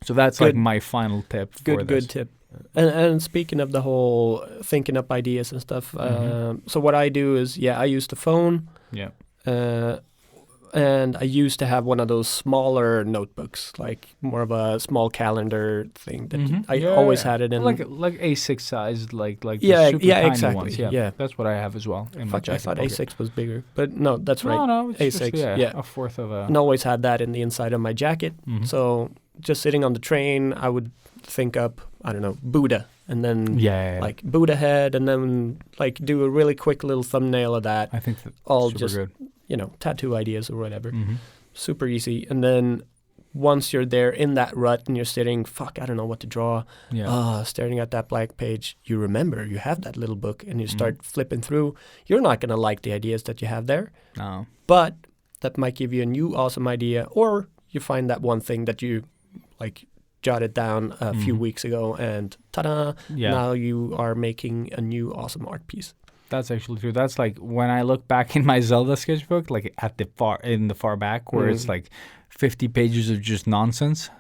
So that's Good. like my final tip for this. Good tip. And speaking of the whole thinking up ideas and stuff, so what I do is, I use the phone. Yeah. And I used to have one of those smaller notebooks, like more of a small calendar thing that I always had it in. like A6 size, like the Yeah, super yeah, tiny exactly. ones. Yeah. That's what I have as well. In my Fuck, I jacket thought pocket. A6 was bigger, but no, that's right. No, it's A6. just, a fourth of a. And always had that in the inside of my jacket. So just sitting on the train, I would think up, I don't know, Buddha, and then like Buddha head, and then like do a really quick little thumbnail of that. I think that's all super just good. Tattoo ideas or whatever. Super easy. And then once you're there in that rut and you're sitting, fuck, I don't know what to draw. Staring at that blank page, you remember you have that little book and you start flipping through. You're not going to like the ideas that you have there. No. But that might give you a new awesome idea, or you find that one thing that you like jotted down a few weeks ago and ta-da, now you are making a new awesome art piece. That's actually true. That's like when I look back in my Zelda sketchbook, like at the far back where it's like 50 pages of just nonsense.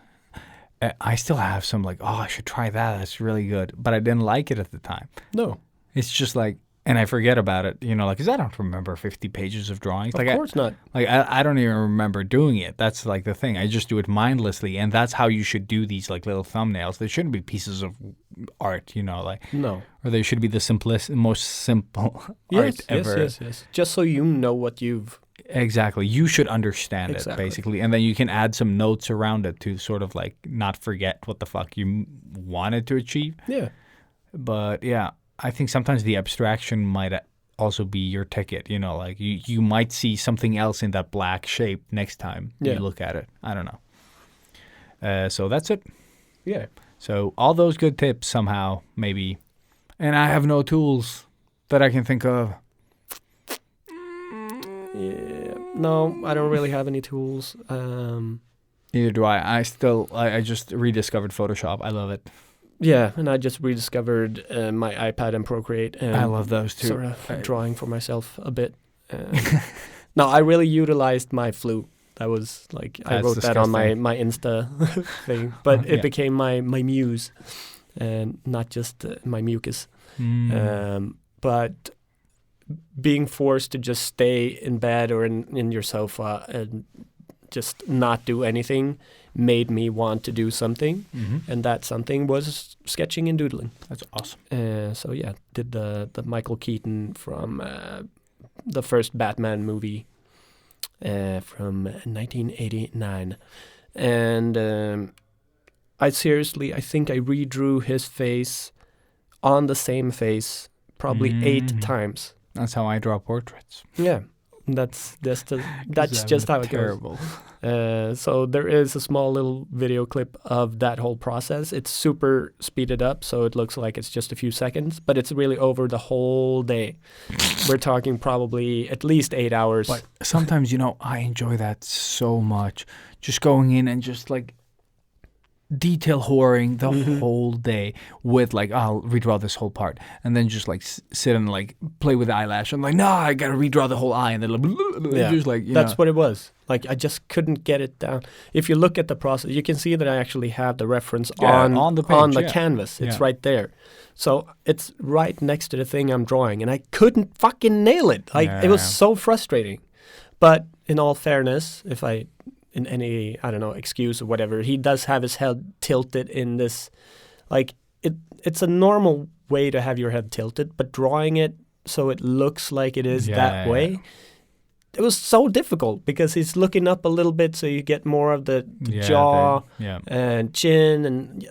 I still have some like, oh, I should try that. That's really good. But I didn't like it at the time. No. It's just like, and I forget about it, like, because I don't remember 50 pages of drawings. Of course not. Like, I don't even remember doing it. That's like the thing. I just do it mindlessly. And that's how you should do these like little thumbnails. They shouldn't be pieces of art, like. No. Or they should be the most simple art ever. Yes. Just so you know what you've... Exactly. You should understand it, basically. And then you can add some notes around it to sort of like not forget what the fuck you wanted to achieve. Yeah. But yeah, I think sometimes the abstraction might also be your ticket, like you might see something else in that black shape next time you look at it. I don't know. So that's it. Yeah. So all those good tips somehow, maybe. And I have no tools that I can think of. Yeah. No, I don't really have any tools. Neither do I. I just rediscovered Photoshop. I love it. Yeah, and I just rediscovered my iPad and Procreate. And I love those too. Sort of drawing for myself a bit. No, I really utilized my flu That was like I That's wrote that on disgusting. my Insta thing, but it Yeah. became my muse, and not just my mucus. But being forced to just stay in bed or in your sofa and just not do anything made me want to do something, and that something was sketching and doodling. That's awesome. So yeah, did the Michael Keaton from the first Batman movie from 1989, and I think I redrew his face on the same face probably 8 times. That's how I draw portraits. Yeah, that's just how it Terrible. goes. So there is a small little video clip of that whole process. It's super speeded up, so it looks like it's just a few seconds, but it's really over the whole day. We're talking probably at least 8 hours. But sometimes, I enjoy that so much. Just going in and just like detail whoring the whole day with like, I'll redraw this whole part, and then just like sit and like play with the eyelash. I'm like, no, I gotta redraw the whole eye, and then just like, that's what it was. Like I just couldn't get it down. If you look at the process, you can see that I actually have the reference on the page, canvas. It's Yeah. right there. So it's right next to the thing I'm drawing, and I couldn't fucking nail it. Like it was so frustrating. But in all fairness, if I in any, I don't know, excuse or whatever, he does have his head tilted in this, like, it's a normal way to have your head tilted, but drawing it so it looks like it is that way, it was so difficult because he's looking up a little bit so you get more of the jaw and chin and...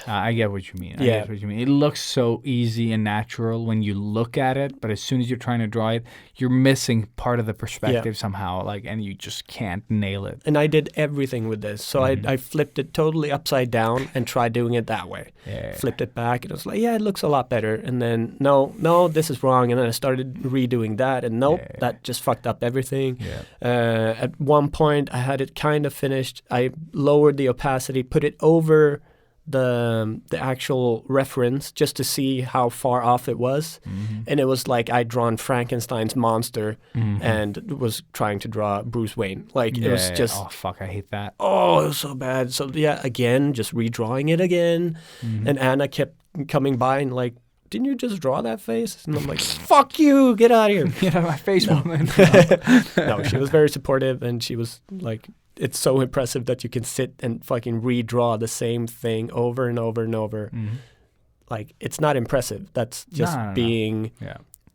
I get what you mean. I Yeah. get what you mean. It looks so easy and natural when you look at it, but as soon as you're trying to draw it, you're missing part of the perspective somehow, like, and you just can't nail it. And I did everything with this. So I flipped it totally upside down and tried doing it that way. Yeah. Flipped it back and I was like, yeah, it looks a lot better. And then, no, this is wrong. And then I started redoing that and that just fucked up everything. Yeah. At one point, I had it kind of finished. I lowered the opacity, put it over the actual reference just to see how far off it was. And it was like I'd drawn Frankenstein's monster and was trying to draw Bruce Wayne. Like it was just... Oh, fuck, I hate that. Oh, it was so bad. So yeah, again, just redrawing it again. And Anna kept coming by and like, didn't you just draw that face? And I'm like, fuck you, get out of here. Get out of my face, woman. No, she was very supportive and she was like, it's so impressive that you can sit and fucking redraw the same thing over and over and over. Like, it's not impressive. That's just being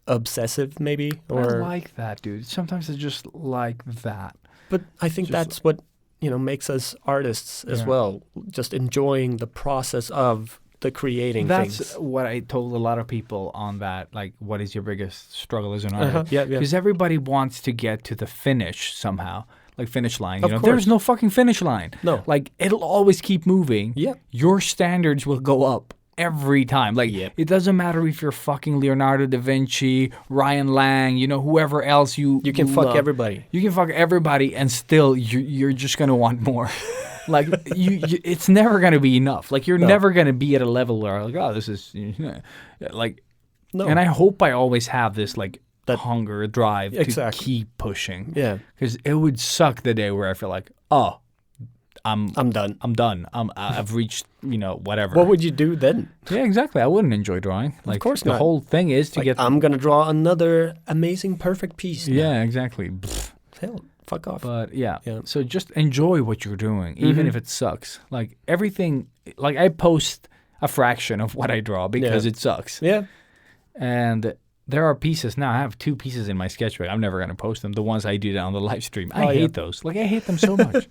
obsessive, maybe. Or I like that, dude. Sometimes I just like that. But I think that's what, makes us artists as well. Just enjoying the process of the creating That's things. what I told a lot of people on that, like, what is your biggest struggle as an artist? Yeah. Because everybody wants to get to the finish somehow, like finish line. Of course. There's no fucking finish line. No. Like, it'll always keep moving. Yeah. Your standards will go up every time. Like, it doesn't matter if you're fucking Leonardo da Vinci, Ryan Lang, whoever else you You can fuck love. everybody. You can fuck everybody, and still you're just gonna want more. Like you, it's never gonna be enough. Like you're never gonna be at a level where like, oh, this is like. No. And I hope I always have this like that hunger, drive to keep pushing. Yeah. Because it would suck the day where I feel like, oh, I'm done. I'm done. I've reached whatever. What would you do then? Yeah, exactly. I wouldn't enjoy drawing. Like, of course the not. whole thing is to Like, get. I'm gonna draw another amazing, perfect piece. Yeah, exactly. Pfft. Hell, fuck off. But yeah, so just enjoy what you're doing, even if it sucks. Like everything, like I post a fraction of what I draw because it sucks. Yeah. And there are pieces now. I have 2 pieces in my sketchbook. I'm never gonna post them. The ones I did on the live stream. I hate those. Like I hate them so much.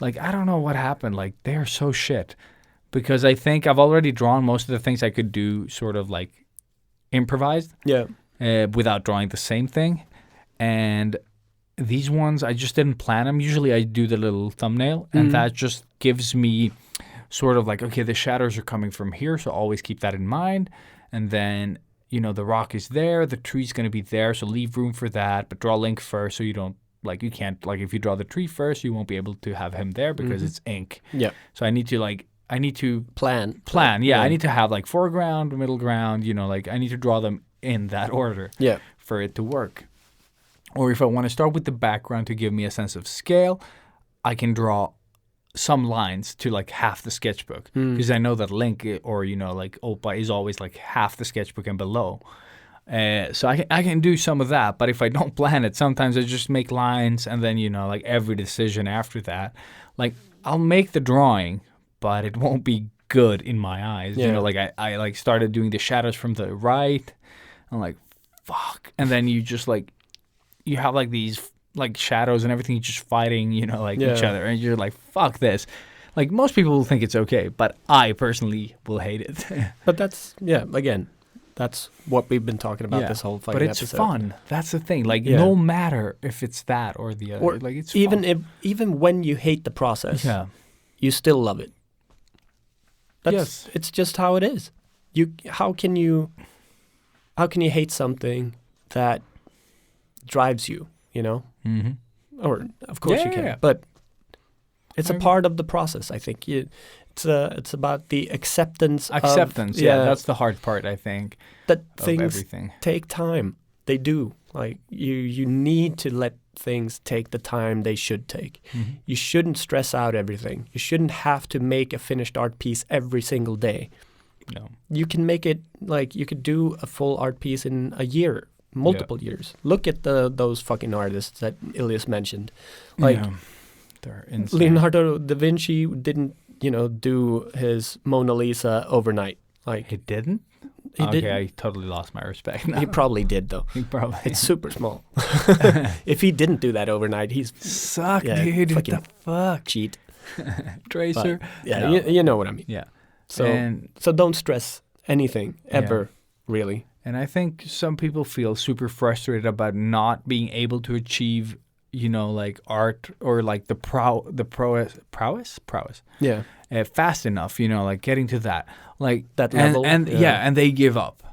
Like I don't know what happened. Like they are so shit. Because I think I've already drawn most of the things I could do, sort of like improvised. Yeah. Without drawing the same thing, and these ones, I just didn't plan them. Usually I do the little thumbnail, and that just gives me sort of like, okay, the shadows are coming from here, so always keep that in mind. And then, the rock is there, the tree's going to be there, so leave room for that, but draw Link first so you don't, like, you can't, like, if you draw the tree first, you won't be able to have him there because it's ink. Yeah. So I need to Plan. Yeah. I need to have, like, foreground, middle ground, like, I need to draw them in that order Yeah. for it to work. Or if I want to start with the background to give me a sense of scale, I can draw some lines to like half the sketchbook because I know that Link or like Oppa is always like half the sketchbook and below. So I can do some of that, but if I don't plan it, sometimes I just make lines and then like every decision after that, like I'll make the drawing, but it won't be good in my eyes. Like I like started doing the shadows from the right. I'm like, fuck, and then you just like you have like these like shadows and everything just fighting, each other, and you're like, fuck this. Like most people will think it's okay, but I personally will hate it. But that's again, that's what we've been talking about this whole fucking episode. But it's fun. That's the thing. Like no matter if it's that or the other, like it's fun. Even when you hate the process, you still love it. It's just how it is. How can you hate something that drives you? Mm-hmm. Or of course you can, but it's a part of the process. I think it's about the acceptance. That's the hard part. I think that things take time. They do. Like you need to let things take the time they should take. Mm-hmm. You shouldn't stress out everything. You shouldn't have to make a finished art piece every single day. No, you can make it like you could do a full art piece in a year. Multiple years. Look at those fucking artists that Ilias mentioned. Like they're insane. Leonardo da Vinci didn't, do his Mona Lisa overnight. Like he didn't? He didn't. I totally lost my respect now. He probably did though. It's super small. If he didn't do that overnight, he's suck, dude. What the fuck? Cheat. Tracer. But, you know what I mean. Yeah. So don't stress anything ever, really. And I think some people feel super frustrated about not being able to achieve, like art or like the prowess. Yeah. Fast enough, like getting to that, like that level. And they give up,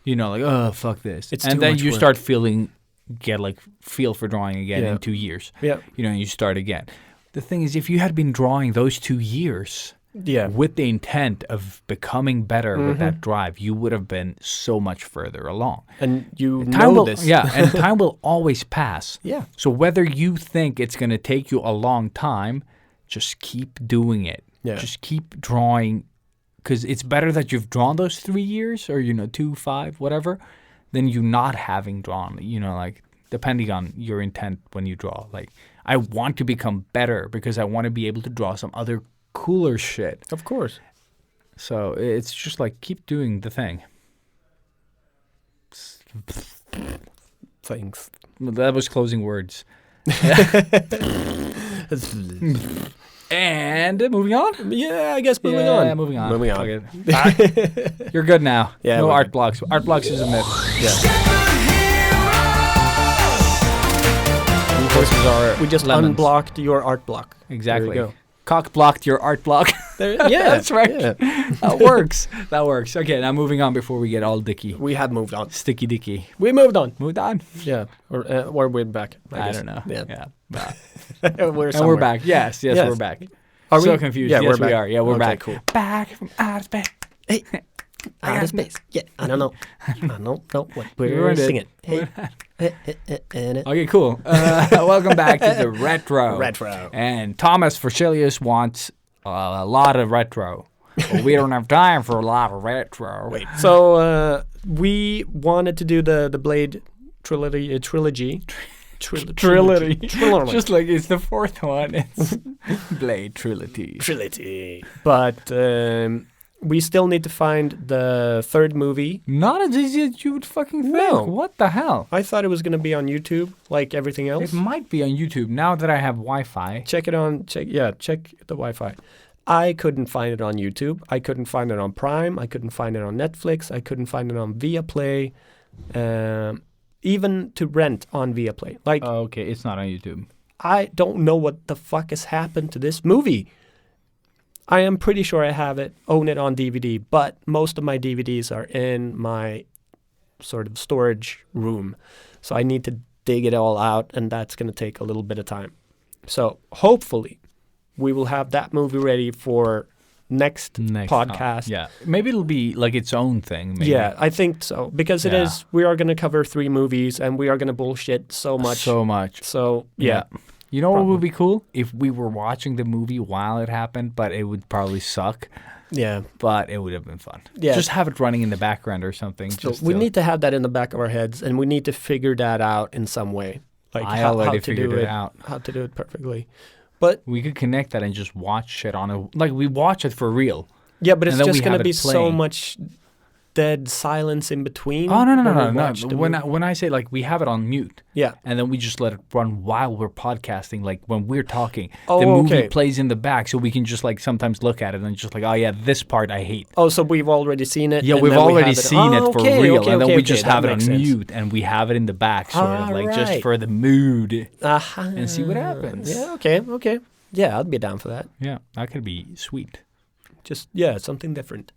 like, oh, fuck this. It's and too then much you work. start feel for drawing again in 2 years. Yeah. And you start again. The thing is, if you had been drawing those 2 years, with the intent of becoming better with that drive, you would have been so much further along. And this. Yeah, and time will always pass. Yeah. So whether you think it's going to take you a long time, just keep doing it. Yeah. Just keep drawing, because it's better that you've drawn those 3 years or, 2, 5, whatever, than you not having drawn, like depending on your intent when you draw. Like, I want to become better because I want to be able to draw some other cooler shit. Of course. So it's just like keep doing the thing. Thanks. That was closing words. And moving on? Yeah, I guess moving on. Yeah, moving on. Okay. You're good now. Yeah, no art blocks. Art blocks is a myth. Yeah. Horses are we just lemons. unblocked your art block. Exactly. There you go. Cock blocked your art block. That's right. Yeah. That works. That works. Okay, now moving on before we get all dicky. We have moved on. Sticky dicky. We moved on. Moved on? Yeah. Or we're back. I don't know. Yeah. We're back. Yes, we're back. Are so we? confused. Yeah, yes, we are. Yeah, we're back. Cool. Back from outer space. Hey. Outer space. Yeah, I don't know. I don't know what We're we're singing. Hey. Okay, cool. Welcome back to the retro. Retro. And Thomas Forselius wants a lot of retro. But we don't have time for a lot of retro. Wait. So we wanted to do the Blade trilogy. Trilogy. Just like it's the fourth one. It's Blade Trilogy. But we still need to find the third movie. Not as easy as you would fucking think. No. What the hell? I thought it was going to be on YouTube, like everything else. It might be on YouTube now that I have Wi-Fi. Check the Wi-Fi. I couldn't find it on YouTube. I couldn't find it on Prime. I couldn't find it on Netflix. I couldn't find it on Viaplay. Even to rent on Viaplay. Like, oh, okay, it's not on YouTube. I don't know what the fuck has happened to this movie. I am pretty sure I own it on DVD, but most of my DVDs are in my sort of storage room. So I need to dig it all out, and that's going to take a little bit of time. So hopefully we will have that movie ready for next podcast. Yeah, maybe it'll be like its own thing. Maybe. Yeah, I think so because it is. We are going to cover 3 movies, and we are going to bullshit so much. So yeah. You know what would be cool if we were watching the movie while it happened, but it would probably suck. Yeah, but it would have been fun. Yeah, just have it running in the background or something. So we need to have that in the back of our heads, and we need to figure that out in some way. Like I already figured it out. How to do it perfectly. But we could connect that and just watch shit on it. Like we watch it for real. Yeah, but it's just going to be so much dead silence in between. Oh no! When I say like we have it on mute. Yeah. And then we just let it run while we're podcasting. Like when we're talking, the movie plays in the back, so we can just like sometimes look at it and just like, oh yeah, this part I hate. Oh, so we've already seen it. Yeah, we've already seen it for real, and then we just have it on mute and we have it in the back, sort of like just for the mood, and see what happens. Yeah. Okay. Yeah, I'd be down for that. Yeah, that could be sweet. Just something different.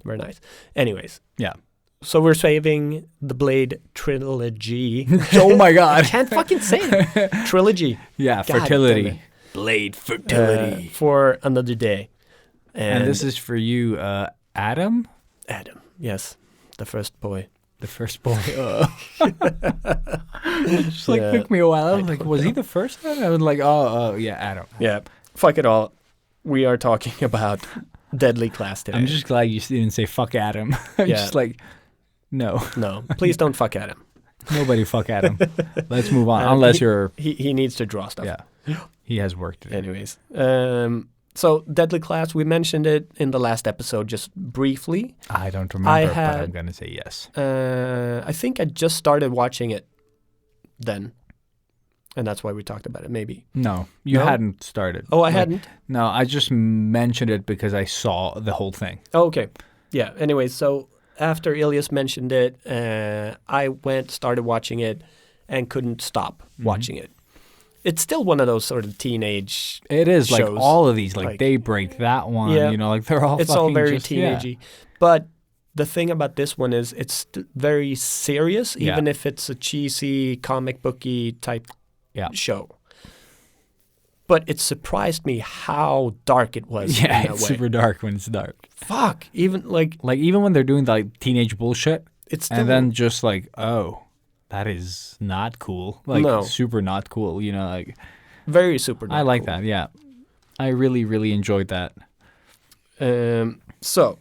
Very nice. Anyways. Yeah. So we're saving the Blade trilogy. Oh my God. I can't fucking say it. Trilogy. Yeah, God, fertility. Blade fertility. For another day. And this is for you, Adam? Adam, yes. The first boy. The first boy. Just took me a while. I was like, was he the first one? I was like, oh, yeah, Adam. Yeah. Fuck it all. We are talking about Deadly Class today. I'm just glad you didn't say fuck Adam. I'm just like, no. No, please don't fuck Adam. Nobody fuck Adam. Let's move on. Unless you're... He needs to draw stuff. Yeah. He has work to do. Anyways. So Deadly Class, we mentioned it in the last episode just briefly. I don't remember, but I'm going to say yes. I think I just started watching it then. And that's why we talked about it, maybe. No, you hadn't started. Oh, I hadn't? No, I just mentioned it because I saw the whole thing. Oh, okay. Yeah, anyway, so after Ilias mentioned it, I started watching it, and couldn't stop watching it. It's still one of those sort of teenage It is, shows. like all of these, like Daybreak, that one, you know, like they're all It's all very teenagey. Yeah. But the thing about this one is it's very serious, even if it's a cheesy, comic booky type show. But it surprised me how dark it was. Yeah, it's super dark when it's dark. Fuck, even even when they're doing like teenage bullshit, it's still, and then just like, oh, that is not cool. Like super not cool. You know, like very super. I like that. Yeah, I really, really enjoyed that. So,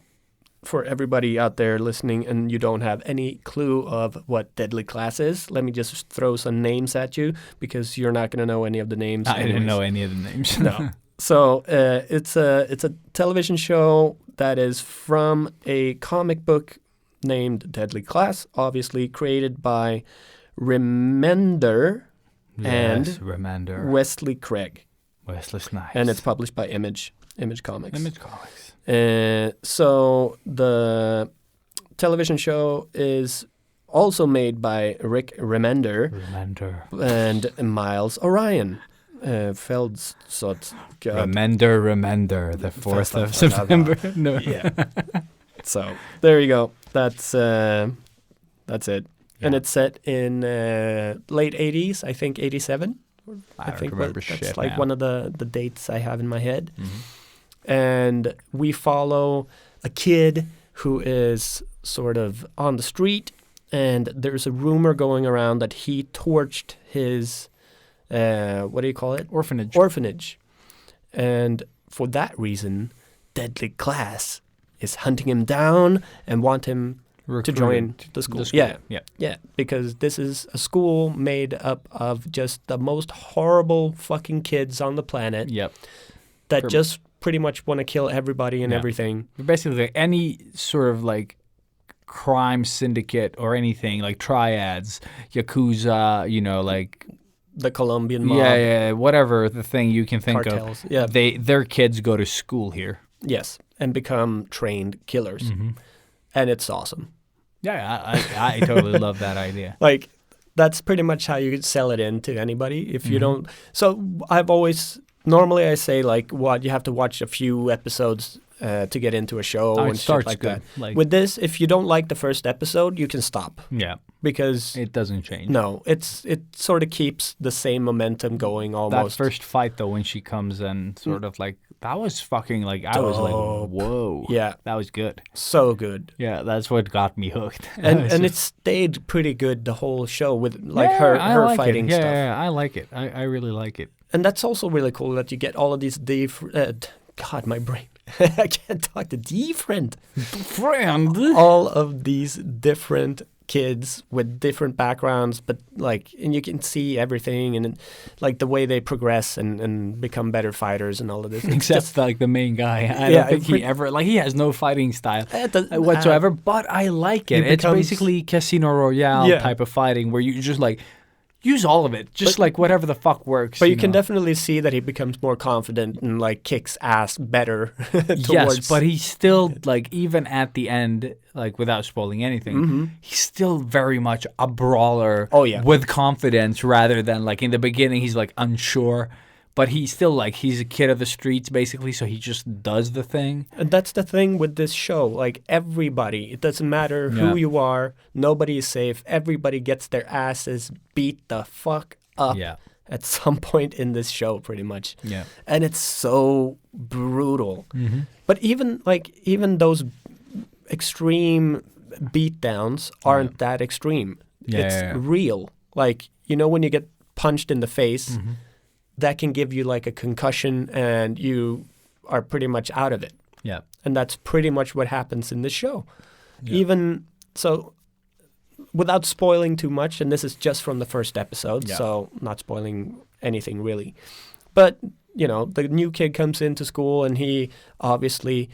for everybody out there listening and you don't have any clue of what Deadly Class is, let me just throw some names at you because you're not going to know any of the names. I didn't know any of the names. No. So it's a television show that is from a comic book named Deadly Class, obviously created by Remender and Wesley Craig. Wesley Snipes. And it's published by Image Comics. Image Comics. So the television show is also made by Rick Remender and Miles Orion. Feldsot. Remender, the 4th of September. No. Yeah. So there you go. That's it. Yeah. And it's set in late 80s, I think 87. I think remember shit. That's like one of the dates I have in my head. Mm-hmm. And we follow a kid who is sort of on the street, and there's a rumor going around that he torched his, what do you call it? Orphanage. And for that reason, Deadly Class is hunting him down and want him to join the school. Yeah, because this is a school made up of just the most horrible fucking kids on the planet. Yep. That just pretty much want to kill everybody and everything. Basically, like any sort of like crime syndicate or anything, like triads, Yakuza, you know, like the Colombian mob. Yeah, whatever the thing you can think cartels. of. Yeah. Their kids go to school here. Yes, and become trained killers. Mm-hmm. And it's awesome. Yeah, I totally love that idea. Like, that's pretty much how you could sell it in to anybody. If you don't... So I've always normally I say like what you have to watch a few episodes to get into a show Oh, it and shit starts like good. that. Like- With this, if you don't like the first episode, you can stop Yeah. because It doesn't change. no, it sort of keeps the same momentum going That almost. first fight though, when she comes and sort of like that was fucking like I was like, Dope. whoa, Yeah. that was good. So good. Yeah, that's what got me hooked. And it stayed pretty good the whole show with like Yeah, her I like fighting it. Yeah, stuff. Yeah, I like it. I really like it. And that's also really cool that you get all of these God, my brain. I can't talk to different. Friend. All of these different kids with different backgrounds, but like, and you can see everything and like the way they progress and become better fighters and all of this. It's Except just- like the main guy. I Yeah, don't think it he ever like he has no fighting style It does- whatsoever. But I like it. He It's becomes- basically Casino Royale Yeah. type of fighting where you just like use all of it, just like whatever the fuck works. But you can know? definitely see that he becomes more confident and like kicks ass better. Yes, towards, but he's still like even at the end, like without spoiling anything, he's still very much a brawler. Oh, yeah. With confidence rather than like in the beginning he's like unsure, but he's still like he's a kid of the streets basically, so he just does the thing. And that's the thing with this show. Like everybody, it doesn't matter Yeah. who you are, nobody is safe. Everybody gets their asses beat the fuck up Yeah. at some point in this show, pretty much. Yeah. And it's so brutal. Mm-hmm. But even those extreme beatdowns aren't that extreme. Yeah, It's yeah, yeah. real. Like, you know, when you get punched in the face, Mm-hmm. that can give you like a concussion and you are pretty much out of it. Yeah. And that's pretty much what happens in this show. Yeah. Even so, without spoiling too much, and this is just from the first episode, Yeah. so not spoiling anything really. But, you know, the new kid comes into school and he obviously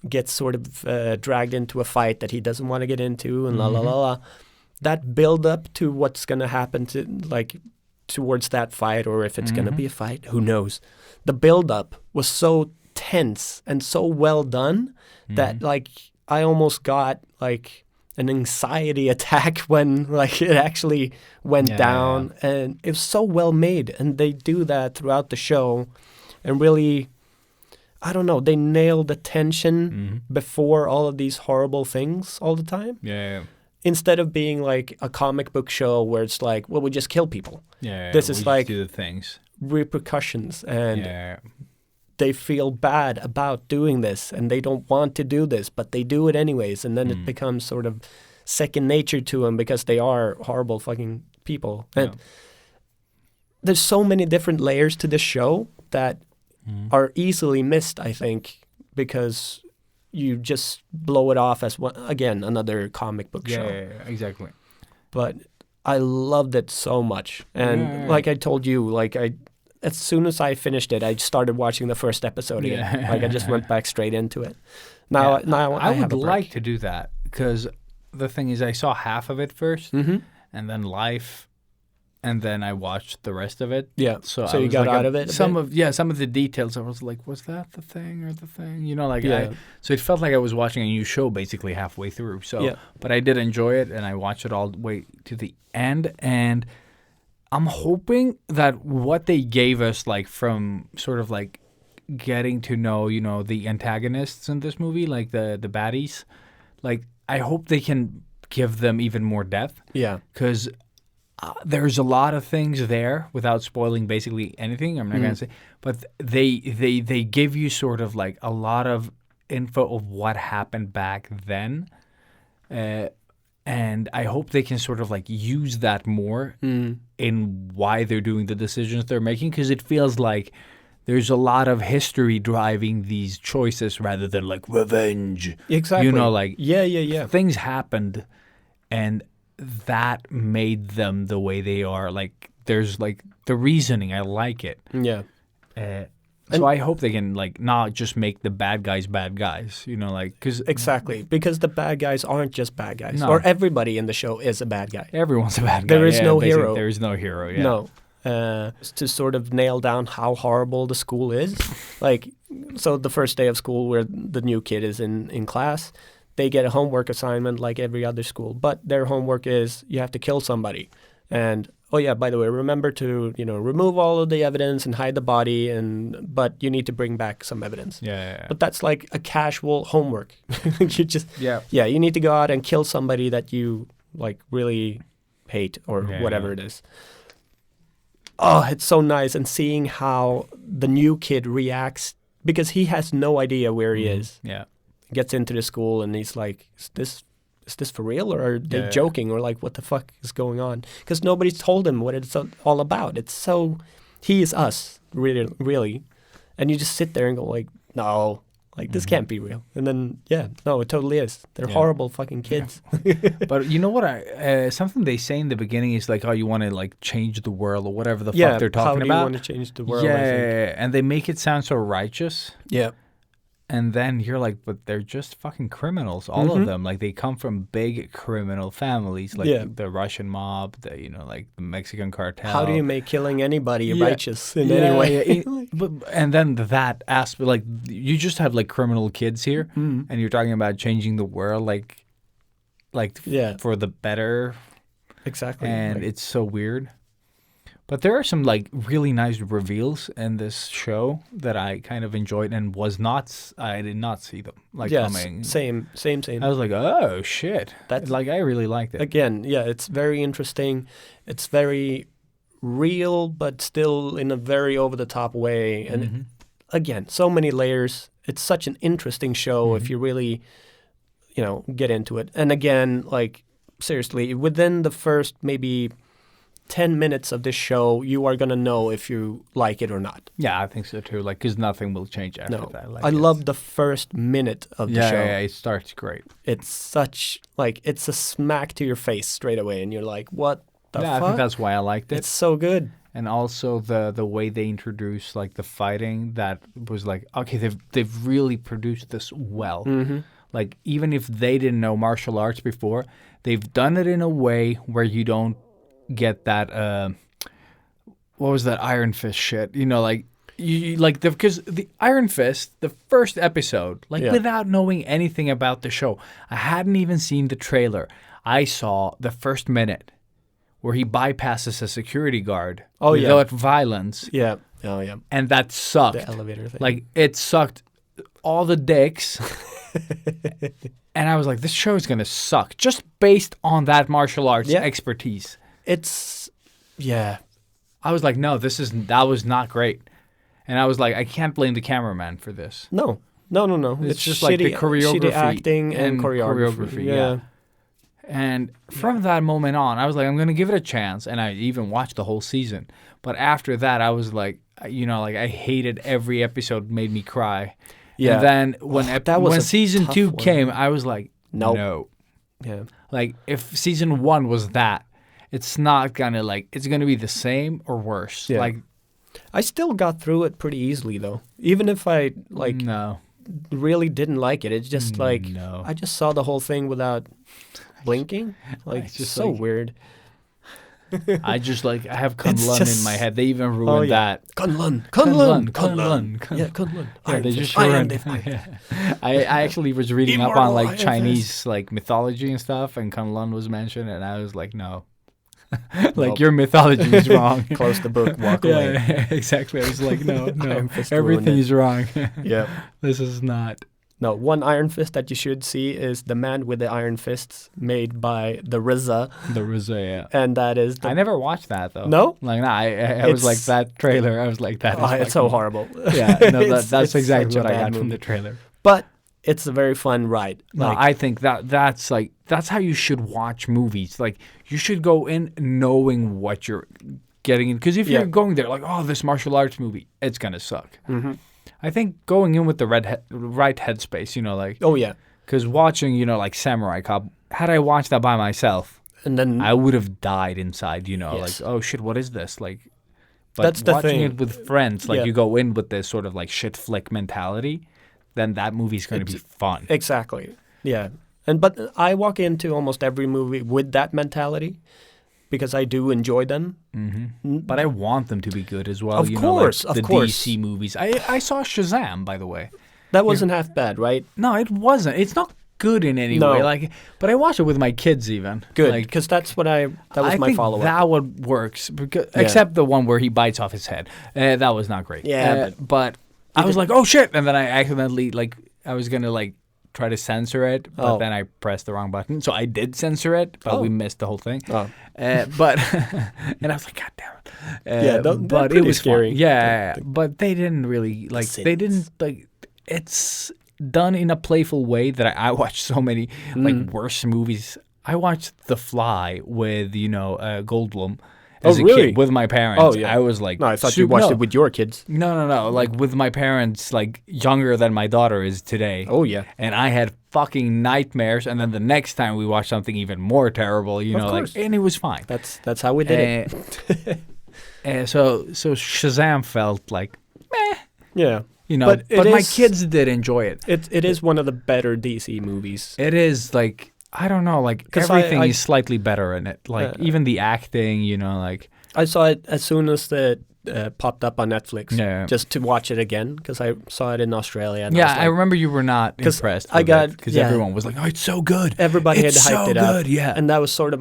gets sort of dragged into a fight that he doesn't want to get into and la la la la. That build up to what's going to happen to like towards that fight, or if it's going to be a fight, who knows. The build up was so tense and so well done that like I almost got like an anxiety attack when like it actually went Yeah, down, and it was so well made, and they do that throughout the show and really, I don't know, they nail the tension before all of these horrible things all the time, Yeah. instead of being like a comic book show where it's like, well, we just kill people. Yeah. This we is just like- do the things. Repercussions, and Yeah. they feel bad about doing this and they don't want to do this, but they do it anyways, and then it becomes sort of second nature to them because they are horrible fucking people. And there's so many different layers to this show that are easily missed, I think, because you just blow it off as one, again, another comic book show. Yeah, exactly. But I loved it so much. And Yeah. like I told you, like as soon as I finished it, I started watching the first episode again. Yeah. Like I just went back straight into it. Now I I have would a like to do that because the thing is, I saw half of it first, Mm-hmm. and then Life, and then I watched the rest of it. Yeah. So, So I you was got like out of it a Some bit? of some of the details. I was like, was that the thing or the thing? You know, like Yeah. so it felt like I was watching a new show basically halfway through. So, Yeah. but I did enjoy it, and I watched it all the way to the end, and I'm hoping that what they gave us, like from sort of like getting to know, you know, the antagonists in this movie, like the baddies, like I hope they can give them even more depth, Yeah. because there's a lot of things there without spoiling basically anything. I'm not gonna say, but they give you sort of like a lot of info of what happened back then. And I hope they can sort of like use that more in why they're doing the decisions they're making, because it feels like there's a lot of history driving these choices rather than like revenge. Exactly. You know, like yeah. things happened, and that made them the way they are. Like there's like the reasoning. I like it. Yeah. So I hope they can like not just make the bad guys, you know, like because Exactly. Because the bad guys aren't just bad guys. No. Or everybody in the show is a bad guy. everyone's a bad guy. There is no basically, hero. There is no hero. Yeah. No. To sort of nail down how horrible the school is. Like, so the first day of school where the new kid is in class, they get a homework assignment like every other school. But their homework is you have to kill somebody. And oh yeah, by the way, remember to remove all of the evidence and hide the body, but you need to bring back some evidence. Yeah. But that's like a casual homework. You just you need to go out and kill somebody that you like really hate or whatever it is. Oh, it's so nice, and seeing how the new kid reacts because he has no idea where he is. Yeah. Gets into the school and he's like, is this for real, or are they joking, or like what the fuck is going on? Because nobody's told him what it's all about. It's so, he is us, really. And you just sit there and go like, no, like this can't be real. And then, no, it totally is. They're horrible fucking kids. But you know what? Something they say in the beginning is like, oh, you want to like change the world or whatever the fuck they're talking about. How do you want to change the world? Yeah, and they make it sound so righteous. Yeah. And then you're like, but they're just fucking criminals, all of them. Like, they come from big criminal families, like the Russian mob, like the Mexican cartel. How do you make killing anybody righteous in any way? And then that aspect, like, you just have, like, criminal kids here, and you're talking about changing the world, for the better. Exactly. And it's so weird. But there are some like really nice reveals in this show that I kind of enjoyed and I did not see them coming. Same. I was like, oh shit. That's like, I really liked it. Again, it's very interesting. It's very real, but still in a very over the top way. And again, so many layers. It's such an interesting show if you really, get into it. And again, like seriously, within the first maybe 10 minutes of this show, you are going to know if you like it or not. Yeah, I think so too. Like, because nothing will change after that. Like, I love the first minute of the show. Yeah, it starts great. It's such, like, it's a smack to your face straight away. And you're like, what the fuck? I think that's why I liked it. It's so good. And also the way they introduce, like, the fighting, that was like, okay, they've really produced this well. Like, even if they didn't know martial arts before, they've done it in a way where you don't get that what was that Iron Fist shit, because the Iron Fist, the first episode, without knowing anything about the show, I hadn't even seen the trailer, I saw the first minute where he bypasses a security guard without violence, and that sucked. The elevator thing, like, it sucked all the dicks. And I was like, this show is gonna suck just based on that martial arts expertise. It's, I was like, no, that was not great. And I was like, I can't blame the cameraman for this. No. It's just like the choreography. Shitty acting and choreography. Yeah. And from that moment on, I was like, I'm going to give it a chance. And I even watched the whole season. But after that, I was like, I hated every episode, made me cry. Yeah. And then when season 2 came, I was like, no. Yeah. Like, if season 1 was that, it's not gonna it's gonna be the same or worse. Yeah. Like, I still got through it pretty easily though. Even if I really didn't like it, it's just like I just saw the whole thing without blinking. Like, it's just so weird. I just I have Kunlun in my head. They even ruined that. Kunlun. Yeah, Kunlun. Yeah, they just ruined. I actually was reading up on Chinese mythology and stuff, and Kunlun was mentioned, and I was like, no. Your mythology is wrong. Close the book, walk away. Yeah, exactly. I was like, no, everything is wrong. Yeah. This is not. No, one Iron Fist that you should see is The Man with the Iron Fists, made by the RZA. The RZA, yeah. And that is I never watched that, though. No? I was like, that trailer, I was like, that is it's so horrible. Yeah, no, that's exactly what I got from the trailer. But it's a very fun ride. No, I think that's how you should watch movies. Like, you should go in knowing what you're getting in. Because if you're going there like, oh, this martial arts movie, it's going to suck. Mm-hmm. I think going in with the right headspace, Oh, yeah. Because watching, Samurai Cop, had I watched that by myself, and then I would have died inside, oh, shit, what is this? But that's the watching it with friends, you go in with this sort of, shit flick mentality, then that movie's going to be fun. Exactly. Yeah. But I walk into almost every movie with that mentality because I do enjoy them. Mm-hmm. But I want them to be good as well. Of course. The DC movies. I saw Shazam, by the way. That wasn't half bad, right? No, it wasn't. It's not good in any No. way. Like, but I watch it with my kids even. Good, Like, because that was I my think follow-up. that one works, because, except the one where he bites off his head. That was not great. Yeah, but I was like, oh shit, and then I accidentally I was gonna try to censor it, but then I pressed the wrong button. So I did censor it, but we missed the whole thing. Oh. But and I was like, God damn it. They're but pretty it was scary. fun. Yeah, but they didn't really they didn't it's done in a playful way that I watched so many worse movies. I watched The Fly with Goldblum as a really? kid with my parents. Oh, yeah. I was like, No, I thought you watched it with your kids. No. Like with my parents, younger than my daughter is today. Oh, yeah. And I had fucking nightmares. And then the next time we watched something even more terrible, course. and it was fine. That's how we did it. So Shazam felt like, meh. Yeah. But my kids did enjoy it. It is one of the better DC movies. It is I don't know, 'Cause everything I- is slightly better in it. Even the acting, I saw it as soon as it popped up on Netflix, Yeah. just to watch it again, because I saw it in Australia. And yeah, I I remember you were not 'Cause impressed I with got- because yeah. everyone was like, oh, it's so good. Everybody It's had hyped so it up, good, yeah. and that was sort of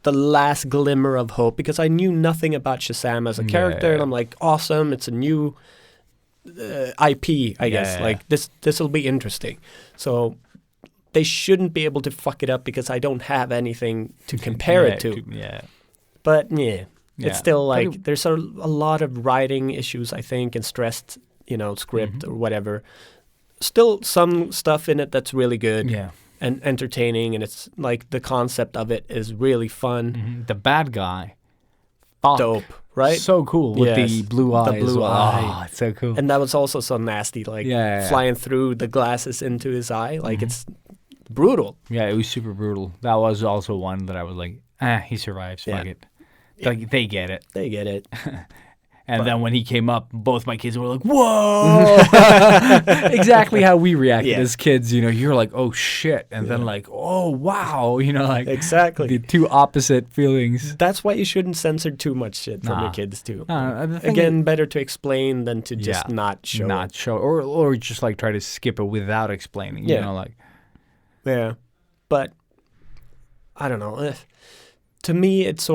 the last glimmer of hope, because I knew nothing about Shazam as a character, and I'm like, awesome, it's a new IP, I guess. Yeah. This will be interesting. So they shouldn't be able to fuck it up, because I don't have anything to compare it to. Yeah. But yeah, Yeah. it's still But there's a lot of writing issues, I think, and stressed, script or whatever. Still some stuff in it that's really good Yeah. and entertaining, and it's the concept of it is really fun, The bad guy. Fuck. dope, right? So cool with the Yes, blue eyes. the blue eye. Oh, it's so cool. And that was also so nasty, Yeah. flying through the glasses into his eye. It's brutal. Yeah, it was super brutal. That was also one that I was like, he survives. Fuck Yeah. it. They get it. They get it. And then when he came up, both my kids were like, whoa! Exactly how we reacted Yeah. as kids. You're like, oh shit. And then oh wow. Exactly. The two opposite feelings. That's why you shouldn't censor too much shit from your Nah. kids too. The thing Again, better to explain than to just Yeah, not show. Not show. Or just try to skip it without explaining. Yeah. Yeah, but I don't know. To me, it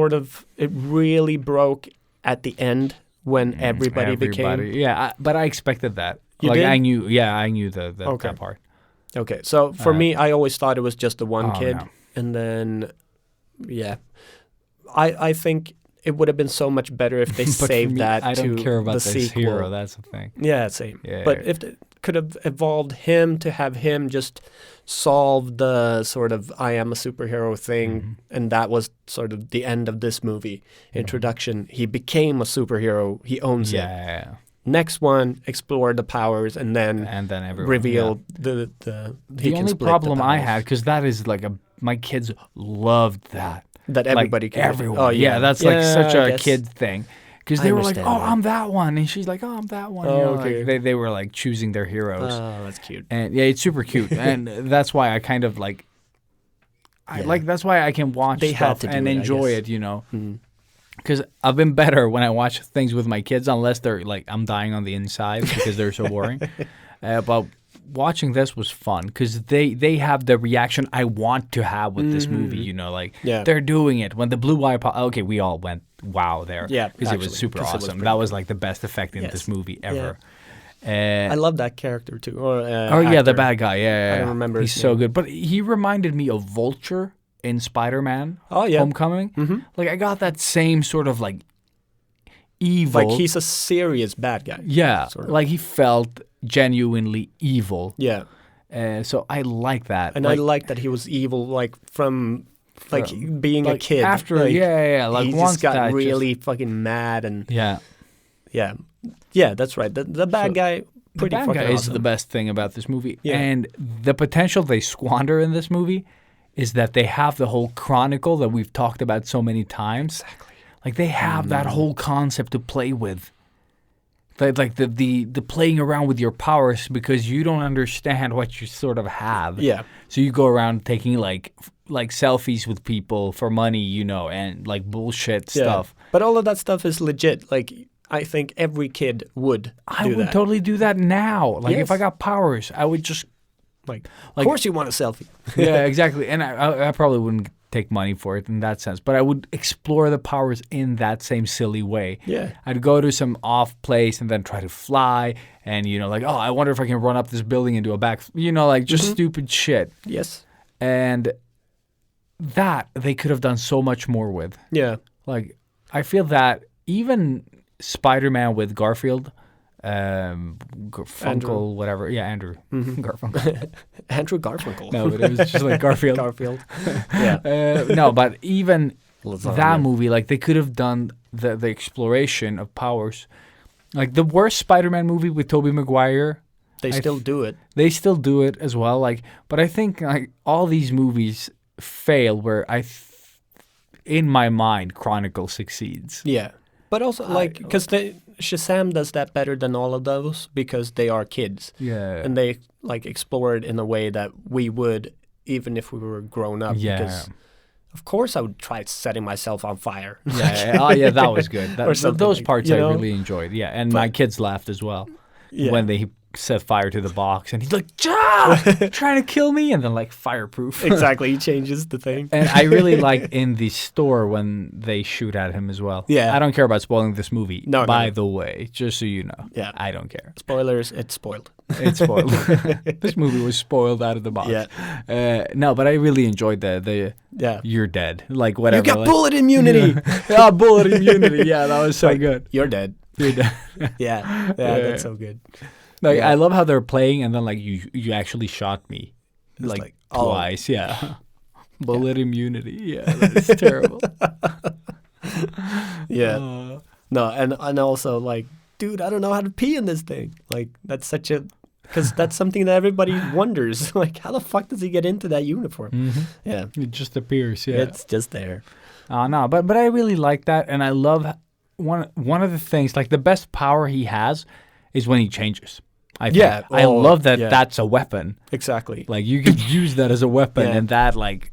really broke at the end when everybody became. Yeah, but I expected that. You did? I knew. Yeah, I knew the Okay. that part. Okay, so for me, I always thought it was just the one Oh, kid, no. and then I think it would have been so much better if they But for saved me, that I don't to care about the this sequel. hero. That's the thing. Yeah, same. Yeah, But yeah. if it could have evolved him to have him just solve the sort of I am a superhero thing, Mm-hmm. and that was sort of the end of this movie introduction. He became a superhero. He owns it. Yeah. Next one, explore the powers, and then And then everyone reveal the he The can only split problem the I powers. had, because that is my kids loved that. That everybody can do. everyone. Oh, yeah, yeah. that's Yeah, such I a guess. kid thing. Because I they were like, understand "Oh, that. I'm that one," and she's like, "Oh, I'm that one." Oh, okay. They were choosing their heroes, Oh, that's cute. and yeah, it's super cute, and that's why I kind of that's why I can watch They had stuff to do and it, I enjoy guess. it, Mhm. Because I've been better when I watch things with my kids, unless they're I'm dying on the inside because they're so boring. But watching this was fun because they have the reaction I want to have with this movie. Yeah. They're doing it when the blue eye. Okay, we all went wow there. Yeah, because it was actually, super 'cause it was awesome. pretty That was the best effect in Yes. this movie Yeah. ever. I love that character too. Or yeah, the actor. bad guy. Yeah, I don't remember He's his so name. good, but he reminded me of Vulture in Spider-Man. Oh, yeah. Homecoming. Mhm. I got that same sort of evil. He's a serious bad guy. Yeah, sort of. he felt genuinely evil. Yeah. So I like that. And I like that he was evil, from being a kid. After, yeah. he once just got that really fucking mad, and yeah. That's right. The bad guy, The pretty bad fucking guy is awesome. the best thing about this movie, Yeah. and the potential they squander in this movie is that they have the whole chronicle that we've talked about so many times. Exactly. They have that whole concept to play with. The playing around with your powers because you don't understand what you sort of have. Yeah. So you go around taking selfies with people for money, and bullshit stuff. But all of that stuff is legit. I think every kid would I do would that. totally do that now. If Yes. I got powers, I would just Like, of course you want a selfie. Yeah, exactly. And I probably wouldn't take money for it in that sense, but I would explore the powers in that same silly way. Yeah. I'd go to some off place and then try to fly and, like, oh, I wonder if I can run up this building and do a back, like just stupid shit. Yes. And that they could have done so much more with. Yeah. Like, I feel that even Spider-Man with Garfield, Funkel, whatever. Yeah, Andrew Garfunkel. Andrew Garfunkel. No, but it was just like Garfield. Garfield. Yeah. No, but even Lasagna. that movie, like they could have done the exploration of powers. Like the worst Spider-Man movie with Tobey Maguire, They still do it. they still do it as well. Like, but I think like all these movies fail where in my mind, Chronicle succeeds. Yeah. But also, because Shazam does that better than all of those because they are kids. Yeah. And they, explore it in a way that we would even if we were grown up. Yeah. Because, of course, I would try setting myself on fire. Yeah. Oh, yeah, that was good. Or something Those like- parts you I know? really enjoyed. Yeah, and my kids laughed as well when they set fire to the box, and he's like, trying to kill me, and then like fireproof. Exactly. He changes the thing. And I really like in the store when they shoot at him as well. Yeah. I don't care about spoiling this movie. No, by no. the way, just so you know. Yeah. I don't care. Spoilers, it's spoiled. It's spoiled. This movie was spoiled out of the box. Yeah. No, but I really enjoyed the Yeah. you're dead. Like whatever. You got like, bullet immunity. Yeah, bullet immunity. Yeah, that was so good. You're dead. You're dead. Yeah. Yeah, that's so good. Like Yeah. I love how they're playing, and then like you actually shot me, It's like oh. twice. Yeah, bullet immunity. Yeah, that's terrible. Yeah. No, and also dude, I don't know how to pee in this thing. That's such a because that's something that everybody wonders. How the fuck does he get into that uniform? Yeah, It just appears. Yeah. it's just there. Oh no, but I really like that, and I love one of the things. Like the best power he has is when he changes. I think. Yeah. I Oh, love that. yeah. That's a weapon. Exactly. Like you could use that as a weapon, Yeah. and that like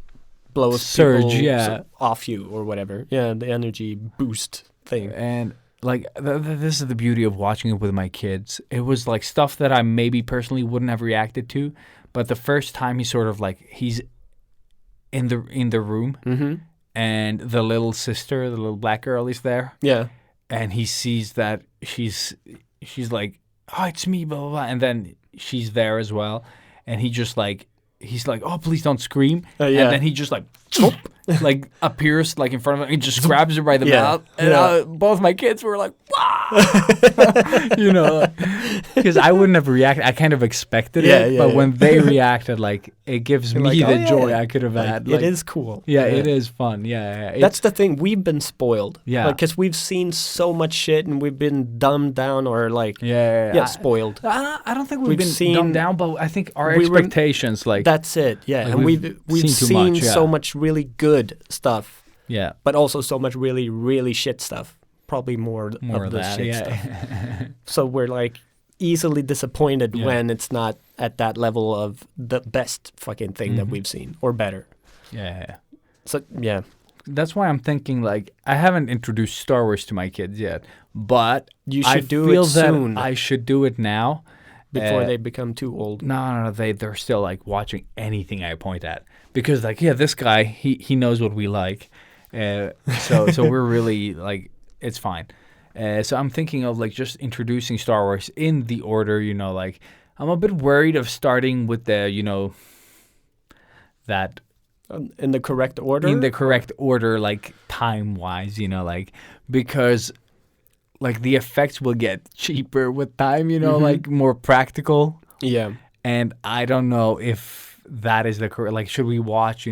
Blows surge, people yeah. off you or whatever. Yeah, the energy boost thing. And like this is the beauty of watching it with my kids. It was like stuff that I maybe personally wouldn't have reacted to, but the first time he sort of he's in the room, and the little sister, the little black girl, is there, Yeah. and he sees that she's like, oh, it's me, blah blah blah, and then she's there as well, and he's like, oh, please don't scream, yeah. and then he just like appears in front of him and just grabs her by the Yeah. mouth, and Yeah. both my kids were like, wow, because I wouldn't have reacted. I kind of expected it, but when they reacted, it gives me like, the oh, yeah. joy I could have had. It is cool. Yeah, it is fun. Yeah. That's the thing. We've been spoiled. Yeah. Because we've seen so much shit and we've been dumbed down or spoiled. I don't think we've We've been seen- dumbed down, but I think our we were- expectations, That's it. Yeah. Like and we've we've seen too seen much, so yeah. much really good stuff, yeah, but also so much really, really shit stuff. Probably more more of of the that. shit Yeah. stuff. So we're easily disappointed Yeah. when it's not at that level of the best fucking thing that we've seen or better. Yeah. So yeah. That's why I'm thinking I haven't introduced Star Wars to my kids yet, but You I should do feel it that soon. I should do it now Before they become too old. No, they're still watching anything I point at because this guy he knows what we like, so we're really it's fine. So I'm thinking of just introducing Star Wars in the order, I'm a bit worried of starting with the that. In the correct order? In the correct order, time-wise, because, the effects will get cheaper with time, more practical. Yeah. And I don't know if that is the correct, should we watch,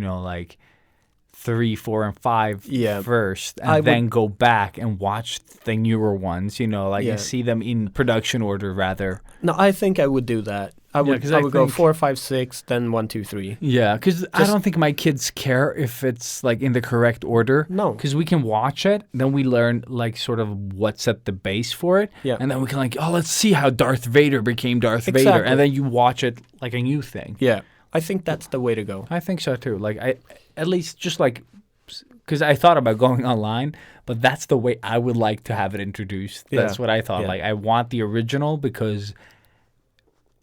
3, 4, and 5 first, and then go back and watch the newer ones, and see them in production order rather. No, I think I would do that. I would go think- 4, 5, 6, then 1, 2, 3. Yeah, because I don't think my kids care if it's in the correct order. No. Because we can watch it, then we learn sort of what set the base for it. Yeah. And then we can let's see how Darth Vader became Darth Vader. Exactly. And then you watch it like a new thing. Yeah. I think that's the way to go. I think so too. I at least just because I thought about going online, but that's the way I would like to have it introduced. That's Yeah. what I thought. Yeah. I want the original because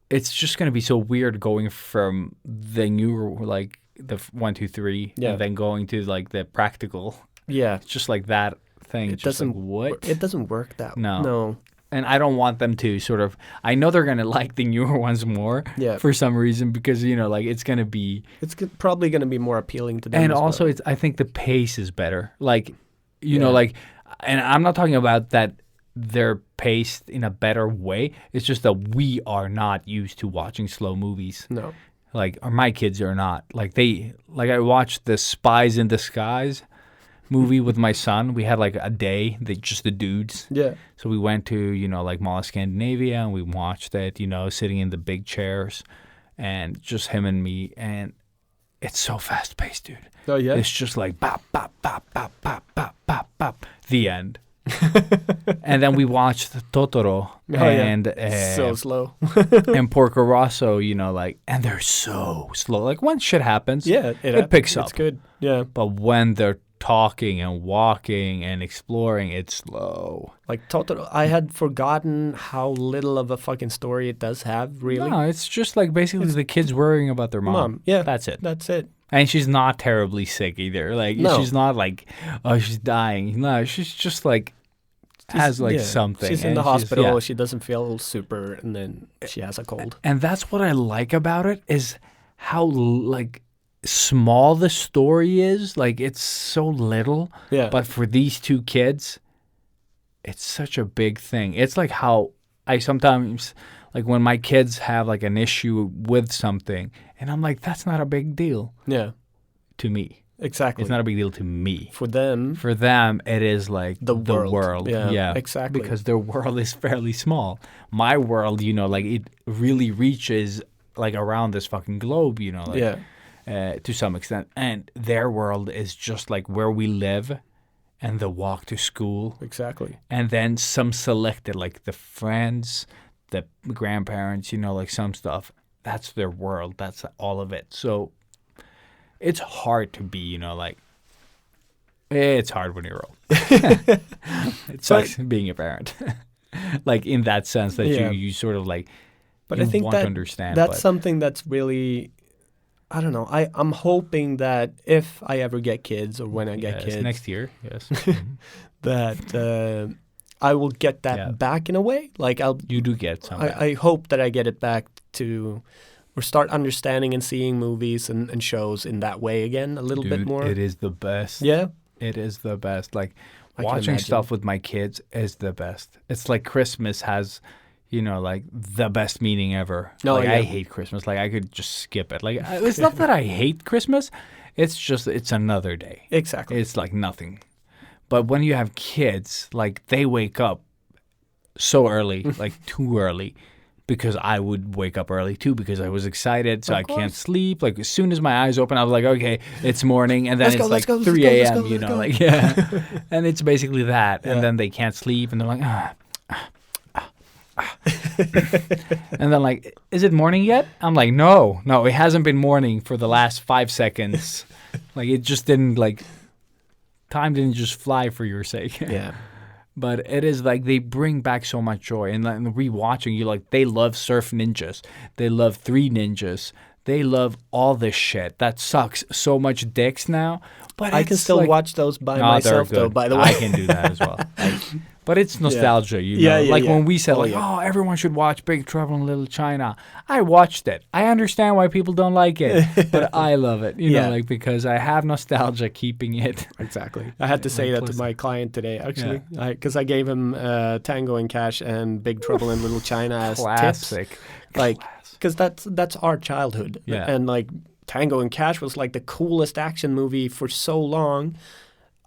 it's just gonna be so weird going from the newer like the 1, 2, 3, and then going to like the practical. Yeah. It's just like that thing. It just doesn't like, what? It doesn't work that way. No. No. And I don't want them to sort of. I know they're gonna like the newer ones more. Yeah. For some reason, because like it's gonna be. It's probably going to be more appealing to them. And as also, well. it's. I think the pace is better. Like, like, and I'm not talking about that they're paced in a better way. It's just that we are not used to watching slow movies. No. Like, or my kids are not. Like I watched the Spies in Disguise movie with my son. We had like a day, just the dudes. Yeah. So we went to, like Mall of Scandinavia, and we watched it, sitting in the big chairs, and just him and me. And it's so fast paced, dude. Oh, yeah? It's just like bop, bop, bop, bop, bop, bop, bop, bop. The end. And then we watched Totoro and so slow. and Porco Rosso, and they're so slow. Like when shit happens, it picks up. It's good. Yeah. But when they're talking and walking and exploring, it's slow. Like Totoro, I had forgotten how little of a fucking story it does have, really. No, it's just like basically the kids worrying about their mom. Yeah. That's it. That's it. And she's not terribly sick either. Like she's not like, oh, she's dying. No, she's just like has like something. She's in the hospital. She doesn't feel super, and then she has a cold. And that's what I like about it is how like small the story is. Like it's so little. Yeah. But for these two kids, it's such a big thing. It's like how I sometimes like when my kids have like an issue with something, and I'm like, that's not a big deal. Yeah. To me. Exactly. It's not a big deal to me. For them. For them, it is like the world. Yeah, exactly. Because their world is fairly small. My world, like it really reaches like around this fucking globe, like, to some extent. And their world is just like where we live and the walk to school. Exactly. And then some selected, like the friends, the grandparents, like some stuff. That's their world. That's all of it. So it's hard to be, like, it's hard when you're old. It sucks being a parent. Like in that sense that you sort of like, but you I think want to understand. That's something that's really, I don't know. I'm hoping that if I ever get kids or when I get kids. Next year, yes. That I will get that back in a way. Like You do get some back. I hope that I get it back to, or start understanding and seeing movies and shows in that way again a little bit more. It is the best. Yeah. It is the best. Like I watching stuff with my kids is the best. It's like Christmas has, like the best meaning ever. I hate Christmas. Like I could just skip it. Like it's not that I hate Christmas. It's just, it's another day. Exactly. It's like nothing. But when you have kids, like they wake up so early, like too early. Because I would wake up early too because I was excited, so I can't sleep. Like as soon as my eyes open, I was like, okay, it's morning, and then it's like 3 a.m. Like and it's basically that. And then they can't sleep, and they're like, and then like, is it morning yet? I'm like, no, it hasn't been morning for the last 5 seconds. Like it just didn't like, time didn't just fly for your sake. Yeah. But it is like they bring back so much joy. And like, rewatching, you like, they love Surf Ninjas. They love Three Ninjas. They love all this shit. That sucks so much dicks now. But I can still like, watch those by myself, though, by the way. I can do that as well. But it's nostalgia, when we said, everyone should watch Big Trouble in Little China. I watched it. I understand why people don't like it, but I love it, because I have nostalgia keeping it. Exactly. I had to say that to my client today, actually, because I gave him Tango and Cash and Big Trouble in Little China as Classic. tips. Like, because that's our childhood. Yeah. And like Tango and Cash was like the coolest action movie for so long.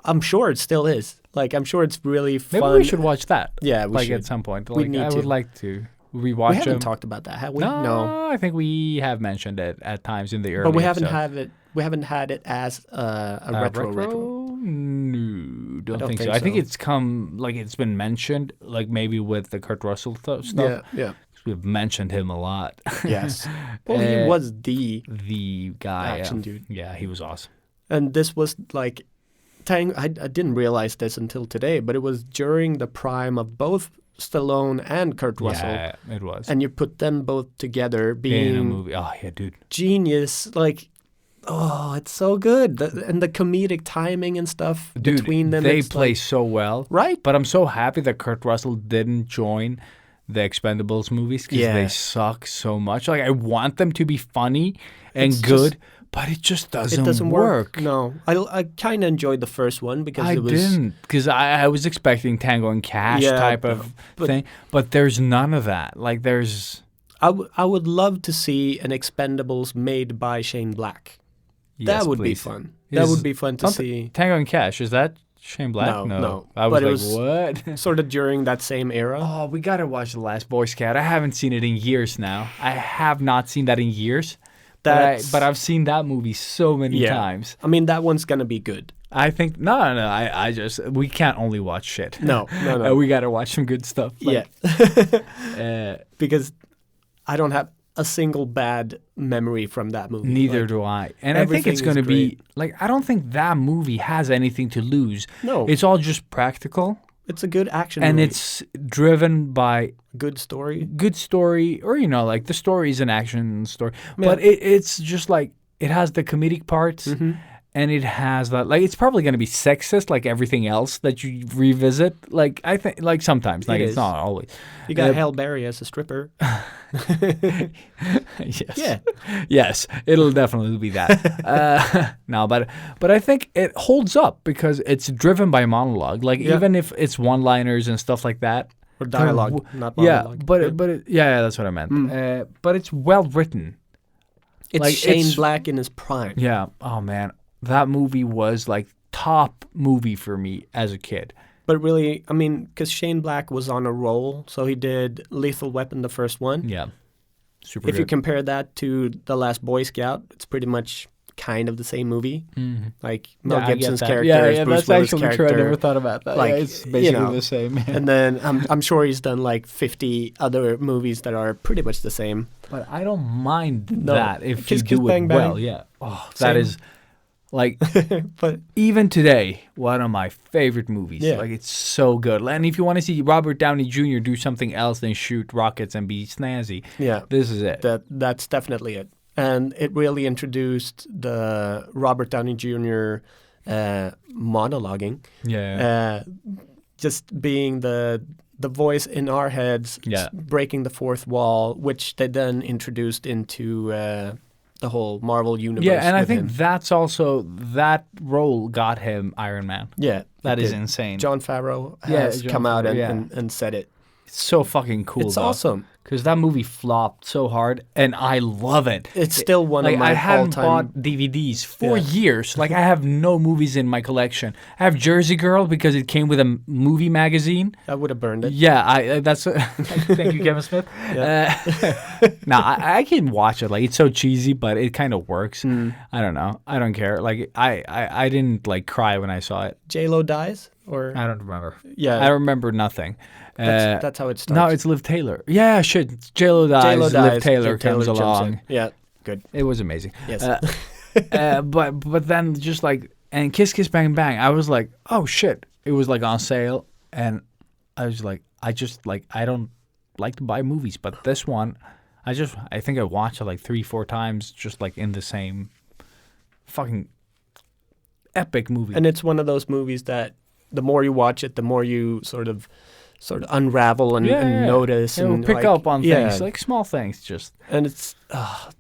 I'm sure it still is. Like, I'm sure it's really fun. Maybe we should watch that. Yeah, we should. At some point. We need I to. would like to rewatch We haven't them. talked about that, have we? No, I think we have mentioned it at times in the early But we haven't episode. had it as a retro. No, don't think so. think I think so. it's been mentioned, like maybe with the Kurt Russell stuff. Yeah. We've mentioned him a lot. Yes. Well, he was the guy. action dude. Yeah, he was awesome. And this was like, I didn't realize this until today, but it was during the prime of both Stallone and Kurt Russell. Yeah, it was. And you put them both together in a being movie. Oh yeah, dude. genius. Like, oh, it's so good. And the comedic timing and stuff Dude, between them. they it's play like, so well. right? But I'm so happy that Kurt Russell didn't join the Expendables movies because Yeah. they suck so much. Like I want them to be funny and It's good, but it just It doesn't work. No, I kind of enjoyed the first one because I it was. didn't because I was expecting Tango and Cash Yeah, type of but- thing, but there's none of that. Like there's I would love to see an Expendables made by Shane Black. yes, that would please. be fun. That Is would be fun to see. Tango and Cash. Is that Shane Black? No. I was But it like, was- what? Sort of during that same era. Oh, we gotta watch The Last Boy Scout. I haven't seen it in years now. I have not seen that in years. That's- But I've seen that movie so many Yeah. times. I mean, that one's gonna be good. I think I just we can't only watch shit. No. We gotta watch some good stuff. Yeah, because I don't have a single bad memory from that movie. Neither Like, do I. And I think everything it's is going to be great. like I don't think that movie has anything to lose. No. It's all just practical It's a good action and movie. it's driven by Good story. good story or like the story is an action story. Yeah. But it's just like it has the comedic parts Mm-hmm. and it has that like it's probably going to be sexist like everything else that you revisit. Like I think like sometimes like It it's is. not always. You got Halle Berry as a stripper. Yes. Yeah. Yes, it'll definitely be that. No, but I think it holds up because it's driven by monologue. Like Yeah. even if it's one-liners and stuff like that. Or dialogue, not Yeah, monologue. but yeah, that's what I meant. But it's well written. it's like, Shane it's- Black in his prime. Yeah. Oh man, that movie was like top movie for me as a kid. But really, I mean, because Shane Black was on a roll, so he did Lethal Weapon, the first one. Yeah. Super If you good. compare that to The Last Boy Scout, it's pretty much kind of the same movie. Like Mel Yeah, I get Gibson's that. character is Bruce that's Willis' actually true. I character. never thought about that. Like, Yeah, it's you basically know, the same. And then I'm sure he's done like 50 other movies that are pretty much the same. But I don't mind No. that if Kiss, you Kiss, do Bang, it Bang. well. Yeah. Oh, that Same. is like But even today one of my favorite movies. Yeah. Like it's so good. And if you want to see Robert Downey Jr. do something else than shoot rockets and be snazzy, yeah, this is it. that's definitely it. And it really introduced the Robert Downey Jr. Monologuing. Yeah. Just being the voice in our heads, Yeah. breaking the fourth wall, which they then introduced into the whole Marvel universe. Yeah, and I with think him. that's also that role got him Iron Man. Yeah, That it is did. insane. John Favreau Yeah, has Jon come out Favreau, yeah. and said it. It's so fucking cool. It's awesome. Because that movie flopped so hard, and I love it. It's still one Like of my I hadn't all-time. bought DVDs for Yeah. years. Like I have no movies in my collection. I have Jersey Girl because it came with a movie magazine. I would have burned it. Yeah, that's. Thank you, Kevin Smith. Now I can watch it. Like it's so cheesy, but it kind of works. I don't know. I don't care. Like I didn't like cry when I saw it. J Lo dies, or I don't remember. yeah, I remember nothing. that's how it starts. No, it's Liv Taylor. Yeah, shit. J-Lo dies. J-Lo Liv dies, Taylor Liv Taylor comes jumps in. along. Yeah, good. It was amazing. Yes. But then just like and Kiss Kiss Bang Bang, I was like, oh shit! It was like on sale, and I was like, I don't like to buy movies, but this one, I think I watched it like 3-4 times, just like in the same fucking epic movie. And it's one of those movies that the more you watch it, the more you sort of unravel and notice It'll and pick like, up on yeah. things like small things, just And it's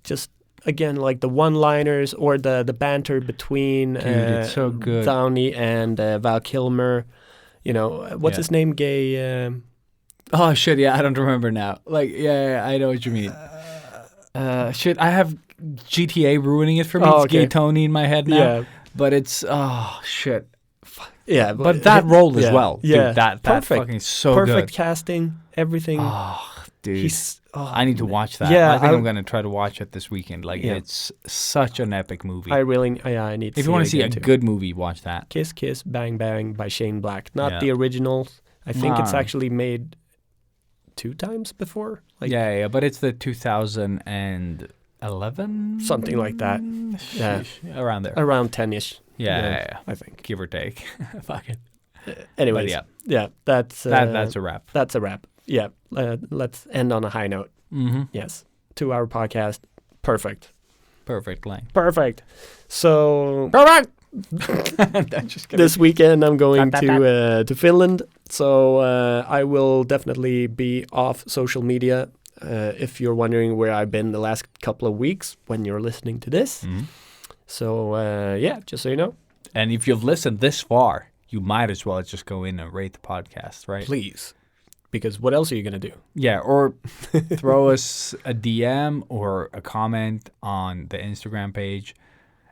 just again like the one-liners or the banter between Dude, it's so good. Downey and Val Kilmer. You know what's Yeah. his name? Gay. Oh shit! Yeah, I don't remember now. Like, yeah, I know what you mean. Shit, I have GTA ruining it for me. Oh, It's Gay okay. Tony in my head now. Yeah. But it's shit. Yeah, But that role as well, Yeah, dude. That perfect. fucking so Perfect good. casting, everything. Oh, dude. He's. I need to watch that. Yeah, I think I- I'm gonna try to watch it this weekend. Like, Yeah. it's such an epic movie. I need. To if you want to see a again, too. good movie, watch that. Kiss Kiss Bang Bang by Shane Black, not Yeah. the originals. I think it's Nah. actually made 2 times before. Like yeah, but it's the 2011 something like that. Yeah. Sheesh, around there. Around 10ish. Yeah. I think. Give or take. Fuck it. Anyways, But yeah, that's that's a wrap. That's a wrap. Yeah, let's end on a high note. Mm-hmm. Yes, 2-hour podcast, perfect. Perfect length. Perfect. So Perfect. this weekend I'm going to Finland. So I will definitely be off social media. If you're wondering where I've been the last couple of weeks when you're listening to this. Mm-hmm. So yeah, just so you know. And if you've listened this far, you might as well just go in and rate the podcast, right? Please. Because what else are you going to do? Yeah, or throw us a DM or a comment on the Instagram page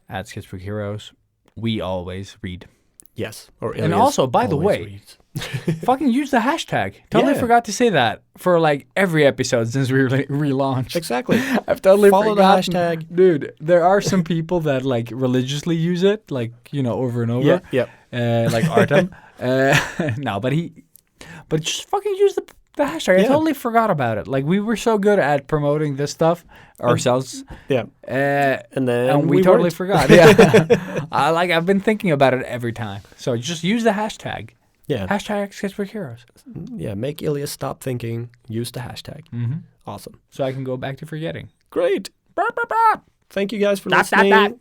at Sketchbook Heroes. We always read. Yes. Or And Ilias also, by the always way, reads. fucking use the hashtag. Totally Yeah. forgot to say that for like every episode since we relaunched. Exactly. I've totally Follow the forgotten. hashtag. Dude, there are some people that like religiously use it, like, over and over. Yeah. Like Artem. No, but just fucking use the hashtag. I Yeah. totally forgot about it. Like, we were so good at promoting this stuff ourselves. Yeah. And then And we totally weren't. forgot. Yeah. I've been thinking about it every time. So just use the hashtag. Yeah. Hashtag Sketchbook Heroes. Yeah. Make Ilias stop thinking. Use the hashtag. Mm-hmm. Awesome. So I can go back to forgetting. Great. Thank you guys for listening.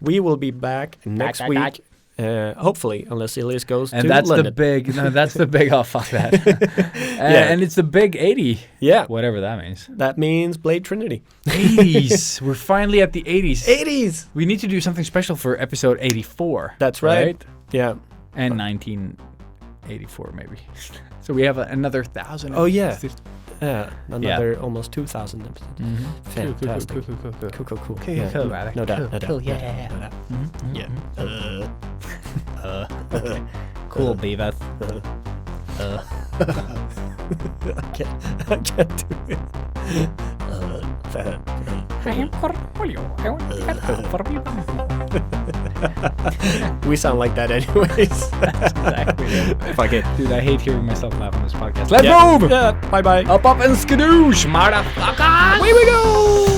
We will be back next week. Hopefully, unless Ilias goes And to that's London. that's the big, oh, fuck that. And it's the big 80. Yeah. Whatever that means. That means Blade Trinity. 80s. We're finally at the 80s. 80s. We need to do something special for episode 84. That's right. Yeah. And 1984, maybe. So we have another 1,000. Oh, yeah. episodes. Another almost 2,000 episodes. Mm-hmm. Fantastic. Cool. Yeah. Cool. No doubt. Yeah. No doubt. Mm-hmm. Yeah. Okay. Cool, Beavis. I can't do it. We sound like that anyways. Exactly. Fuck it. Dude, I hate hearing myself laugh on this podcast. Let's Yeah. move! Yeah. Bye-bye. Up and skadoosh, motherfucker! Here we go!